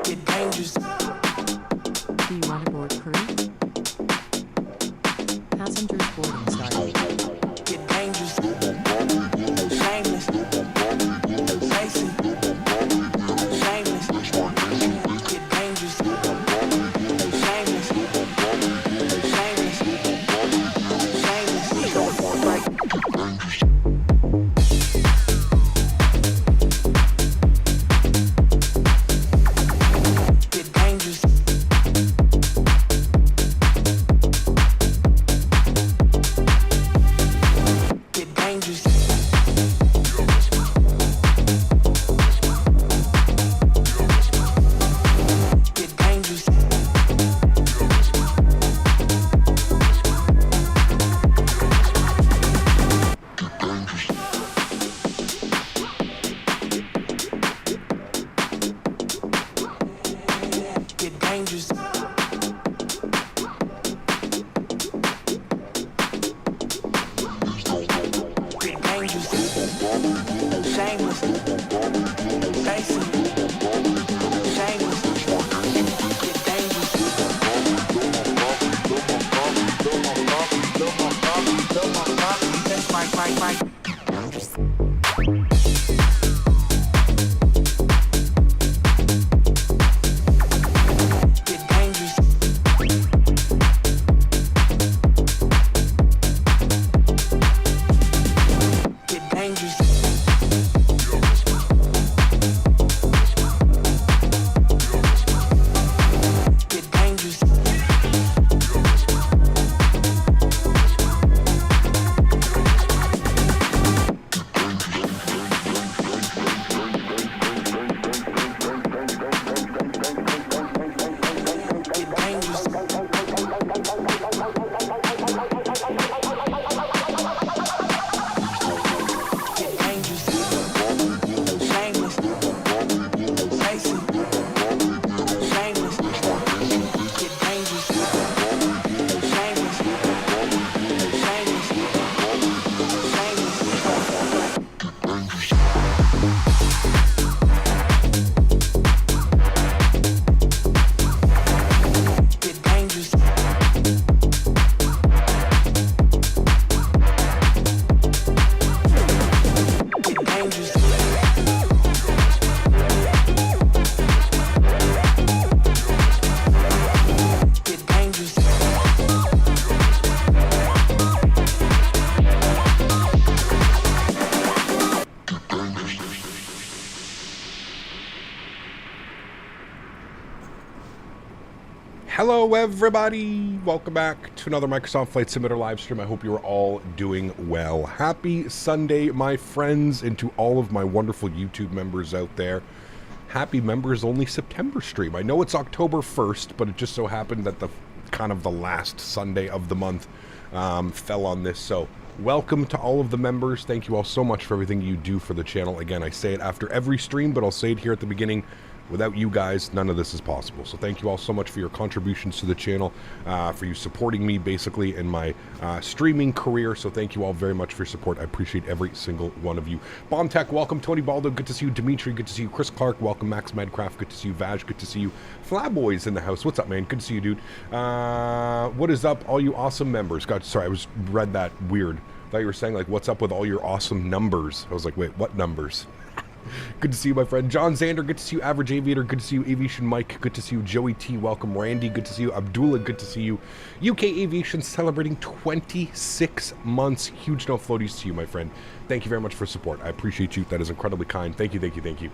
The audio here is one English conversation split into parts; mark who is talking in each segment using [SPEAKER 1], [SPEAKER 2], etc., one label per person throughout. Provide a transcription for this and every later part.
[SPEAKER 1] Get dangerous.
[SPEAKER 2] Do you want to board crew? Passengers boarding started.
[SPEAKER 1] Get dangerous. Shameless. Lacy. Shameless. Get dangerous. Shameless. Shameless. Shameless. Like. Get dangerous. Get dangerous. Get dangerous. Get dangerous. Get dangerous. Shameless. Lacy. Shameless. Get dangerous. That's my. Get dangerous. Get dangerous. Get dangerous. Get dangerous. Get dangerous. Shameless. Lacy. Shameless. Get dangerous. Shameless. Shameless. Get dangerous. Get dangerous. Get dangerous.
[SPEAKER 3] Hello everybody, welcome back to another Microsoft Flight Simulator live stream. I hope you are all doing well. Happy Sunday, my friends, and to all of my wonderful YouTube members out there. Happy Members Only September stream. I know it's October 1st, but it just so happened that the last Sunday of the month fell on this, so welcome to all of the members. Thank you all so much for everything you do for the channel. Again, I say it after every stream, but I'll say it here at the beginning. Without you guys, none of this is possible. So thank you all so much for your contributions to the channel, for you supporting me basically in my streaming career. So thank you all very much for your support. I appreciate every single one of you. Bomb Tech, welcome. AntoniBaldo, good to see you. Dimitri, good to see you. Chris Clark, welcome. Max Medcraft, good to see you. Vaj, good to see you. Flaboy's in the house. What's up, man? Good to see you, dude. What is up, all you awesome members? God, sorry, I read that weird. I thought you were saying like, what's up with all your awesome numbers? I was like, wait, what numbers? Good to see you, my friend. John Zander, good to see you. Average Aviator, good to see you. Aviation Mike, good to see you. Joey T, welcome. Randy, good to see you. Abdullah, good to see you. UK Aviation celebrating 26 months. Huge no floaties to you, my friend. Thank you very much for support. I appreciate you. That is incredibly kind. Thank you, thank you, thank you.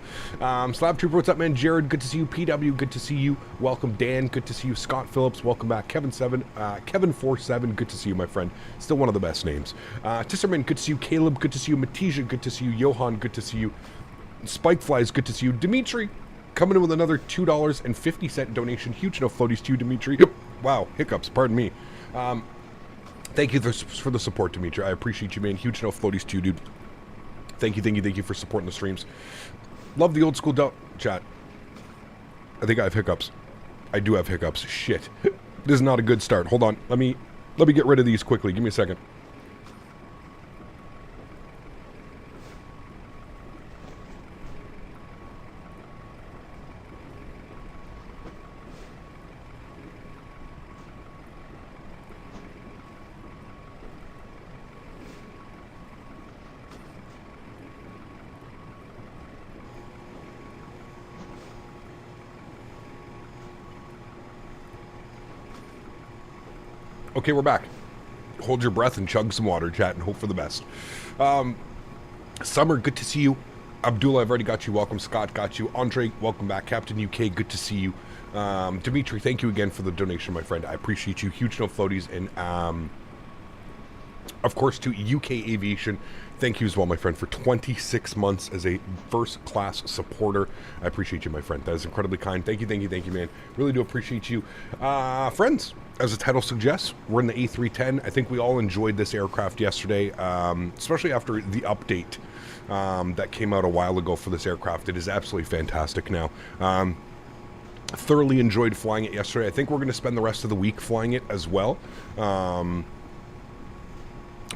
[SPEAKER 3] Slab Trooper, what's up, man? Jared, good to see you. PW, good to see you. Welcome. Dan, good to see you. Scott Phillips, welcome back. Kevin47, good to see you, my friend. Still one of the best names. Tisserman, good to see you. Caleb, good to see you. Matija, good to see you. Johan, good to see you. Spike Flies, good to see you. Dimitri, coming in with another $2.50 donation. Huge no floaties to you, Dimitri. Yep. Wow, hiccups, pardon me. Thank you for the support, Dimitri. I appreciate you, man. Huge no floaties to you, dude. Thank you for supporting the streams. Love the old school chat. I think I have hiccups. I do have hiccups. Shit. This is not a good start. Hold on. Let me get rid of these quickly. Give me a second. Okay, we're back. Hold your breath and chug some water, chat, and hope for the best. Summer, good to see you. Abdullah, I've already got you. Welcome. Scott, got you. Andre, welcome back. Captain UK, good to see you. Dimitri, thank you again for the donation, my friend. I appreciate you. Huge no floaties. And, of course, to UK Aviation, thank you as well, my friend, for 26 months as a first-class supporter. I appreciate you, my friend. That is incredibly kind. Thank you, man. Really do appreciate you. Friends, as the title suggests, we're in the A310. I think we all enjoyed this aircraft yesterday, especially after the update that came out a while ago for this aircraft. It is absolutely fantastic now. Thoroughly enjoyed flying it yesterday. I think we're going to spend the rest of the week flying it as well.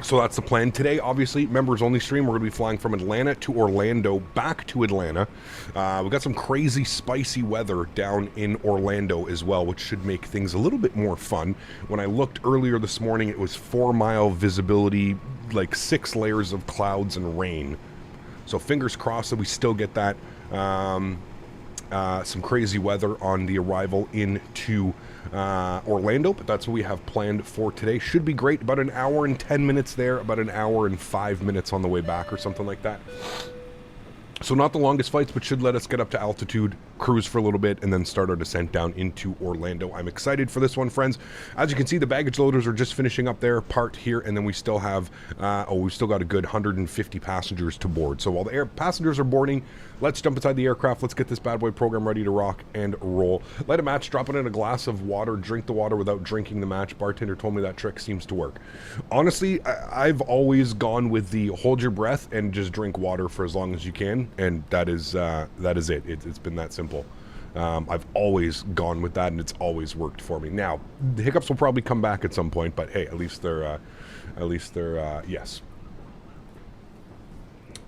[SPEAKER 3] So that's the plan. Today, obviously, members only stream. We're going to be flying from Atlanta to Orlando, back to Atlanta. We've got some crazy spicy weather down in Orlando as well, which should make things a little bit more fun. When I looked earlier this morning, it was 4-mile visibility, like 6 layers of clouds and rain. So fingers crossed that we still get that. Some crazy weather on the arrival into Orlando, but that's what we have planned for today. Should be great. About an hour and 10 minutes there, about an hour and 5 minutes on the way back or something like that. So not the longest flights, but should let us get up to altitude, cruise for a little bit, and then start our descent down into Orlando. I'm excited for this one, friends. As you can see, the baggage loaders are just finishing up their part here, and then we still have, we've still got a good 150 passengers to board. So while the passengers are boarding, let's jump inside the aircraft. Let's get this bad boy program ready to rock and roll. Light a match, drop it in a glass of water, drink the water without drinking the match. Bartender told me that trick seems to work. Honestly, I've always gone with the hold your breath and just drink water for as long as you can, and that is it. It's been that simple. I've always gone with that, and it's always worked for me. Now, the hiccups will probably come back at some point, but hey, at least they're yes.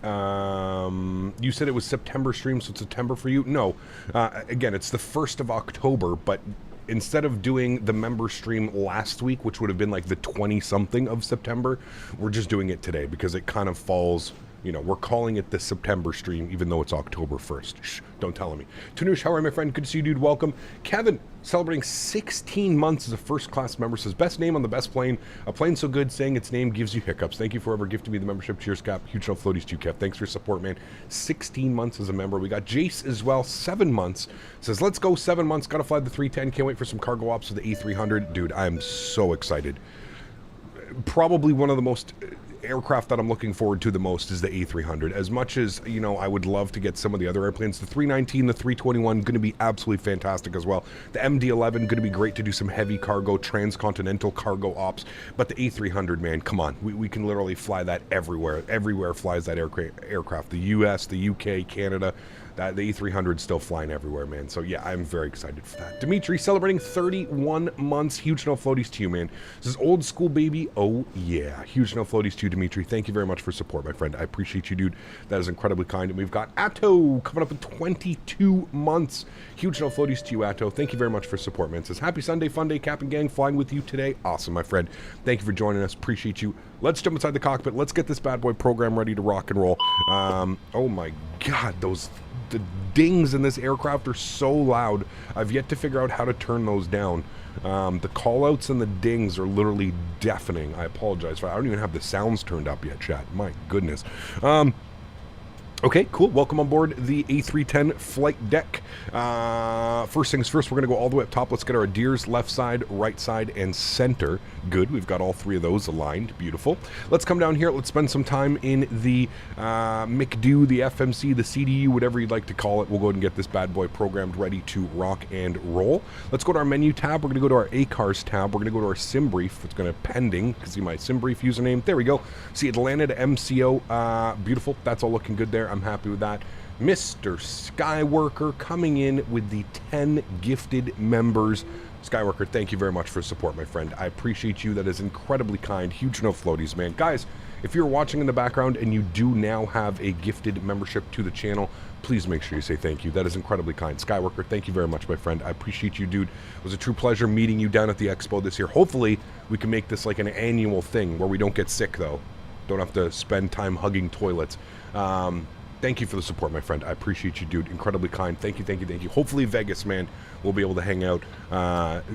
[SPEAKER 3] You said it was September stream, so it's September for you? No. Again, it's the 1st of October, but instead of doing the member stream last week, which would have been like the 20-something of September, we're just doing it today because it kind of falls, you know, we're calling it the September stream, even though it's October 1st. Shh, don't tell me. Tanush, how are you, my friend? Good to see you, dude. Welcome. Kevin, celebrating 16 months as a first-class member, says, best name on the best plane. A plane so good, saying its name gives you hiccups. Thank you for ever gifting me the membership. Cheers, Cap. Huge no floaties too, Kev. Thanks for your support, man. 16 months as a member. We got Jace as well, 7 months. Says, let's go, 7 months. Got to fly the 310. Can't wait for some cargo ops with the A300. Dude, I'm so excited. Probably one of the most aircraft that I'm looking forward to the most is the A300. As much as, you know, I would love to get some of the other airplanes, the 319, the 321, going to be absolutely fantastic as well. The MD-11, going to be great to do some heavy cargo, transcontinental cargo ops. But the A300, man, come on. We can literally fly that everywhere. Everywhere flies that aircraft. The US, the UK, Canada. The A300 is still flying everywhere, man. So yeah, I'm very excited for that. Dimitri, celebrating 31 months. Huge no floaties to you, man. This is old school, baby. Oh yeah. Huge no floaties to you, Dimitri. Thank you very much for support, my friend. I appreciate you, dude. That is incredibly kind. And we've got Atto coming up in 22 months. Huge no floaties to you, Atto. Thank you very much for support, man. It says, happy Sunday, fun day, Cap and Gang, flying with you today. Awesome, my friend. Thank you for joining us. Appreciate you. Let's jump inside the cockpit. Let's get this bad boy program ready to rock and roll. Oh my God, the dings in this aircraft are so loud. I've yet to figure out how to turn those down. The call-outs and the dings are literally deafening. I apologize for that. I don't even have the sounds turned up yet, chat. My goodness. Okay, cool. Welcome on board the A310 flight deck. First things first, we're going to go all the way up top. Let's get our adheres left side, right side, and center. Good. We've got all 3 of those aligned. Beautiful. Let's come down here. Let's spend some time in the McDo, the FMC, the CDU, whatever you'd like to call it. We'll go ahead and get this bad boy programmed, ready to rock and roll. Let's go to our menu tab. We're going to go to our ACARS tab. We're going to go to our sim brief. It's going to pending. You can see my sim brief username. There we go. See Atlanta to MCO. Beautiful. That's all looking good there. I'm happy with that. Mr. Skyworker coming in with the 10 gifted members. Skyworker, thank you very much for support, my friend. I appreciate you. That is incredibly kind. Huge no floaties, man. Guys, if you're watching in the background and you do now have a gifted membership to the channel, please make sure you say thank you. That is incredibly kind. Skyworker, thank you very much, my friend. I appreciate you, dude. It was a true pleasure meeting you down at the expo this year. Hopefully, we can make this like an annual thing where we don't get sick, though. Don't have to spend time hugging toilets. thank you for the support, my friend. I appreciate you, dude. Incredibly kind. Thank you, thank you, thank you. Hopefully Vegas, man, we'll be able to hang out,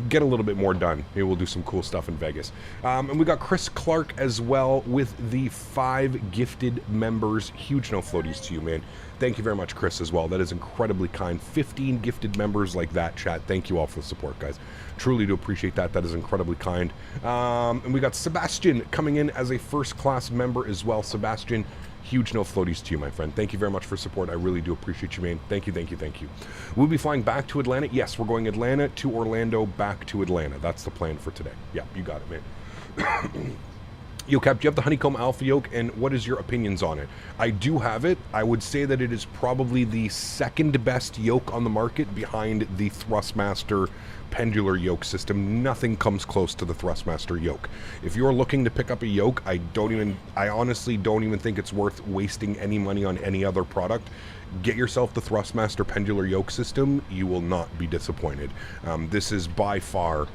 [SPEAKER 3] get a little bit more done. Maybe we'll do some cool stuff in Vegas. And we got Chris Clark as well with the 5 gifted members. Huge no floaties to you, man. Thank you very much, Chris, as well. That is incredibly kind. 15 gifted members like that, chat. Thank you all for the support, guys. Truly do appreciate that. That is incredibly kind. And we got Sebastian coming in as a first-class member as well. Sebastian, huge no floaties to you, my friend. Thank you very much for support. I really do appreciate you, man. Thank you, thank you, thank you. We'll be flying back to Atlanta. Yes, we're going Atlanta to Orlando, back to Atlanta. That's the plan for today. Yeah, you got it, man. Yo, Cap, do you have the Honeycomb Alpha yoke, and what is your opinions on it? I do have it. I would say that it is probably the second best yoke on the market behind the Thrustmaster pendular yoke system. Nothing comes close to the Thrustmaster yoke. If you're looking to pick up a yoke, I honestly don't even think it's worth wasting any money on any other product. Get yourself the Thrustmaster pendular yoke system. You will not be disappointed. This is by far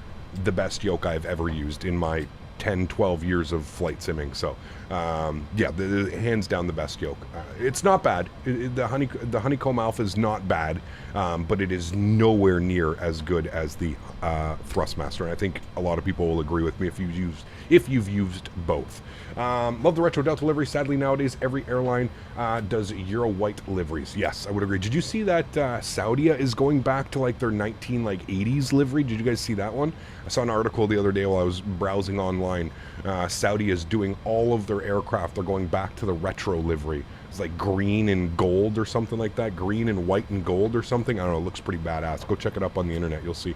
[SPEAKER 3] the best yoke I've ever used in my 10, 12 years of flight simming. So yeah, the hands down the best yoke. It's not bad. The Honeycomb Alpha is not bad, but it is nowhere near as good as the Thrustmaster. And I think a lot of people will agree with me if you've used both. Love the retro Delta livery. Sadly, nowadays every airline does Euro white liveries. Yes, I would agree. Did you see that Saudia is going back to like their 80s livery? Did you guys see that one? I saw an article the other day while I was browsing online. Saudi is doing all of their aircraft. They're going back to the retro livery. It's like green and gold or something like that. Green and white and gold or something. I don't know. It looks pretty badass. Go check it up on the internet. You'll see.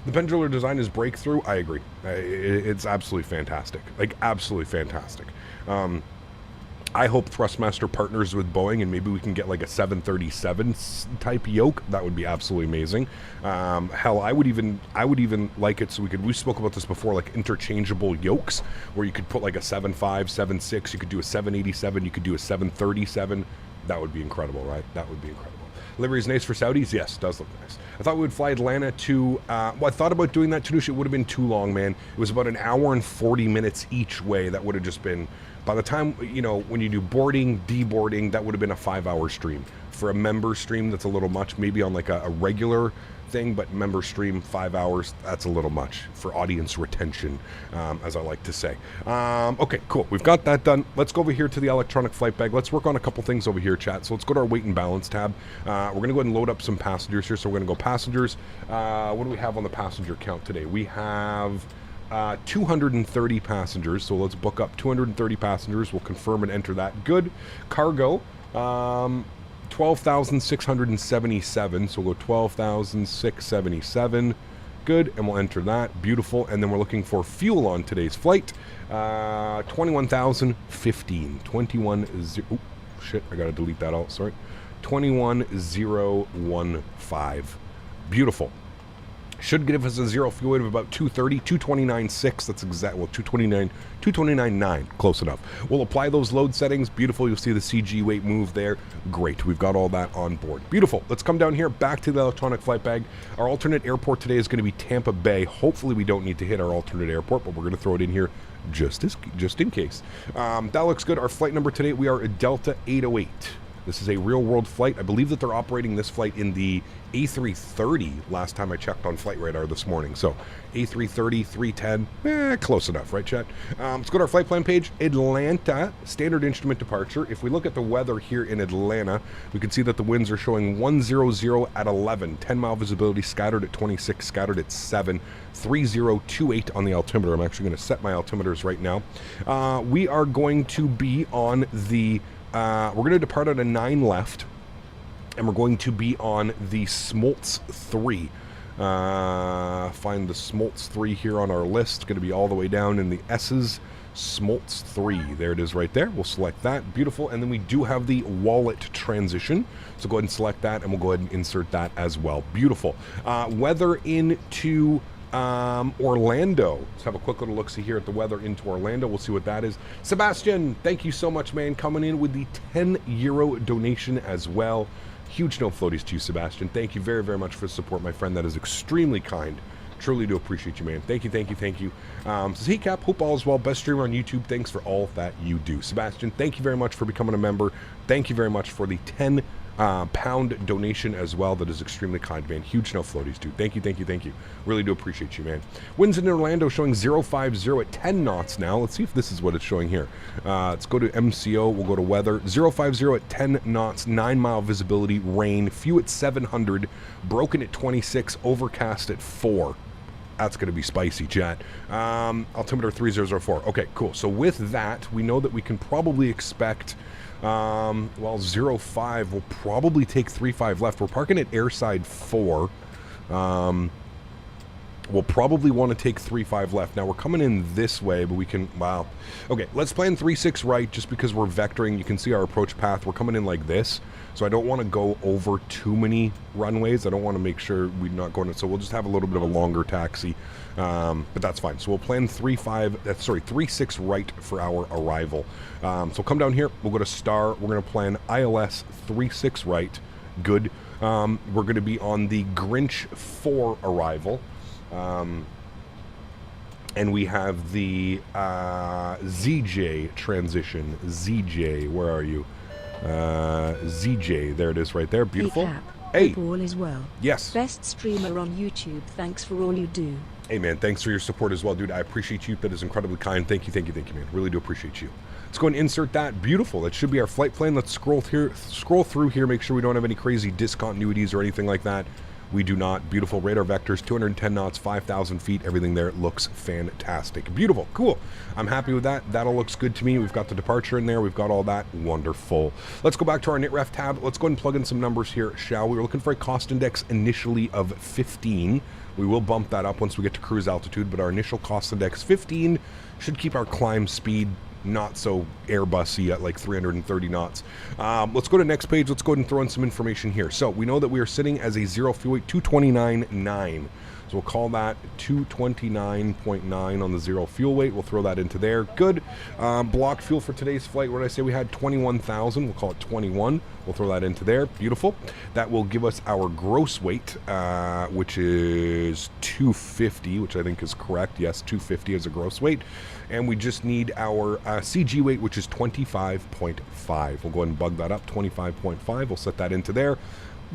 [SPEAKER 3] The pendular design is breakthrough. I agree. It's absolutely fantastic. Like, absolutely fantastic. I hope Thrustmaster partners with Boeing and maybe we can get like a 737 type yoke. That would be absolutely amazing. Hell, I would even like it so we spoke about this before, like interchangeable yokes where you could put like a 75, 76, you could do a 787, you could do a 737. That would be incredible, right? That would be incredible. Livery is nice for Saudis? Yes, it does look nice. I thought we would fly Atlanta to, well, I thought about doing that, Tanush. It would have been too long, man. It was about an hour and 40 minutes each way. That would have just been, by the time, you know, when you do boarding, deboarding, that would have been a 5-hour stream. For a member stream, that's a little much. Maybe on like a regular thing, but member stream, 5 hours, that's a little much for audience retention, as I like to say. Okay, cool. We've got that done. Let's go over here to the electronic flight bag. Let's work on a couple things over here, chat. So let's go to our weight and balance tab. We're going to go ahead and load up some passengers here. So we're going to go passengers. What do we have on the passenger count today? We have 230 passengers. So let's book up 230 passengers. We'll confirm and enter that. Good. Cargo. 12,677, so we'll go 12,677. Good, and we'll enter that. Beautiful. And then we're looking for fuel on today's flight. 21,015. 21,015. Shit, I gotta delete that out. Sorry. 21,015. Beautiful. Should give us a zero fuel weight of about 230, 229.6. That's exact. Well, 229.9. Close enough. We'll apply those load settings. Beautiful. You'll see the CG weight move there. Great. We've got all that on board. Beautiful. Let's come down here back to the electronic flight bag. Our alternate airport today is going to be Tampa Bay. Hopefully, we don't need to hit our alternate airport, but we're going to throw it in here just in case. That looks good. Our flight number today, we are a Delta 808. This is a real-world flight. I believe that they're operating this flight in the A330 last time I checked on Flight Radar this morning. So A330, 310, close enough, right, chat? Let's go to our flight plan page. Atlanta, standard instrument departure. If we look at the weather here in Atlanta, we can see that the winds are showing 100 at 11, 10-mile visibility, scattered at 26, scattered at 7, 3028 on the altimeter. I'm actually going to set my altimeters right now. We are going to be on the... we're going to depart at a 9 left, and we're going to be on the Smoltz 3. Find the Smoltz 3 here on our list. It's going to be all the way down in the S's. Smoltz 3. There it is right there. We'll select that. Beautiful. And then we do have the wallet transition. So go ahead and select that, and we'll go ahead and insert that as well. Beautiful. Weather into... Orlando. Let's have a quick little look-see here at the weather into Orlando. We'll see what that is. Sebastian, thank you so much, man, coming in with the €10 donation as well. Huge no floaties to you, Sebastian. Thank you very, very much for the support, my friend. That is extremely kind. Truly do appreciate you, man. Thank you, thank you, thank you. Says, hey, Cap, hope all is well. Best streamer on YouTube. Thanks for all that you do. Sebastian, thank you very much for becoming a member. Thank you very much for the 10 pound donation as well. That is extremely kind, man. Huge no floaties, dude. Thank you, thank you, thank you. Really do appreciate you, man. Winds in Orlando showing 050 at 10 knots now. Let's see if this is what it's showing here. Let's go to MCO. We'll go to weather. 050 at 10 knots, 9-mile visibility, rain, few at 700, broken at 26, overcast at 4. That's going to be spicy, chat. Altimeter 3004. Okay, cool. So with that, we know that we can probably expect, well, 05 will probably take 35 left. We're parking at airside 4. We'll probably want to take 35 left. Now, we're coming in this way, but we can, wow. Okay, let's plan 36 right just because we're vectoring. You can see our approach path. We're coming in like this. So I don't want to go over too many runways. I don't want to make sure we're not going to, so we'll just have a little bit of a longer taxi. But that's fine. So we'll plan 36 right for our arrival. So come down here. We'll go to star. We're going to plan ILS 36 right. Good. We're going to be on the Grinch 4 arrival. And we have the ZJ transition. ZJ, where are you? ZJ, there it is right there. Beautiful.
[SPEAKER 4] Hey, hope all is well.
[SPEAKER 3] Yes.
[SPEAKER 4] Best streamer on YouTube. Thanks for all you do.
[SPEAKER 3] Hey, man, thanks for your support as well, dude. I appreciate you. That is incredibly kind. Thank you, thank you, thank you, man. Really do appreciate you. Let's go and insert that. Beautiful. That should be our flight plan. Let's scroll through here, make sure we don't have any crazy discontinuities or anything like that. We do not. Beautiful radar vectors, 210 knots, 5,000 feet. Everything there looks fantastic. Beautiful. Cool. I'm happy with that. That all looks good to me. We've got the departure in there. We've got all that. Wonderful. Let's go back to our NitRef tab. Let's go ahead and plug in some numbers here, shall we? We're looking for a cost index initially of 15. We will bump that up once we get to cruise altitude, but our initial cost index 15 should keep our climb speed not so Airbus-y at like 330 knots. Let's go to next page. Let's go ahead and throw in some information here. So we know that we are sitting as a zero fuel weight, 229.9. So we'll call that 229.9 on the zero fuel weight. We'll throw that into there. Good. Block fuel for today's flight. What did I say? We had 21,000. We'll call it 21. We'll throw that into there. Beautiful. That will give us our gross weight, which is 250, which I think is correct. Yes, 250 is a gross weight. And we just need our CG weight, which is 25.5. We'll go ahead and bug that up, 25.5. We'll set that into there.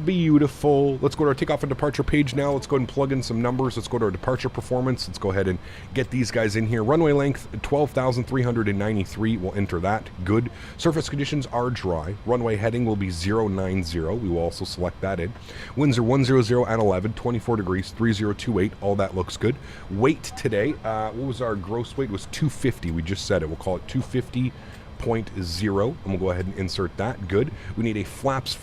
[SPEAKER 3] Beautiful. Let's go to our takeoff and departure page now. Let's go ahead and plug in some numbers. Let's go to our departure performance. Let's go ahead and get these guys in here. Runway length, 12,393. We'll enter that. Good. Surface conditions are dry. Runway heading will be 090. We will also select that in. Winds are 100 at 11, 24 degrees, 3028. All that looks good. Weight today, what was our gross weight? It was 250. We just said it. We'll call it 250.0, and we'll go ahead and insert that. Good. We need a slats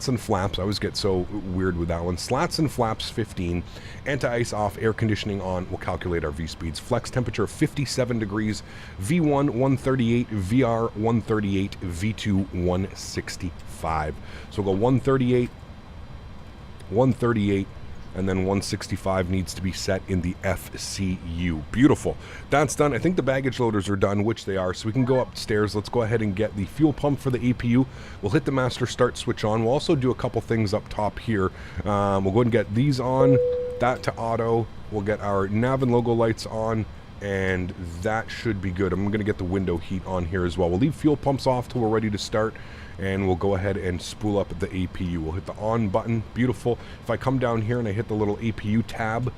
[SPEAKER 3] and flaps. I always get so weird with that one. Slats and flaps 15. Anti-ice off, air conditioning on. We'll calculate our V speeds. Flex temperature of 57 degrees. V1 138, VR 138, V2 165. So we'll go 138, 138. And then 165 needs to be set in the FCU. Beautiful. That's done. I think the baggage loaders are done, which they are, so we can go upstairs. Let's go ahead and get the fuel pump for the APU. We'll hit the master start switch on. We'll also do a couple things up top here. We'll go ahead and get these on, that to auto. We'll get our nav and logo lights on, and that should be good. I'm going to get the window heat on here as well. We'll leave fuel pumps off till we're ready to start. And we'll go ahead and spool up the APU. We'll hit the on button. Beautiful. If I come down here and I hit the little APU tab,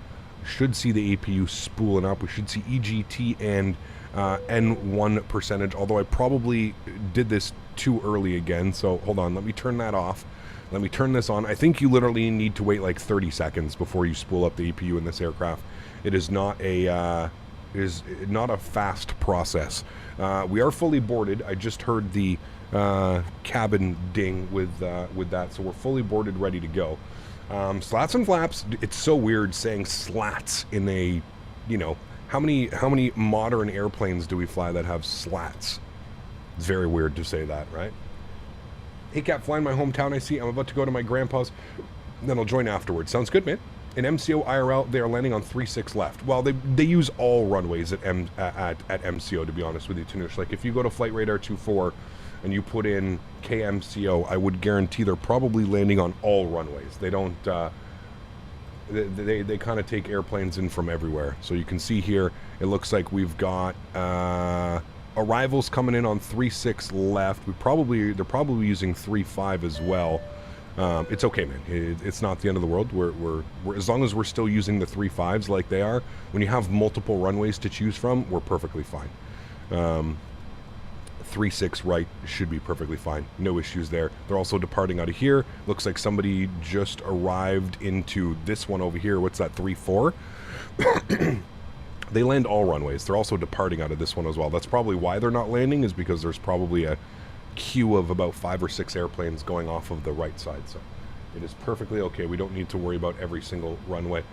[SPEAKER 3] should see the APU spooling up. We should see EGT and N1 percentage, although I probably did this too early again. So hold on, let me turn that off. Let me turn this on. I think you literally need to wait like 30 seconds before you spool up the APU in this aircraft. It is not a fast process. We are fully boarded. I just heard the cabin ding with that, so we're fully boarded, ready to go. Slats and flaps. It's so weird saying slats in a, you know, how many modern airplanes do we fly that have slats? It's very weird to say that, right? Hey, Cap, flying my hometown. I see. I'm about to go to my grandpa's. Then I'll join afterwards. Sounds good, man. In MCO IRL, they are landing on 36 left. Well, they use all runways at MCO, to be honest with you, Tanush. Like, if you go to Flight Radar 24 and you put in KMCO, I would guarantee they're probably landing on all runways. They don't, they kind of take airplanes in from everywhere. So you can see here, it looks like we've got arrivals coming in on 3.6 left. They're probably using 3.5 as well. It's okay, man. It's not the end of the world. We're as long as we're still using the 3.5s like they are. When you have multiple runways to choose from, we're perfectly fine. 3.6 right should be perfectly fine. No issues there. They're also departing out of here. Looks like somebody just arrived into this one over here. What's that, 3.4? They land all runways. They're also departing out of this one as well. That's probably why they're not landing, is because there's probably a queue of about 5 or 6 airplanes going off of the right side. So it is perfectly okay. We don't need to worry about every single runway.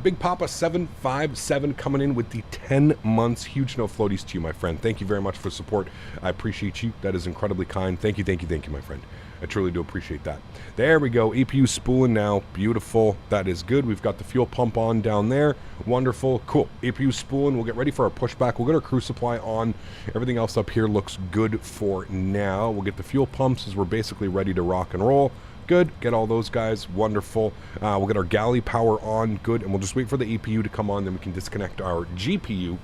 [SPEAKER 3] Big Papa 757 coming in with the 10 months. Huge no floaties to you, my friend. Thank you very much for support. I appreciate you. That is incredibly kind. Thank you, my friend. I truly do appreciate that. There we go. APU spooling now. Beautiful. That is good. We've got the fuel pump on down there. Wonderful. Cool. APU spooling. We'll get ready for our pushback. We'll get our crew supply on. Everything else up here looks good for now. We'll get the fuel pumps as we're basically ready to rock and roll. Good. Get all those guys. Wonderful. We'll get our galley power on. Good. And we'll just wait for the APU to come on. Then we can disconnect our GPU.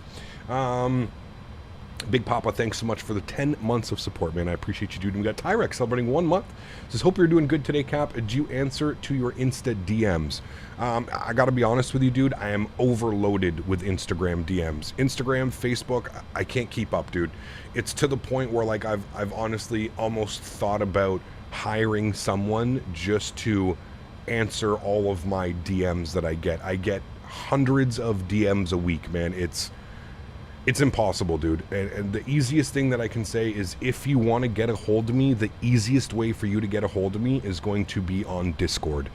[SPEAKER 3] Big Papa, thanks so much for the 10 months of support, man. I appreciate you, dude. And we got Tyrex celebrating 1 month. Says, hope you're doing good today, Cap. Did you answer to your Insta DMs? I got to be honest with you, dude. I am overloaded with Instagram DMs. Instagram, Facebook, I can't keep up, dude. It's to the point where, like, I've honestly almost thought about hiring someone just to answer all of my DMs that I get. I get hundreds of DMs a week, man. It's impossible, dude. And the easiest thing that I can say is, if you want to get a hold of me, the easiest way for you to get a hold of me is going to be on Discord.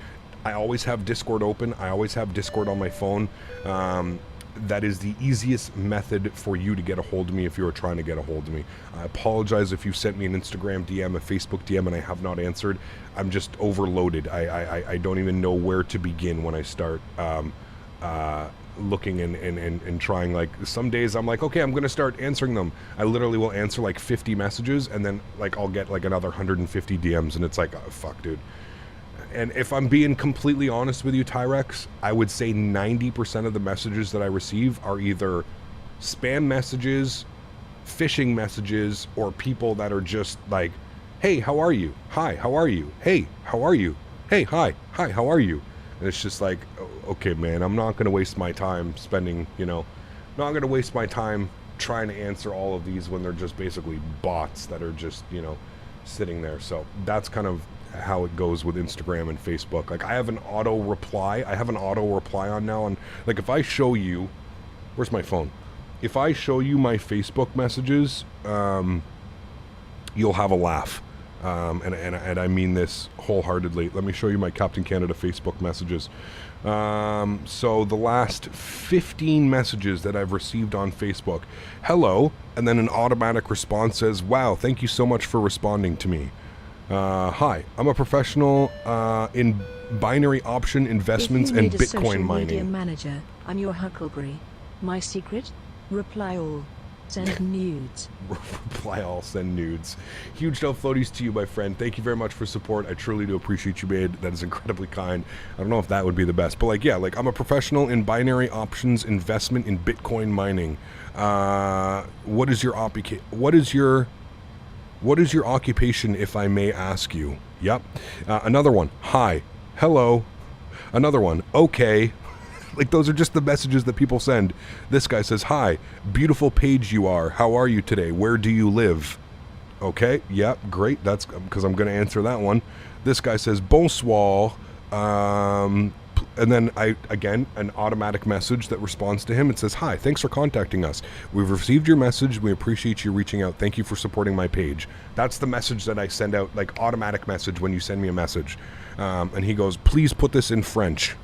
[SPEAKER 3] I always have Discord open. I always have Discord on my phone. That is the easiest method for you to get a hold of me if you are trying to get a hold of me. I apologize if you sent me an Instagram DM, a Facebook DM, and I have not answered. I'm just overloaded. I don't even know where to begin when I start looking and trying. Like, some days I'm like, okay, I'm gonna start answering them. I literally will answer like 50 messages, and then like I'll get like another 150 DMs, and it's like, oh, fuck, dude. And if I'm being completely honest with you, Tyrex, I would say 90% of the messages that I receive are either spam messages, phishing messages, or people that are just like, hey, how are you? Hi, how are you? Hey, how are you? Hey, hi, how are you? And it's just like, okay, man, I'm not going to waste my time spending, not going to waste my time trying to answer all of these when they're just basically bots that are just, sitting there. So that's kind of how it goes with Instagram and Facebook. Like, I have an auto reply on now. And like, if I show you, where's my phone? If I show you my Facebook messages, you'll have a laugh. And I mean this wholeheartedly. Let me show you my Captain Canada Facebook messages. So the last 15 messages that I've received on Facebook. Hello, and then an automatic response says, wow, thank you so much for responding to me. Hi, I'm a professional in binary option investments and Bitcoin
[SPEAKER 4] social
[SPEAKER 3] mining.
[SPEAKER 4] Media manager, I'm your Huckleberry. My secret? Reply all. Send nudes.
[SPEAKER 3] Reply all, send nudes. Huge no floaties to you, my friend. Thank you very much for support. I truly do appreciate you, babe. That is incredibly kind. I don't know if that would be the best, but like, yeah, like, I'm a professional in binary options investment in Bitcoin mining. What is your occupation, if I may ask you? Yep. Another one. Hi. Hello. Another one. Okay. Like, those are just the messages that people send. This guy says, hi, beautiful page you are. How are you today? Where do you live? Okay, yeah, great. That's because I'm going to answer that one. This guy says, bonsoir. And then again, an automatic message that responds to him. It says, hi, thanks for contacting us. We've received your message. We appreciate you reaching out. Thank you for supporting my page. That's the message that I send out, like, automatic message when you send me a message. And he goes, please put this in French.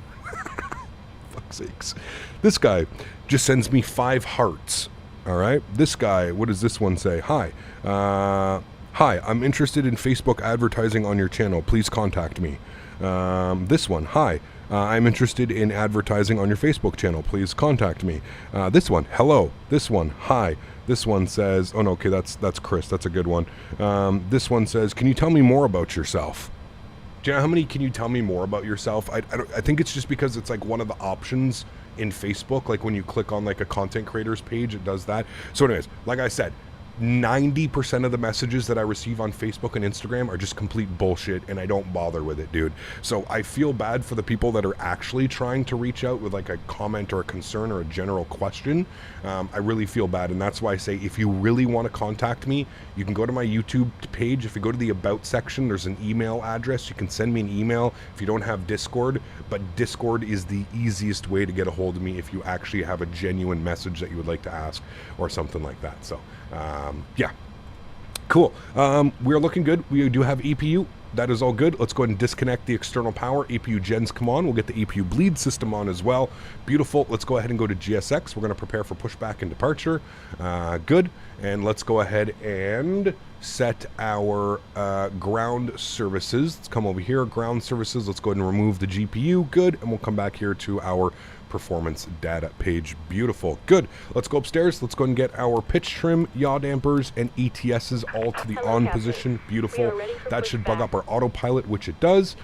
[SPEAKER 3] Sakes. This guy just sends me 5 hearts. All right, this guy, what does this one say? Hi, I'm interested in Facebook advertising on your channel. Please contact me. This one, hi, I'm interested in advertising on your Facebook channel. Please contact me. This one, hello. This one, hi. This one says, oh no, okay, that's Chris. That's a good one. This one says, can you tell me more about yourself? Do you know how many? Can you tell me more about yourself? I think it's just because it's like one of the options in Facebook. Like when you click on like a content creators page, it does that. So anyways, like I said, 90% of the messages that I receive on Facebook and Instagram are just complete bullshit, and I don't bother with it, dude. So I feel bad for the people that are actually trying to reach out with like a comment or a concern or a general question. I really feel bad, and that's why I say if you really want to contact me, you can go to my YouTube page. If you go to the About section, there's an email address. You can send me an email if you don't have Discord, but Discord is the easiest way to get a hold of me if you actually have a genuine message that you would like to ask or something like that. So yeah, cool. We're looking good. We do have EPU. That is all good. Let's go ahead and disconnect the external power. EPU gens come on. We'll get the EPU bleed system on as well. Beautiful. Let's go ahead and go to GSX. We're going to prepare for pushback and departure. Good. And let's go ahead and set our ground services. Let's come over here. Ground services. Let's go ahead and remove the GPU. Good. And we'll come back here to our performance data page. Beautiful. Good. Let's go upstairs. Let's go and get our pitch trim, yaw dampers, and ETSs all to the on position. Beautiful. That should bug up our autopilot, which it does.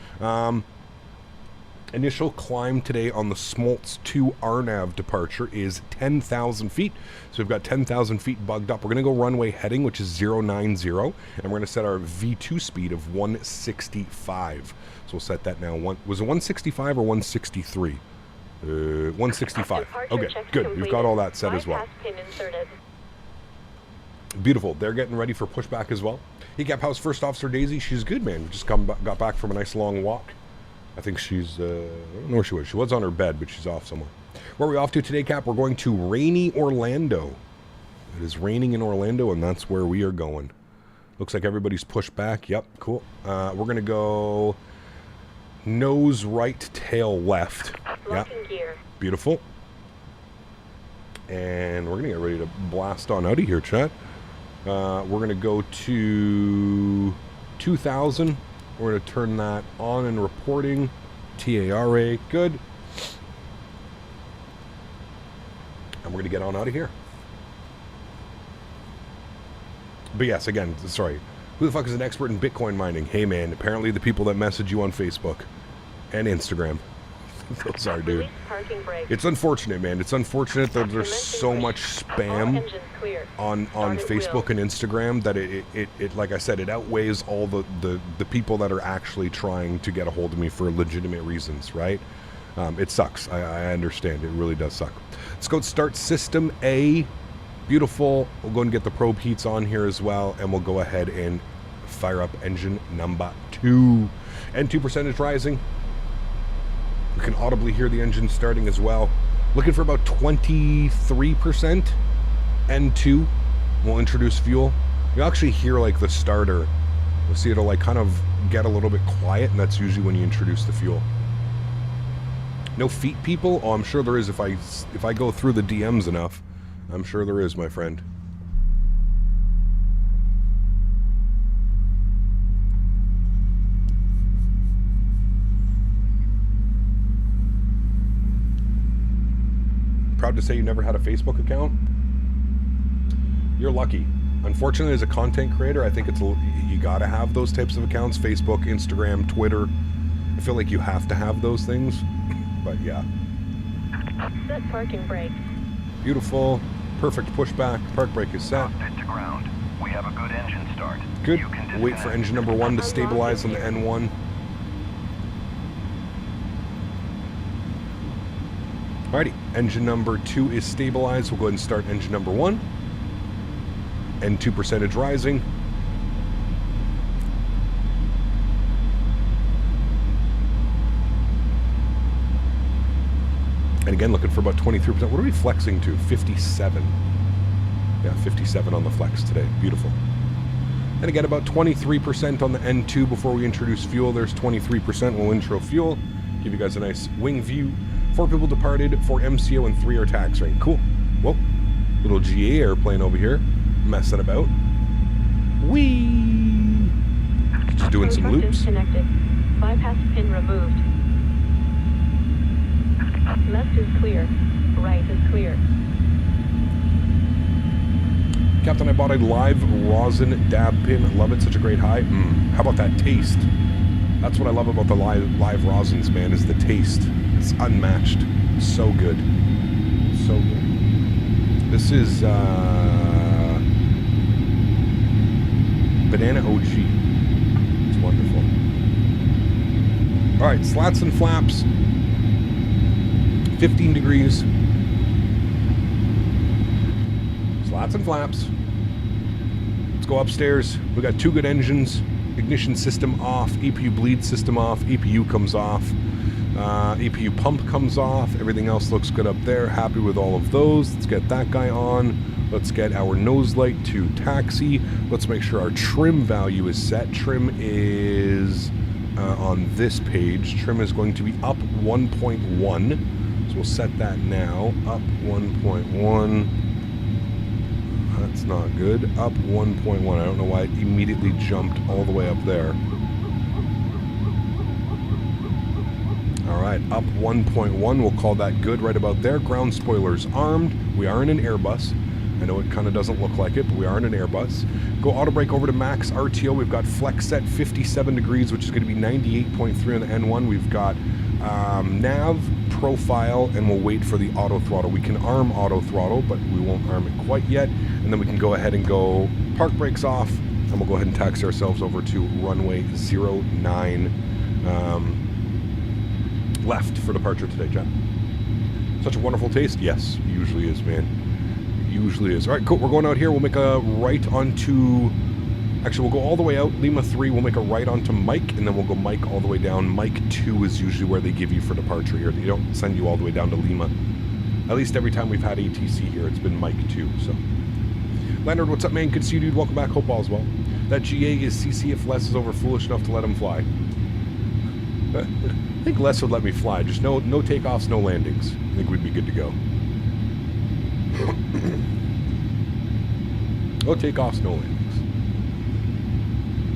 [SPEAKER 3] Initial climb today on the Smoltz 2 RNAV departure is 10,000 feet. So we've got 10,000 feet bugged up. We're going to go runway heading, which is 090, and we're going to set our V2 speed of 165. So we'll set that now. Was it 165 or 163? 165. Okay, good. We've got all that set as well. Beautiful. They're getting ready for pushback as well. He-Cap House First Officer Daisy, she's good, man. We just got back from a nice long walk. I think she's, I don't know where she was. She was on her bed, but she's off somewhere. Where are we off to today, Cap? We're going to rainy Orlando. It is raining in Orlando, and that's where we are going. Looks like everybody's pushed back. Yep, cool. We're going to go nose right, tail left. Yeah, beautiful. And we're going to get ready to blast on out of here, chat. We're going to go to 2,000. We're going to turn that on and reporting. TARA, good. And we're going to get on out of here. But yes, again, sorry. Who the fuck is an expert in Bitcoin mining? Hey, man, apparently the people that message you on Facebook and Instagram. Those are, dude. It's unfortunate, man. It's unfortunate that there's so much spam on Facebook and Instagram that it like I said, it outweighs all the people that are actually trying to get a hold of me for legitimate reasons, right? It sucks. I understand. It really does suck. Let's go start system A. Beautiful. We'll go and get the probe heats on here as well, and we'll go ahead and fire up engine number 2. N2 percentage rising. You can audibly hear the engine starting as well. Looking for about 23%. N2. We'll introduce fuel. You'll actually hear like the starter. You'll see it'll like kind of get a little bit quiet, and that's usually when you introduce the fuel. No feet, people? Oh, I'm sure there is if I go through the DMs enough. I'm sure there is, my friend. Proud to say you never had a Facebook account? You're lucky. Unfortunately, as a content creator, I think you gotta have those types of accounts. Facebook, Instagram, Twitter. I feel like you have to have those things. But yeah.
[SPEAKER 5] Set parking brake.
[SPEAKER 3] Beautiful. Perfect pushback. Park brake is set.
[SPEAKER 6] Cockpit to ground. We have a good engine start.
[SPEAKER 3] Good. Wait for engine number 1 to stabilize on the N1. Alrighty, engine number 2 is stabilized. We'll go ahead and start engine number 1. N2 percentage rising. And again, looking for about 23%. What are we flexing to? 57. Yeah, 57 on the flex today. Beautiful. And again, about 23% on the N2 before we introduce fuel. There's 23%. We'll intro fuel. Give you guys a nice wing view. 4 people departed, 4 MCO, and 3 are taxiing. Cool. Whoa. Little GA airplane over here. Messing about. Whee! Just doing some loops.
[SPEAKER 5] Disconnected. Bypass pin removed. Left is clear. Right is clear.
[SPEAKER 3] Captain, I bought a live rosin dab pin. Love it. Such a great high. How about that taste? That's what I love about the live rosins, man, is the taste. It's unmatched. So good. So good. This is Banana OG. It's wonderful. All right, slats and flaps. 15 degrees. Slats and flaps. Let's go upstairs. We got 2 good engines. Ignition system off. APU bleed system off. APU comes off. APU pump comes off. Everything else looks good up there. Happy with all of those. Let's get that guy on. Let's get our nose light to taxi. Let's make sure our trim value is set. Trim is on this page. Trim is going to be up 1.1. So we'll set that now. Up 1.1. That's not good. Up 1.1. I don't know why it immediately jumped all the way up there. All right, up 1.1. We'll call that good right about there. Ground spoilers armed. We are in an Airbus. I know it kind of doesn't look like it, but we are in an Airbus. Go auto brake over to max RTO. We've got flex set 57 degrees, which is going to be 98.3 on the N1. We've got nav, profile, and we'll wait for the auto throttle. We can arm auto throttle, but we won't arm it quite yet. And then we can go ahead and go park brakes off, and we'll go ahead and taxi ourselves over to runway 09 left for departure today, Jeff. Such a wonderful taste? Yes, usually is, man. Usually is. All right, cool. We're going out here. We'll make a right onto... Actually, we'll go all the way out. Lima 3, we'll make a right onto Mike, and then we'll go Mike all the way down. Mike 2 is usually where they give you for departure here. They don't send you all the way down to Lima. At least every time we've had ATC here, it's been Mike 2, so... Leonard, what's up, man? Good to see you, dude. Welcome back. Hope all's well. That GA is CC if Les is over foolish enough to let him fly. I think Les would let me fly. Just no takeoffs, no landings. I think we'd be good to go. No takeoffs, no landings.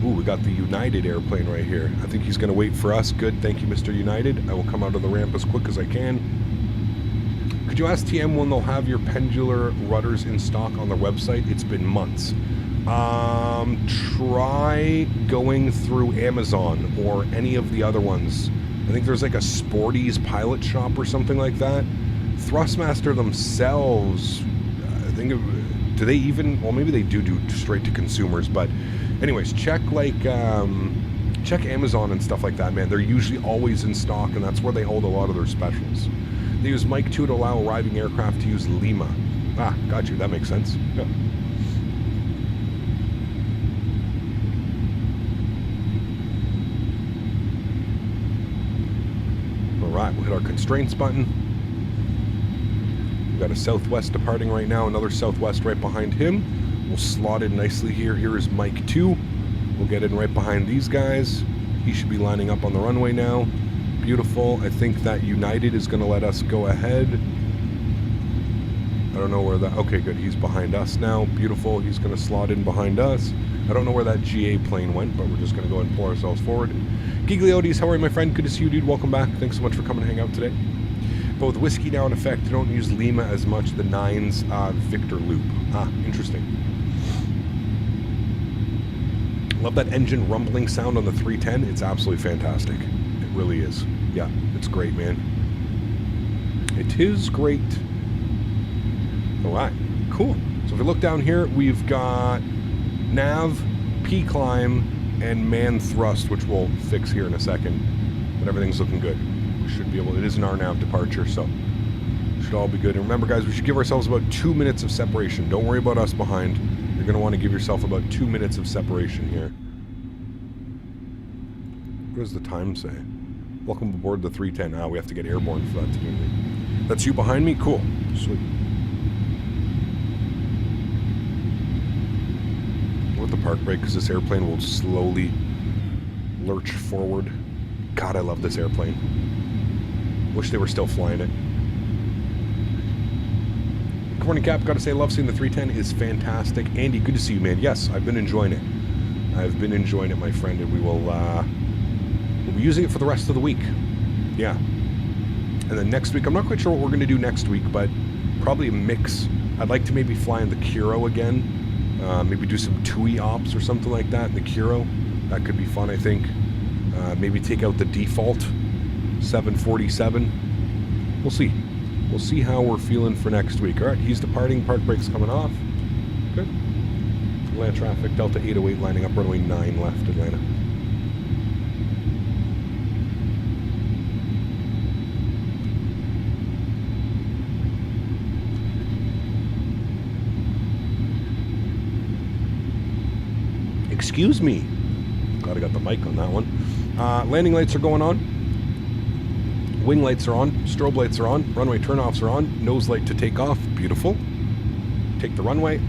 [SPEAKER 3] Ooh, we got the United airplane right here. I think he's going to wait for us. Good. Thank you, Mr. United. I will come out of the ramp as quick as I can. Could you ask TM when they'll have your pendular rudders in stock on their website? It's been months. Try going through Amazon or any of the other ones. I think there's like a Sporties pilot shop or something like that. Thrustmaster themselves, I think, do they even, well, maybe they do straight to consumers, but anyways, check Amazon and stuff like that, man. They're usually always in stock, and that's where they hold a lot of their specials. They use Mike 2 to allow arriving aircraft to use Lima. Ah, got you. That makes sense. Yeah. All right, we'll hit our constraints button. We've got a Southwest departing right now, another Southwest right behind him. We'll slot in nicely here. Here is Mike 2. We'll get in right behind these guys. He should be lining up on the runway now. Beautiful. I think that United is going to let us go ahead. I don't know where that... Okay, good. He's behind us now. Beautiful. He's going to slot in behind us. I don't know where that GA plane went, but we're just going to go ahead and pull ourselves forward. Gigliotes, how are you, my friend? Good to see you, dude. Welcome back. Thanks so much for coming to hang out today. Both whiskey now in effect. Don't use Lima as much. The 9's Victor loop. Ah, interesting. Love that engine rumbling sound on the 310. It's absolutely fantastic. It really is. Yeah, it's great, man. It is great. All right, cool. So if we look down here, we've got nav, P-climb, and man thrust, which we'll fix here in a second. But everything's looking good. We should be able... It is an RNAV departure, so should all be good. And remember, guys, we should give ourselves about 2 minutes of separation. Don't worry about us behind. You're going to want to give yourself about 2 minutes of separation here. What does the time say? Welcome aboard the 310. Ah, we have to get airborne for that to do anything. That's you behind me? Cool. Sweet. With the park brake, because this airplane will slowly lurch forward. God, I love this airplane. Wish they were still flying it. Good morning, Cap. Gotta say, I love seeing the 310 is fantastic. Andy, good to see you, man. Yes, I've been enjoying it. I've been enjoying it, my friend, and we will, we'll be using it for the rest of the week. Yeah. And then next week, I'm not quite sure what we're going to do next week, but probably a mix. I'd like to maybe fly in the Kuro again. Maybe do some TUI ops or something like that in the Kuro. That could be fun, I think. Maybe take out the default 747. We'll see. We'll see how we're feeling for next week. All right, he's departing. Park brake's coming off. Good. Land traffic, Delta 808 lining up, runway 9 left, Atlanta. Excuse me. Glad I got the mic on that one. Landing lights are going on. Wing lights are on. Strobe lights are on. Runway turnoffs are on. Nose light to take off. Beautiful. Take the runway.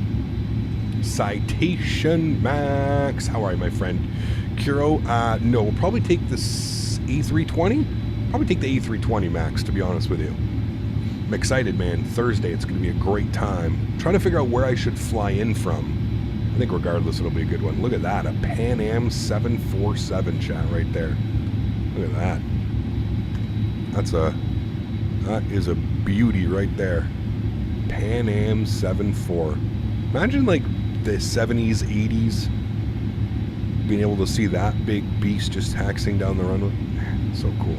[SPEAKER 3] Citation Max. How are you, my friend? Kuro, no. We'll probably take this A320. Probably take the A320 Max, to be honest with you. I'm excited, man. Thursday, it's going to be a great time. I'm trying to figure out where I should fly in from. I think regardless, it'll be a good one. Look at that. A Pan Am 747 chat right there. Look at that. That is a beauty right there. Pan Am 74. Imagine like the 70s, 80s, being able to see that big beast just taxiing down the runway. Man, so cool.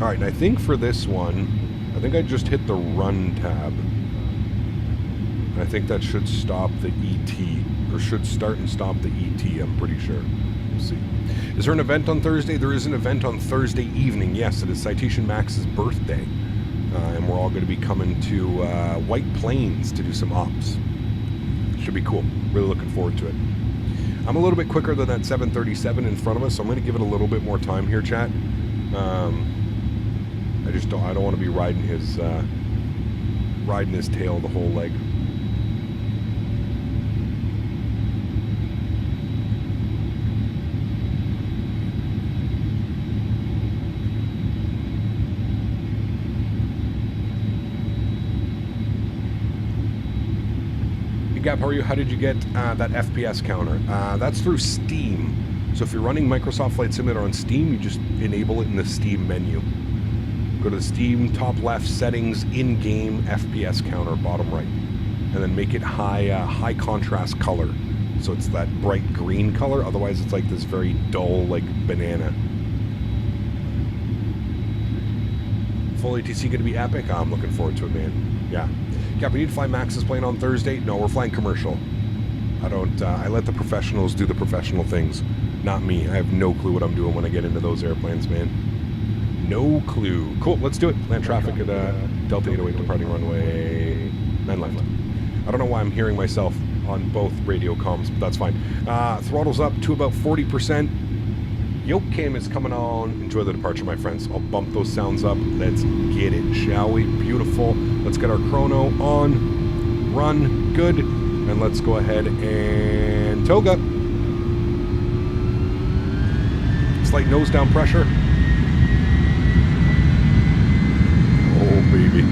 [SPEAKER 3] All right, and I think for this one, I think I just hit the run tab. I think that should stop the ET, or should start and stop the ET, I'm pretty sure. We'll see. Is there an event on Thursday? There is an event on Thursday evening. Yes, it is Citation Max's birthday. And we're all going to be coming to White Plains to do some ops. Should be cool. Really looking forward to it. I'm a little bit quicker than that 737 in front of us, so I'm going to give it a little bit more time here, chat. I don't want to be riding his tail the whole leg. Gap, how are you? How did you get that FPS counter? That's through Steam. So if you're running Microsoft Flight Simulator on Steam, you just enable it in the Steam menu. Go to the Steam top left settings, in-game FPS counter, bottom right, and then make it high contrast color. So it's that bright green color. Otherwise, it's like this very dull, like banana. Full ATC going to be epic. I'm looking forward to it, man. Yeah. Yeah, we need to fly Max's plane on Thursday. No, we're flying commercial. I let the professionals do the professional things. Not me. I have no clue what I'm doing when I get into those airplanes, man. No clue. Cool, let's do it. Land traffic at Delta 808 departing runway 9 left. I don't know why I'm hearing myself on both radio comms, but that's fine. Throttle's up to about 40%. Yoke cam is coming on. Enjoy the departure, my friends. I'll bump those sounds up. Let's get it, shall we? Beautiful. Let's get our chrono on. Run. Good. And let's go ahead and toga. Slight nose down pressure. Oh, baby.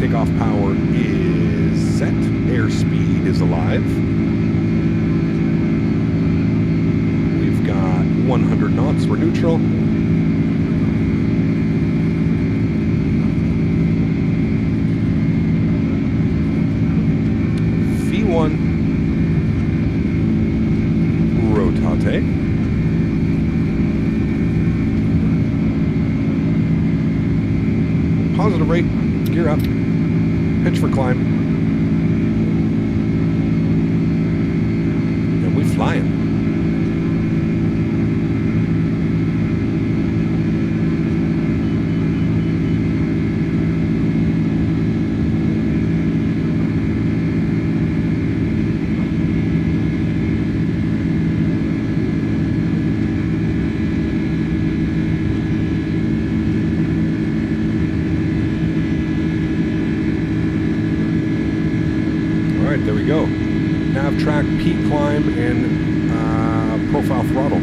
[SPEAKER 3] Takeoff power is set. Airspeed is alive. We've got 100 knots. We're neutral. V1. Rotate. Positive rate. Gear up. Pitch for climb. And we flying. There we go. Nav track, peak climb, and profile throttle.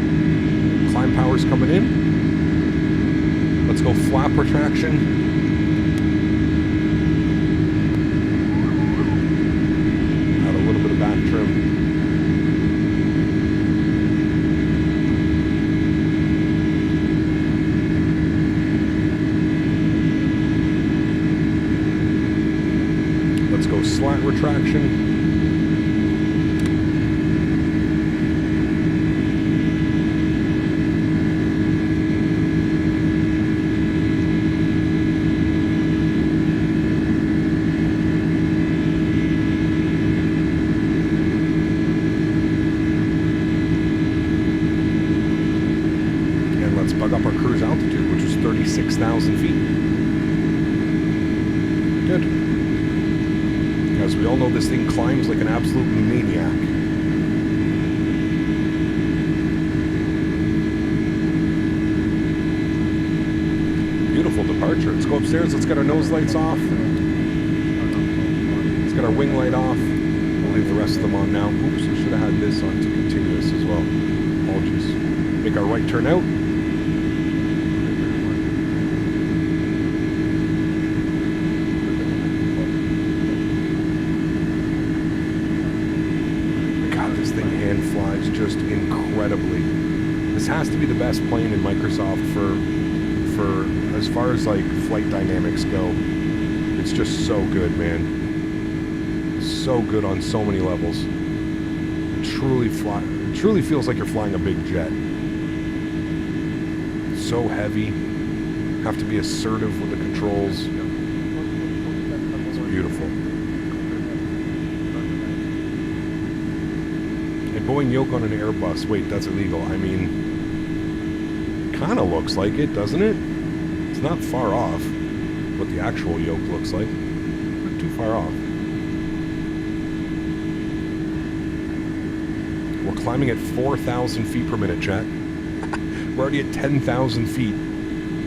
[SPEAKER 3] Climb power's coming in. Let's go flap retraction. Add a little bit of back trim. slat retraction. Bug up our cruise altitude, which was 36,000 feet. Good. As we all know, this thing climbs like an absolute maniac. Beautiful departure. Let's go upstairs. Let's get our nose lights off. Let's get our wing light off. We'll leave the rest of them on now. Oops, I should have had this on to continuous as well. Apologies. Make our right turn out. Flies just incredibly. This has to be the best plane in Microsoft for as far as like flight dynamics go. It's just so good, man. So good on so many levels. It truly feels like you're flying a big jet. So heavy. Have to be assertive with the controls. It's beautiful. Boeing yoke on an Airbus. Wait, that's illegal. I mean, kind of looks like it, doesn't it? It's not far off what the actual yoke looks like. Not too far off. We're climbing at 4,000 feet per minute, chat. We're already at 10,000 feet.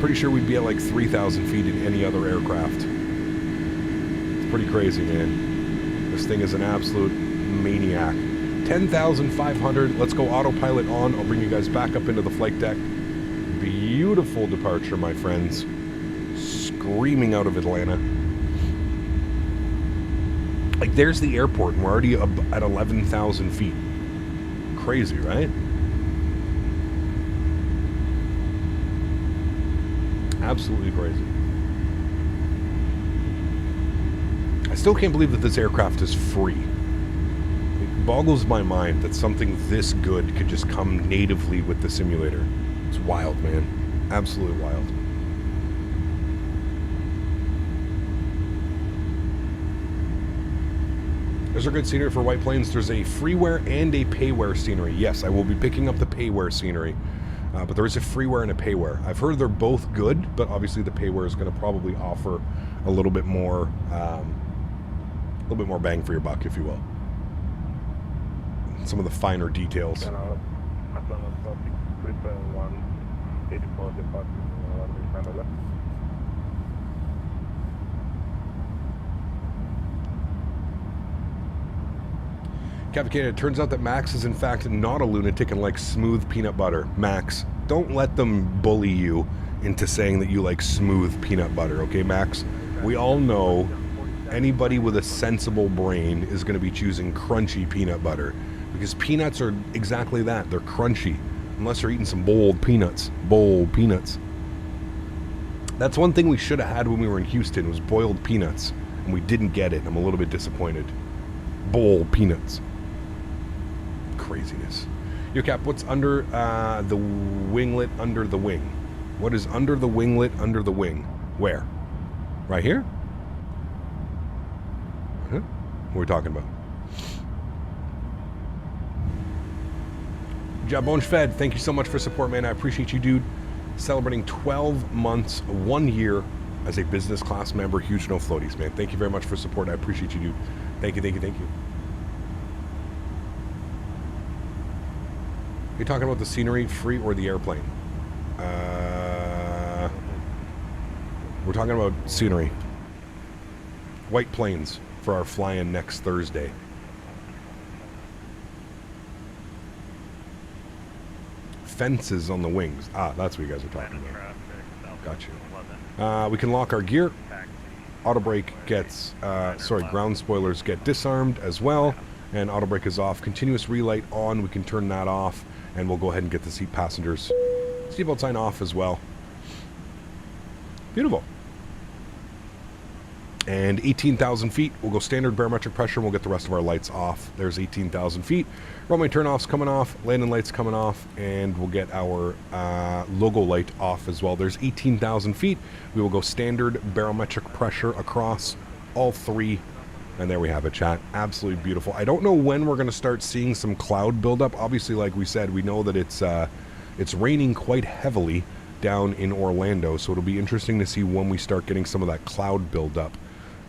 [SPEAKER 3] Pretty sure we'd be at like 3,000 feet in any other aircraft. It's pretty crazy, man. This thing is an absolute maniac. 10,500. Let's go autopilot on. I'll bring you guys back up into the flight deck. Beautiful departure, my friends. Screaming out of Atlanta. Like, there's the airport, and we're already up at 11,000 feet. Crazy, right? Absolutely crazy. I still can't believe that this aircraft is free. Boggles my mind that something this good could just come natively with the simulator. It's wild, man. Absolutely wild. There's a good scenery for white planes. There's a freeware and a payware scenery. Yes, I will be picking up the payware scenery. But there is a freeware and a payware. I've heard they're both good, but obviously the payware is going to probably offer a little bit more bang for your buck, if you will. Some of the finer details. Cavalcade, it turns out that Max is in fact not a lunatic and likes smooth peanut butter. Max, don't let them bully you into saying that you like smooth peanut butter, okay, Max? We all know anybody with a sensible brain is going to be choosing crunchy peanut butter. Because peanuts are exactly that. They're crunchy. Unless you're eating some boiled peanuts. Boiled peanuts. That's one thing we should have had when we were in Houston, was boiled peanuts. And we didn't get it. I'm a little bit disappointed. Boiled peanuts. Craziness. Yo, Cap, what's under the winglet under the wing? What is under the winglet under the wing? Where? Right here? Huh? What are we talking about? Jabonge Fed, thank you so much for support, man. I appreciate you, dude. Celebrating 12 months, 1 year as a business class member. Huge no floaties, man. Thank you very much for support. I appreciate you, dude. Thank you, thank you, thank you. Are you talking about the scenery, free, or the airplane? We're talking about scenery. White planes for our fly-in next Thursday. Fences on the wings. Ah, that's what you guys are talking about. Gotcha. We can lock our gear. Auto brake gets, ground spoilers get disarmed as well. And auto brake is off. Continuous relight on. We can turn that off. And we'll go ahead and get the seatbelt sign off as well. Beautiful. And 18,000 feet, we'll go standard barometric pressure, and we'll get the rest of our lights off. There's 18,000 feet. Runway turn-offs coming off, landing lights coming off, and we'll get our logo light off as well. There's 18,000 feet. We will go standard barometric pressure across all three. And there we have it, chat. Absolutely beautiful. I don't know when we're going to start seeing some cloud buildup. Obviously, like we said, we know that it's raining quite heavily down in Orlando, so it'll be interesting to see when we start getting some of that cloud buildup.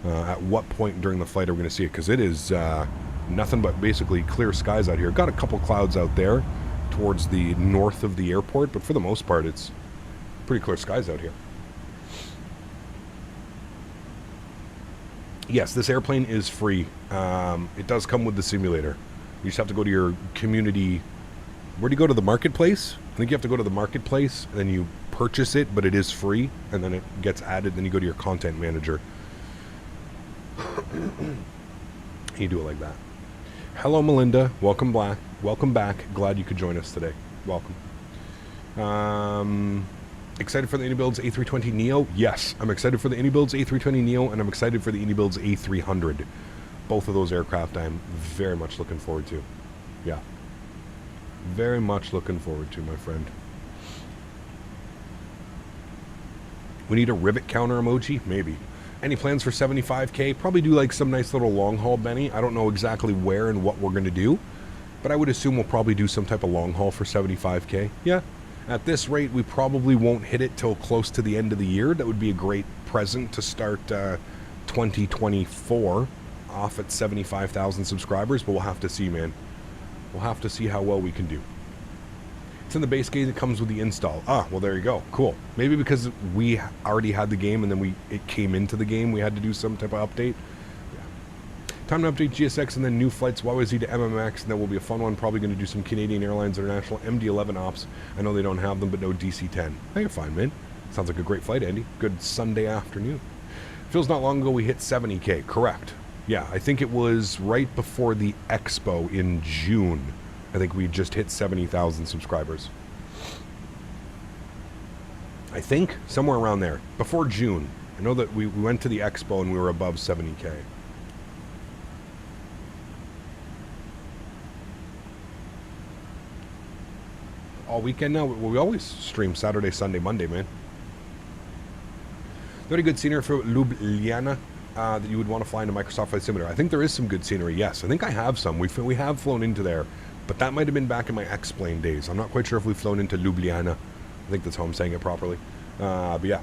[SPEAKER 3] At what point during the flight are we going to see it? Because it is nothing but basically clear skies out here. Got a couple clouds out there towards the north of the airport, but for the most part, it's pretty clear skies out here. Yes, this airplane is free. It does come with the simulator. You just have to go to your community. Where do you go to the marketplace? I think you have to go to the marketplace, and then you purchase it, but it is free, and then it gets added. Then you go to your content manager. You do it like that. Hello, Melinda. Welcome back. Welcome back. Glad you could join us today. Welcome. Excited for the iniBuilds A320 Neo? Yes, I'm excited for the iniBuilds A320 Neo, and I'm excited for the iniBuilds A300. Both of those aircraft I'm very much looking forward to. Yeah. Very much looking forward to, my friend. We need a rivet counter emoji? Maybe. Any plans for 75K? Probably do like some nice little long haul, Benny. I don't know exactly where and what we're going to do, but I would assume we'll probably do some type of long haul for 75K. Yeah. At this rate, we probably won't hit it till close to the end of the year. That would be a great present to start 2024 off at 75,000 subscribers, but we'll have to see, man. We'll have to see how well we can do. It's in the base game. It comes with the install. Ah, well, there you go. Cool. Maybe because we already had the game and then it came into the game, we had to do some type of update. Yeah. Time to update GSX and then new flights YYZ to MMX, and that will be a fun one. Probably going to do some Canadian Airlines International MD-11 ops. I know they don't have them, but no DC-10. Hey, you're fine, man. Sounds like a great flight, Andy. Good Sunday afternoon. Feels not long ago we hit 70K. Correct. Yeah, I think it was right before the Expo in June. I think we just hit 70,000 subscribers. I think somewhere around there. Before June. I know that we went to the Expo and we were above 70K. All weekend now? Well, we always stream Saturday, Sunday, Monday, man. Very good scenery for Ljubljana that you would want to fly into Microsoft Flight Simulator. I think there is some good scenery, yes. I think I have some. We have flown into there, but that might have been back in my X-Plane days. I'm not quite sure if we've flown into Ljubljana. I think that's how I'm saying it properly. But yeah.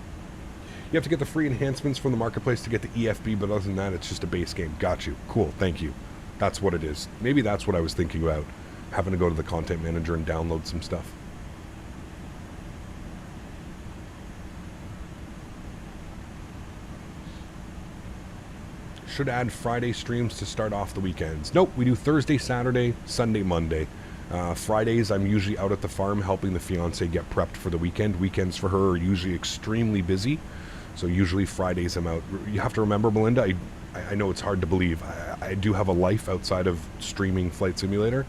[SPEAKER 3] You have to get the free enhancements from the marketplace to get the EFB, but other than that, it's just a base game. Got you. Cool. Thank you. That's what it is. Maybe that's what I was thinking about, having to go to the content manager and download some stuff. Should add Friday streams to start off the weekends. Nope, we do Thursday, Saturday, Sunday, Monday. Fridays, I'm usually out at the farm helping the fiance get prepped for the weekend. Weekends for her are usually extremely busy, so usually Fridays I'm out. You have to remember, Melinda, I know it's hard to believe. I do have a life outside of streaming Flight Simulator.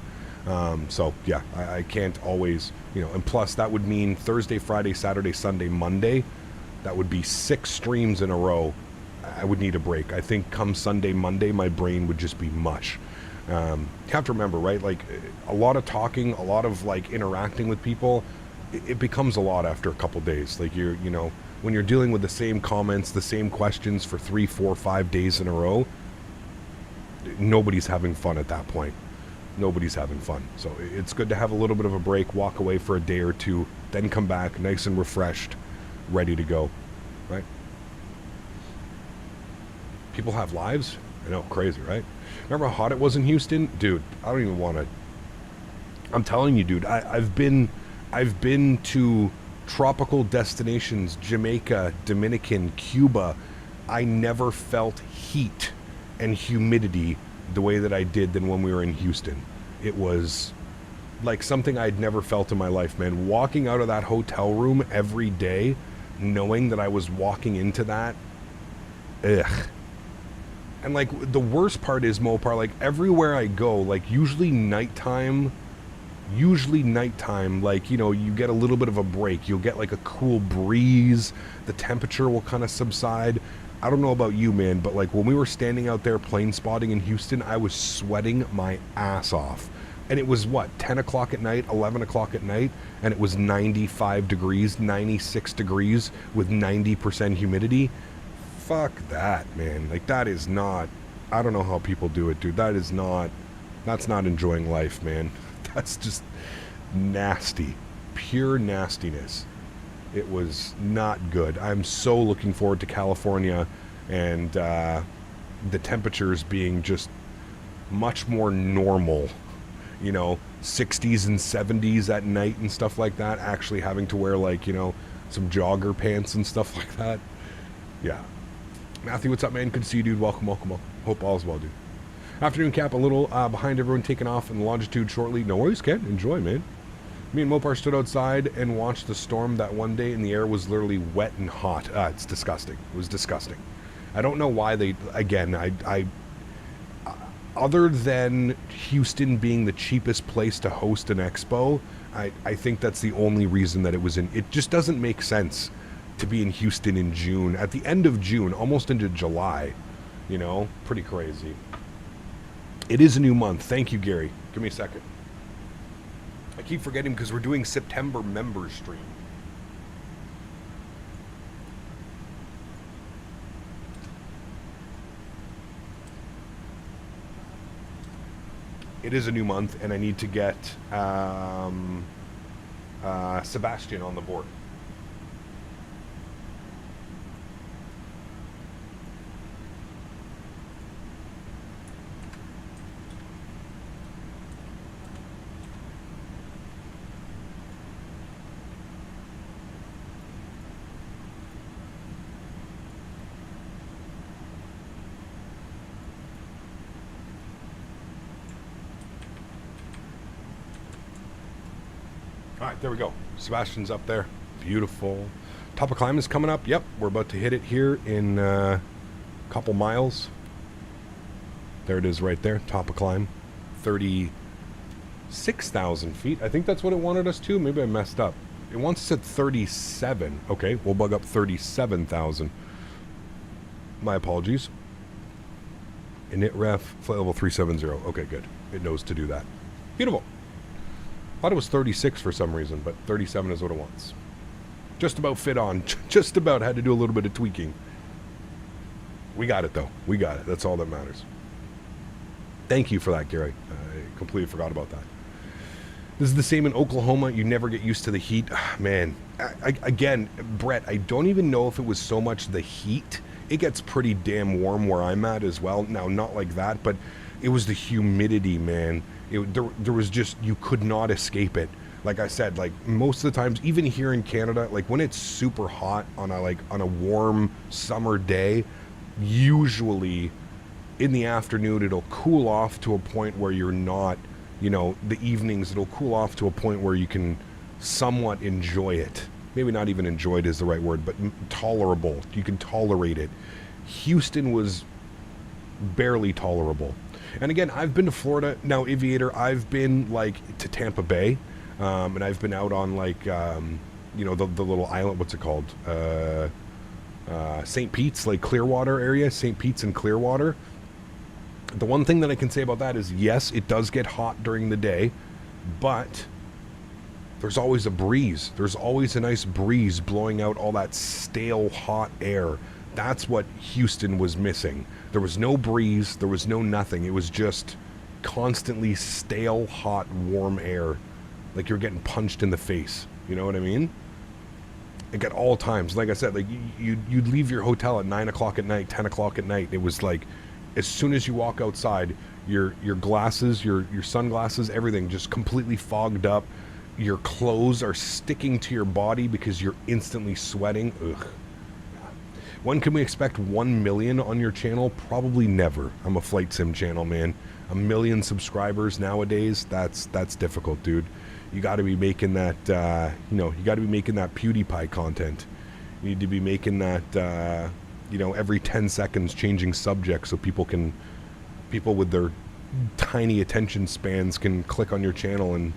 [SPEAKER 3] So yeah, I can't always, and plus that would mean Thursday, Friday, Saturday, Sunday, Monday. That would be 6 streams in a row. I would need a break. I think come Sunday, Monday, my brain would just be mush. You have to remember, right? Like a lot of talking, a lot of like interacting with people, it becomes a lot after a couple days. Like when you're dealing with the same comments, the same questions for 3, 4, 5 days in a row, nobody's having fun at that point. Nobody's having fun. So it's good to have a little bit of a break, walk away for a day or two, then come back nice and refreshed, ready to go, right? People have lives. I know, crazy, right? Remember how hot it was in Houston? Dude, I don't even want to... I'm telling you, dude, I've been to tropical destinations, Jamaica, Dominican, Cuba. I never felt heat and humidity the way that I did than when we were in Houston. It was like something I'd never felt in my life, man. Walking out of that hotel room every day, knowing that I was walking into that, ugh. And like the worst part is, Mopar, like everywhere I go, like usually nighttime, like, you get a little bit of a break. You'll get like a cool breeze. The temperature will kind of subside. I don't know about you, man, but like when we were standing out there plane spotting in Houston, I was sweating my ass off. And it was what, 10 o'clock at night, 11 o'clock at night, and it was 95 degrees, 96 degrees with 90% humidity. Fuck that, man. Like, that is not, I don't know how people do it, dude. That's not enjoying life, man. That's just nasty. Pure nastiness. It was not good. I'm so looking forward to California and the temperatures being just much more normal. You know, 60s and 70s at night and stuff like that. Actually having to wear, like, you know, some jogger pants and stuff like that. Yeah. Matthew, what's up, man? Good to see you, dude. Welcome, welcome, welcome. Hope all's well, dude. Afternoon cap, a little behind everyone taking off in the longitude shortly. No worries, Ken. Enjoy, man. Me and Mopar stood outside and watched the storm that one day, and the air was literally wet and hot. It's disgusting. It was disgusting. I don't know why they, again, I other than Houston being the cheapest place to host an expo, I think that's the only reason that it was in. It just doesn't make sense to be in Houston in June, at the end of June, almost into July. You know, pretty crazy. It is a new month. Thank you, Gary. Give me a second. I keep forgetting because we're doing September members stream. It is a new month, and I need to get Sebastian on the board. Alright, there we go. Sebastian's up there. Beautiful. Top of climb is coming up. Yep, we're about to hit it here in a couple miles. There it is right there. Top of climb. 36,000 feet. I think that's what it wanted us to. Maybe I messed up. It wants us at 37. Okay, we'll bug up 37,000. My apologies. Init ref, flight level 370. Okay, good. It knows to do that. Beautiful. Thought it was 36 for some reason, but 37 is what it wants. Just about fit on. Just about had to do a little bit of tweaking. We got it, though. We got it. That's all that matters. Thank you for that, Gary. I completely forgot about that. This is the same in Oklahoma. You never get used to the heat. Man, again, Brett, I don't even know if it was so much the heat. It gets pretty damn warm where I'm at as well. Now, not like that, but it was the humidity, man. There was just, you could not escape it. Like I said, like most of the times, even here in Canada, like when it's super hot on a warm summer day, usually in the afternoon it'll cool off to a point where you're not, you know, the evenings it'll cool off to a point where you can somewhat enjoy it. Maybe not even enjoy it is the right word, but tolerable. You can tolerate it. Houston was barely tolerable. And again, I've been to Florida. Now, Aviator, I've been, like, to Tampa Bay. And I've been out on, like, you know, the little island. What's it called? St. Pete's, like, Clearwater area. St. Pete's and Clearwater. The one thing that I can say about that is, yes, it does get hot during the day. But there's always a breeze. There's always a nice breeze blowing out all that stale, hot air. That's what Houston was missing. There was no breeze. There was no nothing. It was just constantly stale, hot, warm air. Like you're getting punched in the face. You know what I mean? Like at all times. Like I said, like you'd leave your hotel at 9 o'clock at night, 10 o'clock at night. It was like, as soon as you walk outside, your glasses, your sunglasses, everything just completely fogged up. Your clothes are sticking to your body because you're instantly sweating. Ugh. When can we expect 1 million on your channel? Probably never. I'm a flight sim channel, man. 1 million subscribers nowadays, that's difficult, dude. You got to be making that, you know, you got to be making that PewDiePie content. You need to be making that, you know, every 10 seconds changing subjects so people with their tiny attention spans can click on your channel, and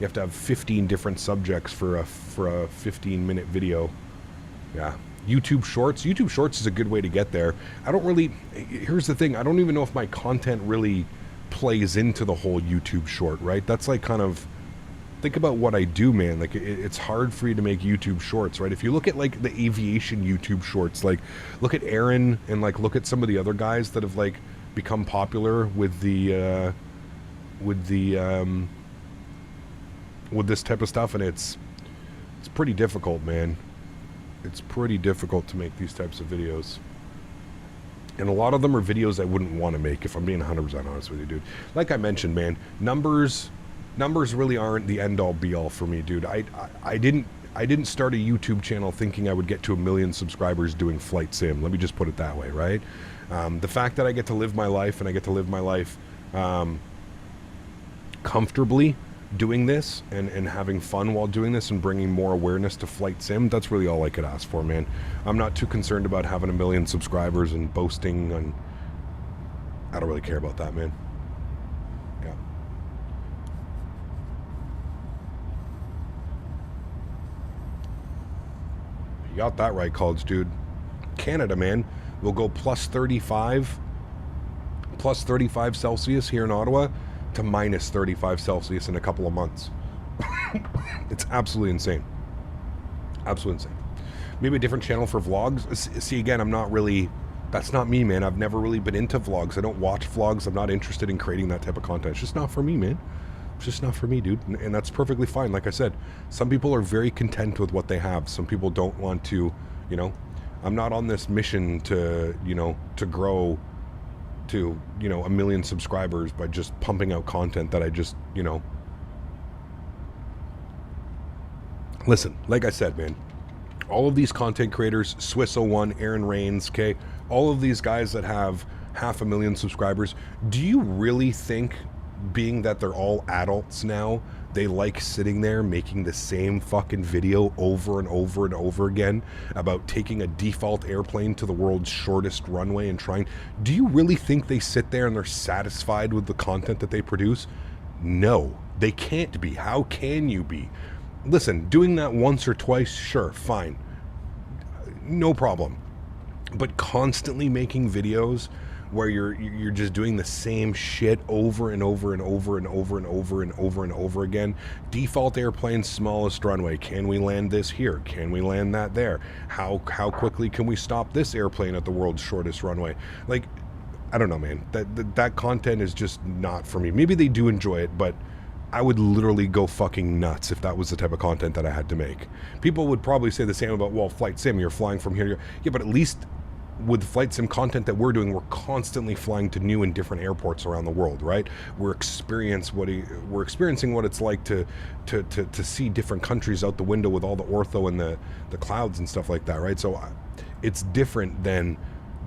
[SPEAKER 3] you have to have 15 different subjects for a 15-minute video. Yeah. YouTube Shorts. YouTube Shorts is a good way to get there. I don't really, here's the thing, I don't even know if my content really plays into the whole YouTube Short, right? That's like kind of, think about what I do, man. Like it's hard for you to make YouTube Shorts, right? If you look at like the aviation YouTube Shorts, like look at Erin and like look at some of the other guys that have like become popular with the with this type of stuff, and it's pretty difficult, man. It's pretty difficult to make these types of videos. And a lot of them are videos I wouldn't want to make, if I'm being 100% honest with you, dude. Like I mentioned, man, numbers really aren't the end all be all for me, dude. I didn't start a YouTube channel thinking I would get to 1 million subscribers doing flight sim. Let me just put it that way, right? The fact that I get to live my life, and I get to live my life comfortably doing this and having fun while doing this and bringing more awareness to flight sim, that's really all I could ask for, man. I'm not too concerned about having 1 million subscribers and boasting, and I don't really care about that, man. Yeah. You got that right, college dude. Canada, man, will go plus 35 Celsius here in Ottawa to minus 35 Celsius in a couple of months. It's absolutely insane. Absolutely insane. Maybe a different channel for vlogs. See, again, I'm not really, that's not me, man. I've never really been into vlogs. I don't watch vlogs. I'm not interested in creating that type of content. It's just not for me, man. It's just not for me, dude. And that's perfectly fine. Like I said, some people are very content with what they have. Some people don't want to, you know, I'm not on this mission to, you know, to grow to, you know, 1 million subscribers by just pumping out content that I just, you know. Listen, like I said, man, all of these content creators, Swiss01, Erin Reigns, okay, all of these guys that have 500,000 subscribers, do you really think, being that they're all adults now, they like sitting there making the same fucking video over and over and over again about taking a default airplane to the world's shortest runway and trying? Do you really think they sit there and they're satisfied with the content that they produce? No, they can't be. How can you be? Listen, doing that once or twice, sure, fine, no problem. But constantly making videos where you're just doing the same shit over and over and over and over and over and over and over again. Default airplane, smallest runway. Can we land this here? Can we land that there? How quickly can we stop this airplane at the world's shortest runway? Like, I don't know, man. That content is just not for me. Maybe they do enjoy it, but I would literally go fucking nuts if that was the type of content that I had to make. People would probably say the same about, well, flight sim, you're flying from here to here. Yeah, but at least with flight sim content that we're doing, we're constantly flying to new and different airports around the world, right? We're experiencing what it's like to see different countries out the window with all the ortho and the clouds and stuff like that, right? So it's different than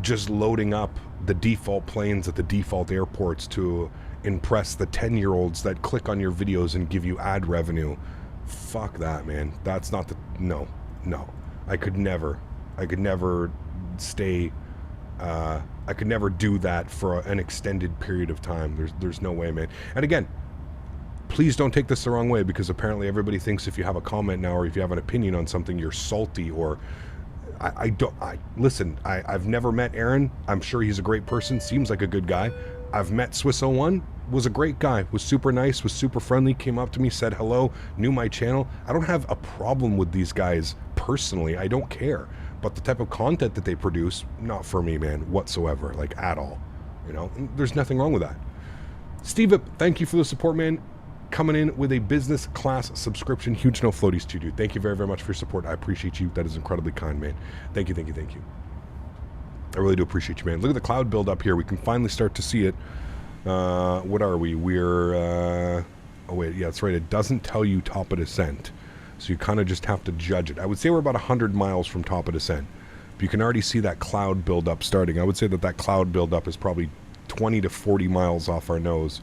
[SPEAKER 3] just loading up the default planes at the default airports to impress the 10-year-olds that click on your videos and give you ad revenue. Fuck that, man. That's not the, no. I could never stay, I could never do that for an extended period of time. There's no way, man. And again, please don't take this the wrong way, because apparently everybody thinks if you have a comment now or if you have an opinion on something, you're salty, or listen, I've never met Erin. I'm sure he's a great person, seems like a good guy. I've met Swiss01, was a great guy, was super nice, was super friendly, came up to me, said hello, knew my channel. I don't have a problem with these guys personally. I don't care. But the type of content that they produce, not for me, man, whatsoever, like at all. You know, there's nothing wrong with that. Steve, thank you for the support, man. Coming in with a business class subscription. Huge no floaties to you, dude. Thank you very, very much for your support. I appreciate you. That is incredibly kind, man. Thank you. I really do appreciate you, man. Look at the cloud build up here. We can finally start to see it. What are we? We're, oh wait, yeah, that's right. It doesn't tell you top of descent. So you kind of just have to judge it. I would say we're about 100 miles from top of descent. But you can already see that cloud buildup starting. I would say that cloud buildup is probably 20 to 40 miles off our nose.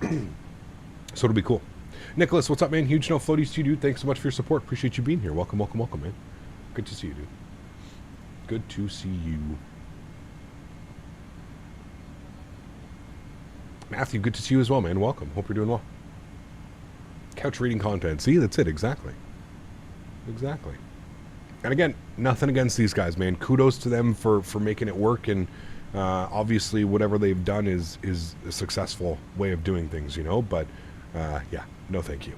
[SPEAKER 3] So it'll be cool. Nicholas, what's up, man? Huge no floaties to you, dude. Thanks so much for your support. Appreciate you being here. Welcome, man. Good to see you, dude. Good to see you. Matthew, good to see you as well, man. Welcome. Hope you're doing well. Couch reading content. See, that's it. Exactly. And again, nothing against these guys, man. Kudos to them for making it work, and obviously whatever they've done is a successful way of doing things, you know. But yeah, no thank you.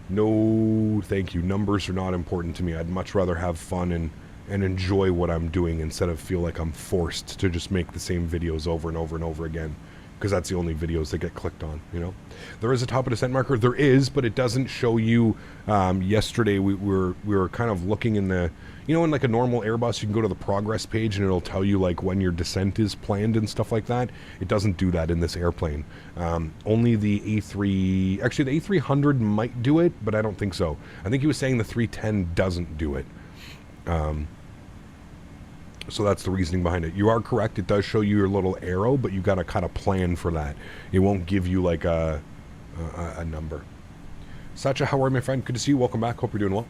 [SPEAKER 3] No thank you. Numbers are not important to me. I'd much rather have fun and enjoy what I'm doing instead of feel like I'm forced to just make the same videos over and over and over again, because that's the only videos that get clicked on, you know. There is a top of descent marker. There is, but it doesn't show you. Yesterday we were kind of looking in the, you know, in like a normal Airbus, you can go to the progress page and it'll tell you like when your descent is planned and stuff like that. It doesn't do that in this airplane. Only the A3, actually the A300 might do it, but I don't think so. I think he was saying the 310 doesn't do it. So that's the reasoning behind it. You are correct. It does show you your little arrow, but you got to kind of plan for that. It won't give you like a number. Sacha, how are you, my friend? Good to see you. Welcome back. Hope you're doing well.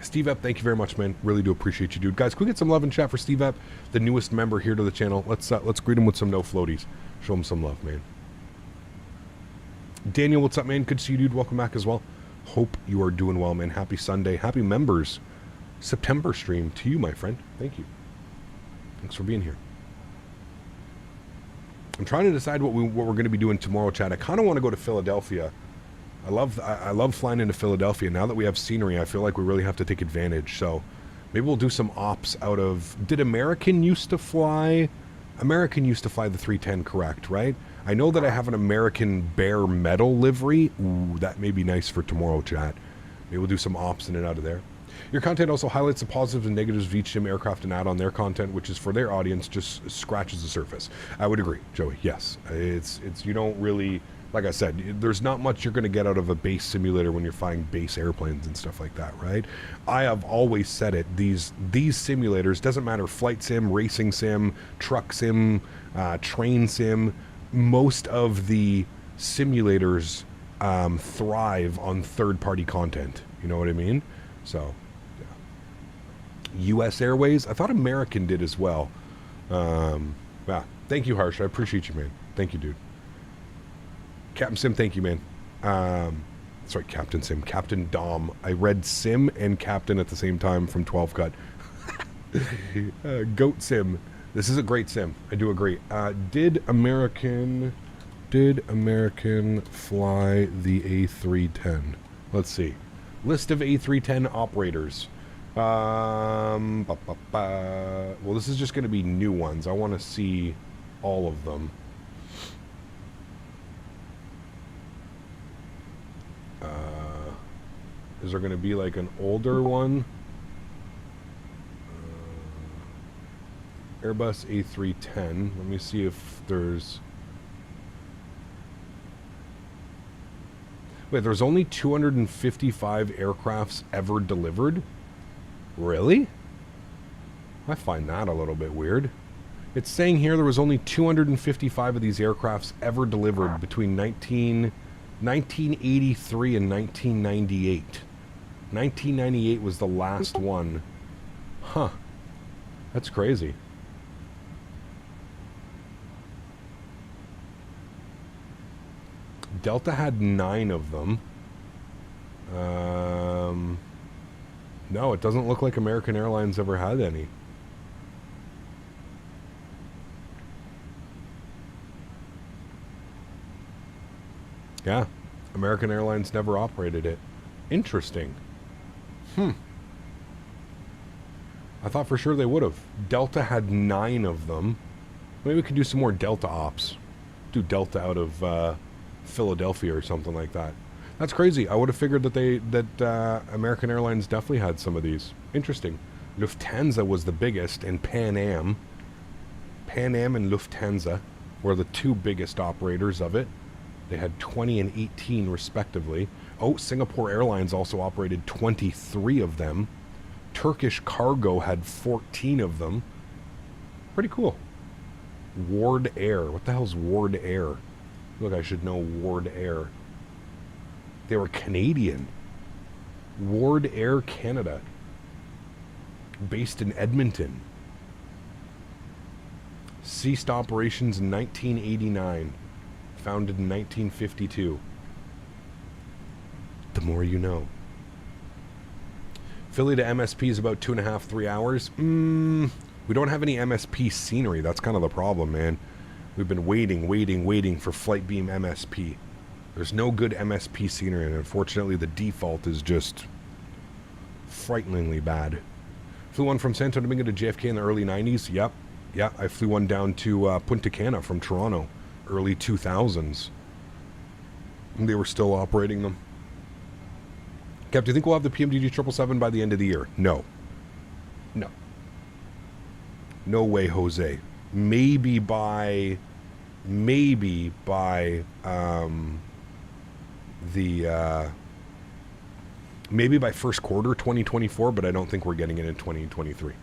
[SPEAKER 3] Steve Epp, thank you very much, man. Really do appreciate you, dude. Guys, can we get some love in chat for Steve Epp, the newest member here to the channel? Let's greet him with some no floaties. Show him some love, man. Daniel, what's up, man? Good to see you, dude. Welcome back as well. Hope you are doing well, man. Happy Sunday. Happy members September stream to you, my friend. Thank you. Thanks for being here. I'm trying to decide what we're going to be doing tomorrow, Chad. I kind of want to go to Philadelphia. I love flying into Philadelphia. Now that we have scenery, I feel like we really have to take advantage. So maybe we'll do some ops out of... Did American used to fly... American used to fly the 310, correct, right? I know that I have an American bare metal livery. Ooh, that may be nice for tomorrow, chat. Maybe we'll do some ops in and out of there. Your content also highlights the positives and negatives of each sim aircraft and add on their content, which is for their audience, just scratches the surface. I would agree, Joey. Yes, it's you don't really, like I said, there's not much you're going to get out of a base simulator when you're flying base airplanes and stuff like that, right? I have always said it. These simulators, doesn't matter, flight sim, racing sim, truck sim, train sim. Most of the simulators thrive on third-party content. You know what I mean? So. U.S. Airways. I thought American did as well. Yeah. Thank you, Harsh. I appreciate you, man. Thank you, dude. Captain Sim, thank you, man. Sorry, Captain Sim. Captain Dom. I read Sim and Captain at the same time from 12 Cut. Goat Sim. This is a great sim. I do agree. Did American fly the A310? Let's see. List of A310 operators. Well, this is just going to be new ones. I want to see all of them. Is there going to be like an older one? Airbus A310. Let me see if there's... Wait, there's only 255 aircrafts ever delivered? Really? I find that a little bit weird. It's saying here there was only 255 of these aircrafts ever delivered between 1983 and 1998. 1998 was the last one. Huh. That's crazy. Delta had 9 of them. No, it doesn't look like American Airlines ever had any. Yeah, American Airlines never operated it. Interesting. I thought for sure they would have. Delta had 9 of them. Maybe we could do some more Delta ops. Do Delta out of Philadelphia or something like that. That's crazy. I would have figured that American Airlines definitely had some of these. Interesting. Lufthansa was the biggest, and Pan Am. Pan Am and Lufthansa were the 2 biggest operators of it. They had 20 and 18 respectively. Oh, Singapore Airlines also operated 23 of them. Turkish Cargo had 14 of them. Pretty cool. Ward Air. What the hell's Ward Air? Look, I should know Ward Air. They were Canadian. Ward Air Canada. Based in Edmonton. Ceased operations in 1989. Founded in 1952. The more you know. Philly to MSP is about 2.5, 3 hours. We don't have any MSP scenery. That's kind of the problem, man. We've been waiting for Flight Beam MSP. There's no good MSP scenery, and unfortunately the default is just frighteningly bad. Flew one from Santo Domingo to JFK in the early 90s. Yep. Yeah, I flew one down to Punta Cana from Toronto, early 2000s. And they were still operating them. Cap, do you think we'll have the PMDG 777 by the end of the year? No. No. No way, Jose. Maybe by first quarter 2024, but I don't think we're getting it in 2023. No.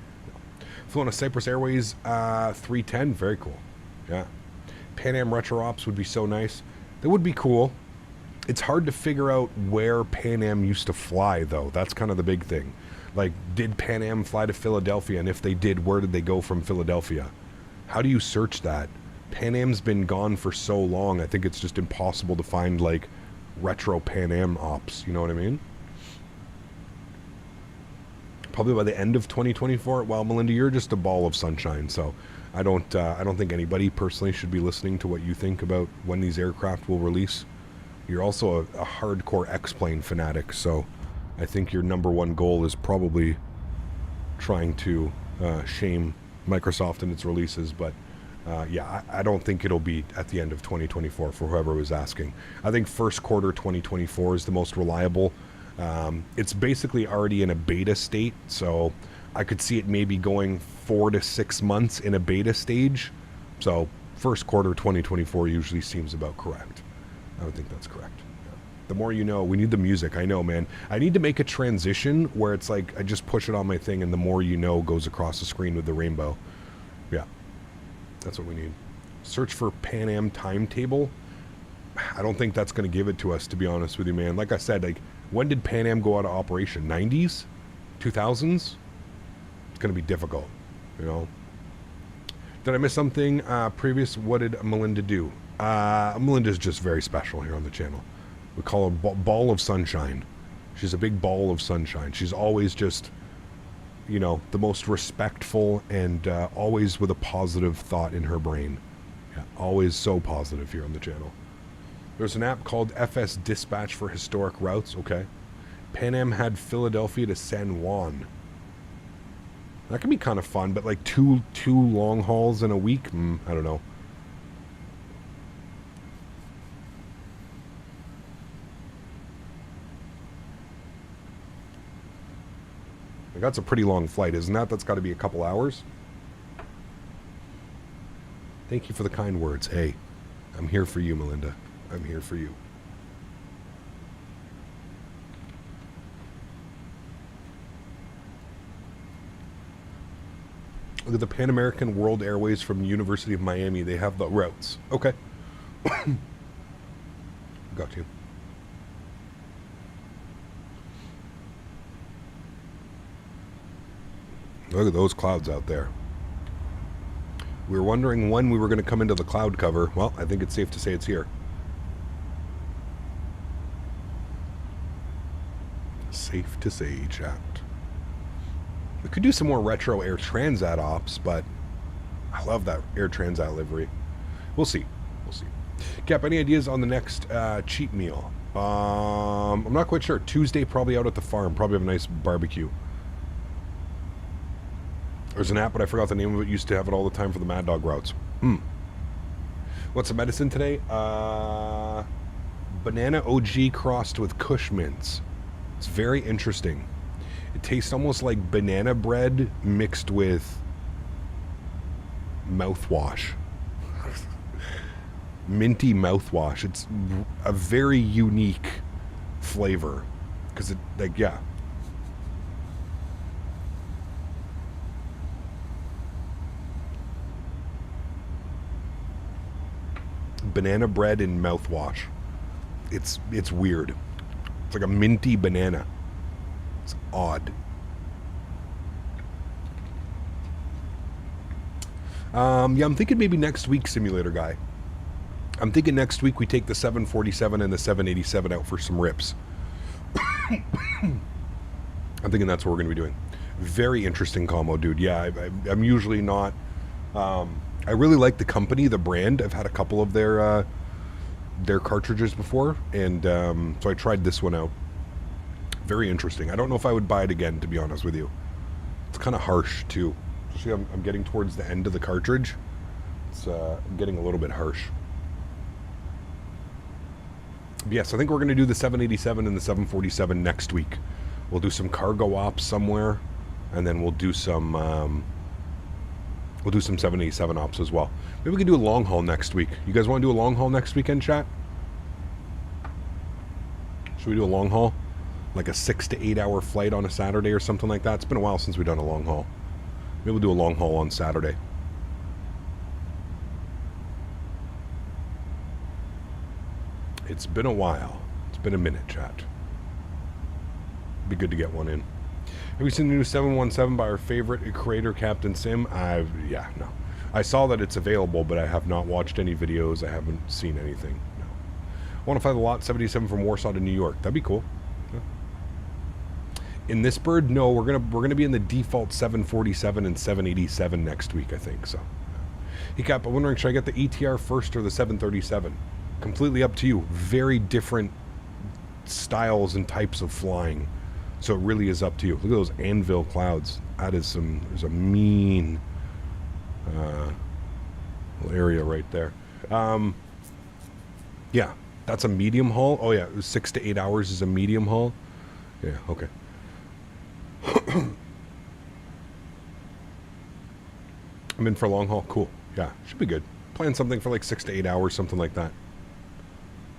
[SPEAKER 3] Flew on a Cyprus Airways 310, very cool. Yeah. Pan Am Retro Ops would be so nice. That would be cool. It's hard to figure out where Pan Am used to fly, though. That's kind of the big thing. Like, did Pan Am fly to Philadelphia? And if they did, where did they go from Philadelphia? How do you search that? Pan Am's been gone for so long, I think it's just impossible to find, like, retro Pan Am ops. You know what I mean? Probably by the end of 2024. Well, Melinda, you're just a ball of sunshine, so I don't think anybody personally should be listening to what you think about when these aircraft will release. You're also a hardcore X-plane fanatic, so I think your number one goal is probably trying to shame Microsoft and its releases, but yeah, I don't think it'll be at the end of 2024 for whoever was asking. I think first quarter 2024 is the most reliable. It's basically already in a beta state, so I could see it maybe going 4 to 6 months in a beta stage. So first quarter 2024 usually seems about correct. I would think that's correct. Yeah. The more you know. We need the music. I know, man. I need to make a transition where it's like I just push it on my thing and the more you know goes across the screen with the rainbow. Yeah. That's what we need. Search for Pan Am timetable. I don't think that's going to give it to us, to be honest with you, man. Like I said, like, when did Pan Am go out of operation? 90s? 2000s? It's going to be difficult, you know. Did I miss something previous? What did Melinda do? Melinda's just very special here on the channel. We call her ball of sunshine. She's a big ball of sunshine. She's always just, you know, the most respectful and always with a positive thought in her brain. Yeah, always so positive here on the channel. There's an app called FS Dispatch for historic routes. Okay. Pan Am had Philadelphia to San Juan. That can be kind of fun, but like two long hauls in a week? I don't know. Like, that's a pretty long flight, isn't that? That's got to be a couple hours. Thank you for the kind words. Hey, I'm here for you, Melinda. I'm here for you. Look at the Pan American World Airways from the University of Miami. They have the routes. Okay. Got you. Look at those clouds out there. We were wondering when we were going to come into the cloud cover. Well, I think it's safe to say it's here. Safe to say, chat. We could do some more retro Air Transat ops, but I love that Air Transat livery. We'll see. We'll see. Cap, any ideas on the next cheap meal? I'm not quite sure. Tuesday, probably out at the farm. Probably have a nice barbecue. There's an app, but I forgot the name of it. Used to have it all the time for the Mad Dog routes. What's the medicine today? Banana OG crossed with Kush mints. It's very interesting. It tastes almost like banana bread mixed with mouthwash. Minty mouthwash. It's a very unique flavor. Because it, like, yeah. Banana bread and mouthwash. It's weird. It's like a minty banana. It's odd. Yeah, I'm thinking maybe next week, Simulator Guy. I'm thinking next week we take the 747 and the 787 out for some rips. I'm I'm thinking that's what we're going to be doing. Very interesting combo, dude. Yeah, I'm usually not... I really like the company, the brand. I've had a couple of their cartridges before, and so I tried this one out. Very interesting. I don't know if I would buy it again, to be honest with you. It's kind of harsh, too. See, I'm getting towards the end of the cartridge. It's getting a little bit harsh. But yes, I think we're going to do the 787 and the 747 next week. We'll do some cargo ops somewhere, and then we'll do some 787 ops as well. Maybe we can do a long haul next week. You guys want to do a long haul next weekend, chat? Should we do a long haul? Like a 6 to 8 hour flight on a Saturday or something like that? It's been a while since we've done a long haul. Maybe we'll do a long haul on Saturday. It's been a while. It's been a minute, chat. Be good to get one in. Have you seen the new 717 by our favorite creator, Captain Sim? Yeah, no. I saw that it's available, but I have not watched any videos. I haven't seen anything. No. I want to fly the Lot 77 from Warsaw to New York. That'd be cool. Yeah. In this bird, no, we're gonna be in the default 747 and 787 next week, I think. So, hey Cap, I'm wondering, should I get the ETR first or the 737? Completely up to you. Very different styles and types of flying, so it really is up to you. Look at those anvil clouds. That is there's a mean little area right there. Yeah, that's a medium haul. Oh yeah, 6 to 8 hours is a medium haul. Yeah, okay. I'm in for a long haul. Cool. Yeah, should be good. Plan something for like 6 to 8 hours, something like that.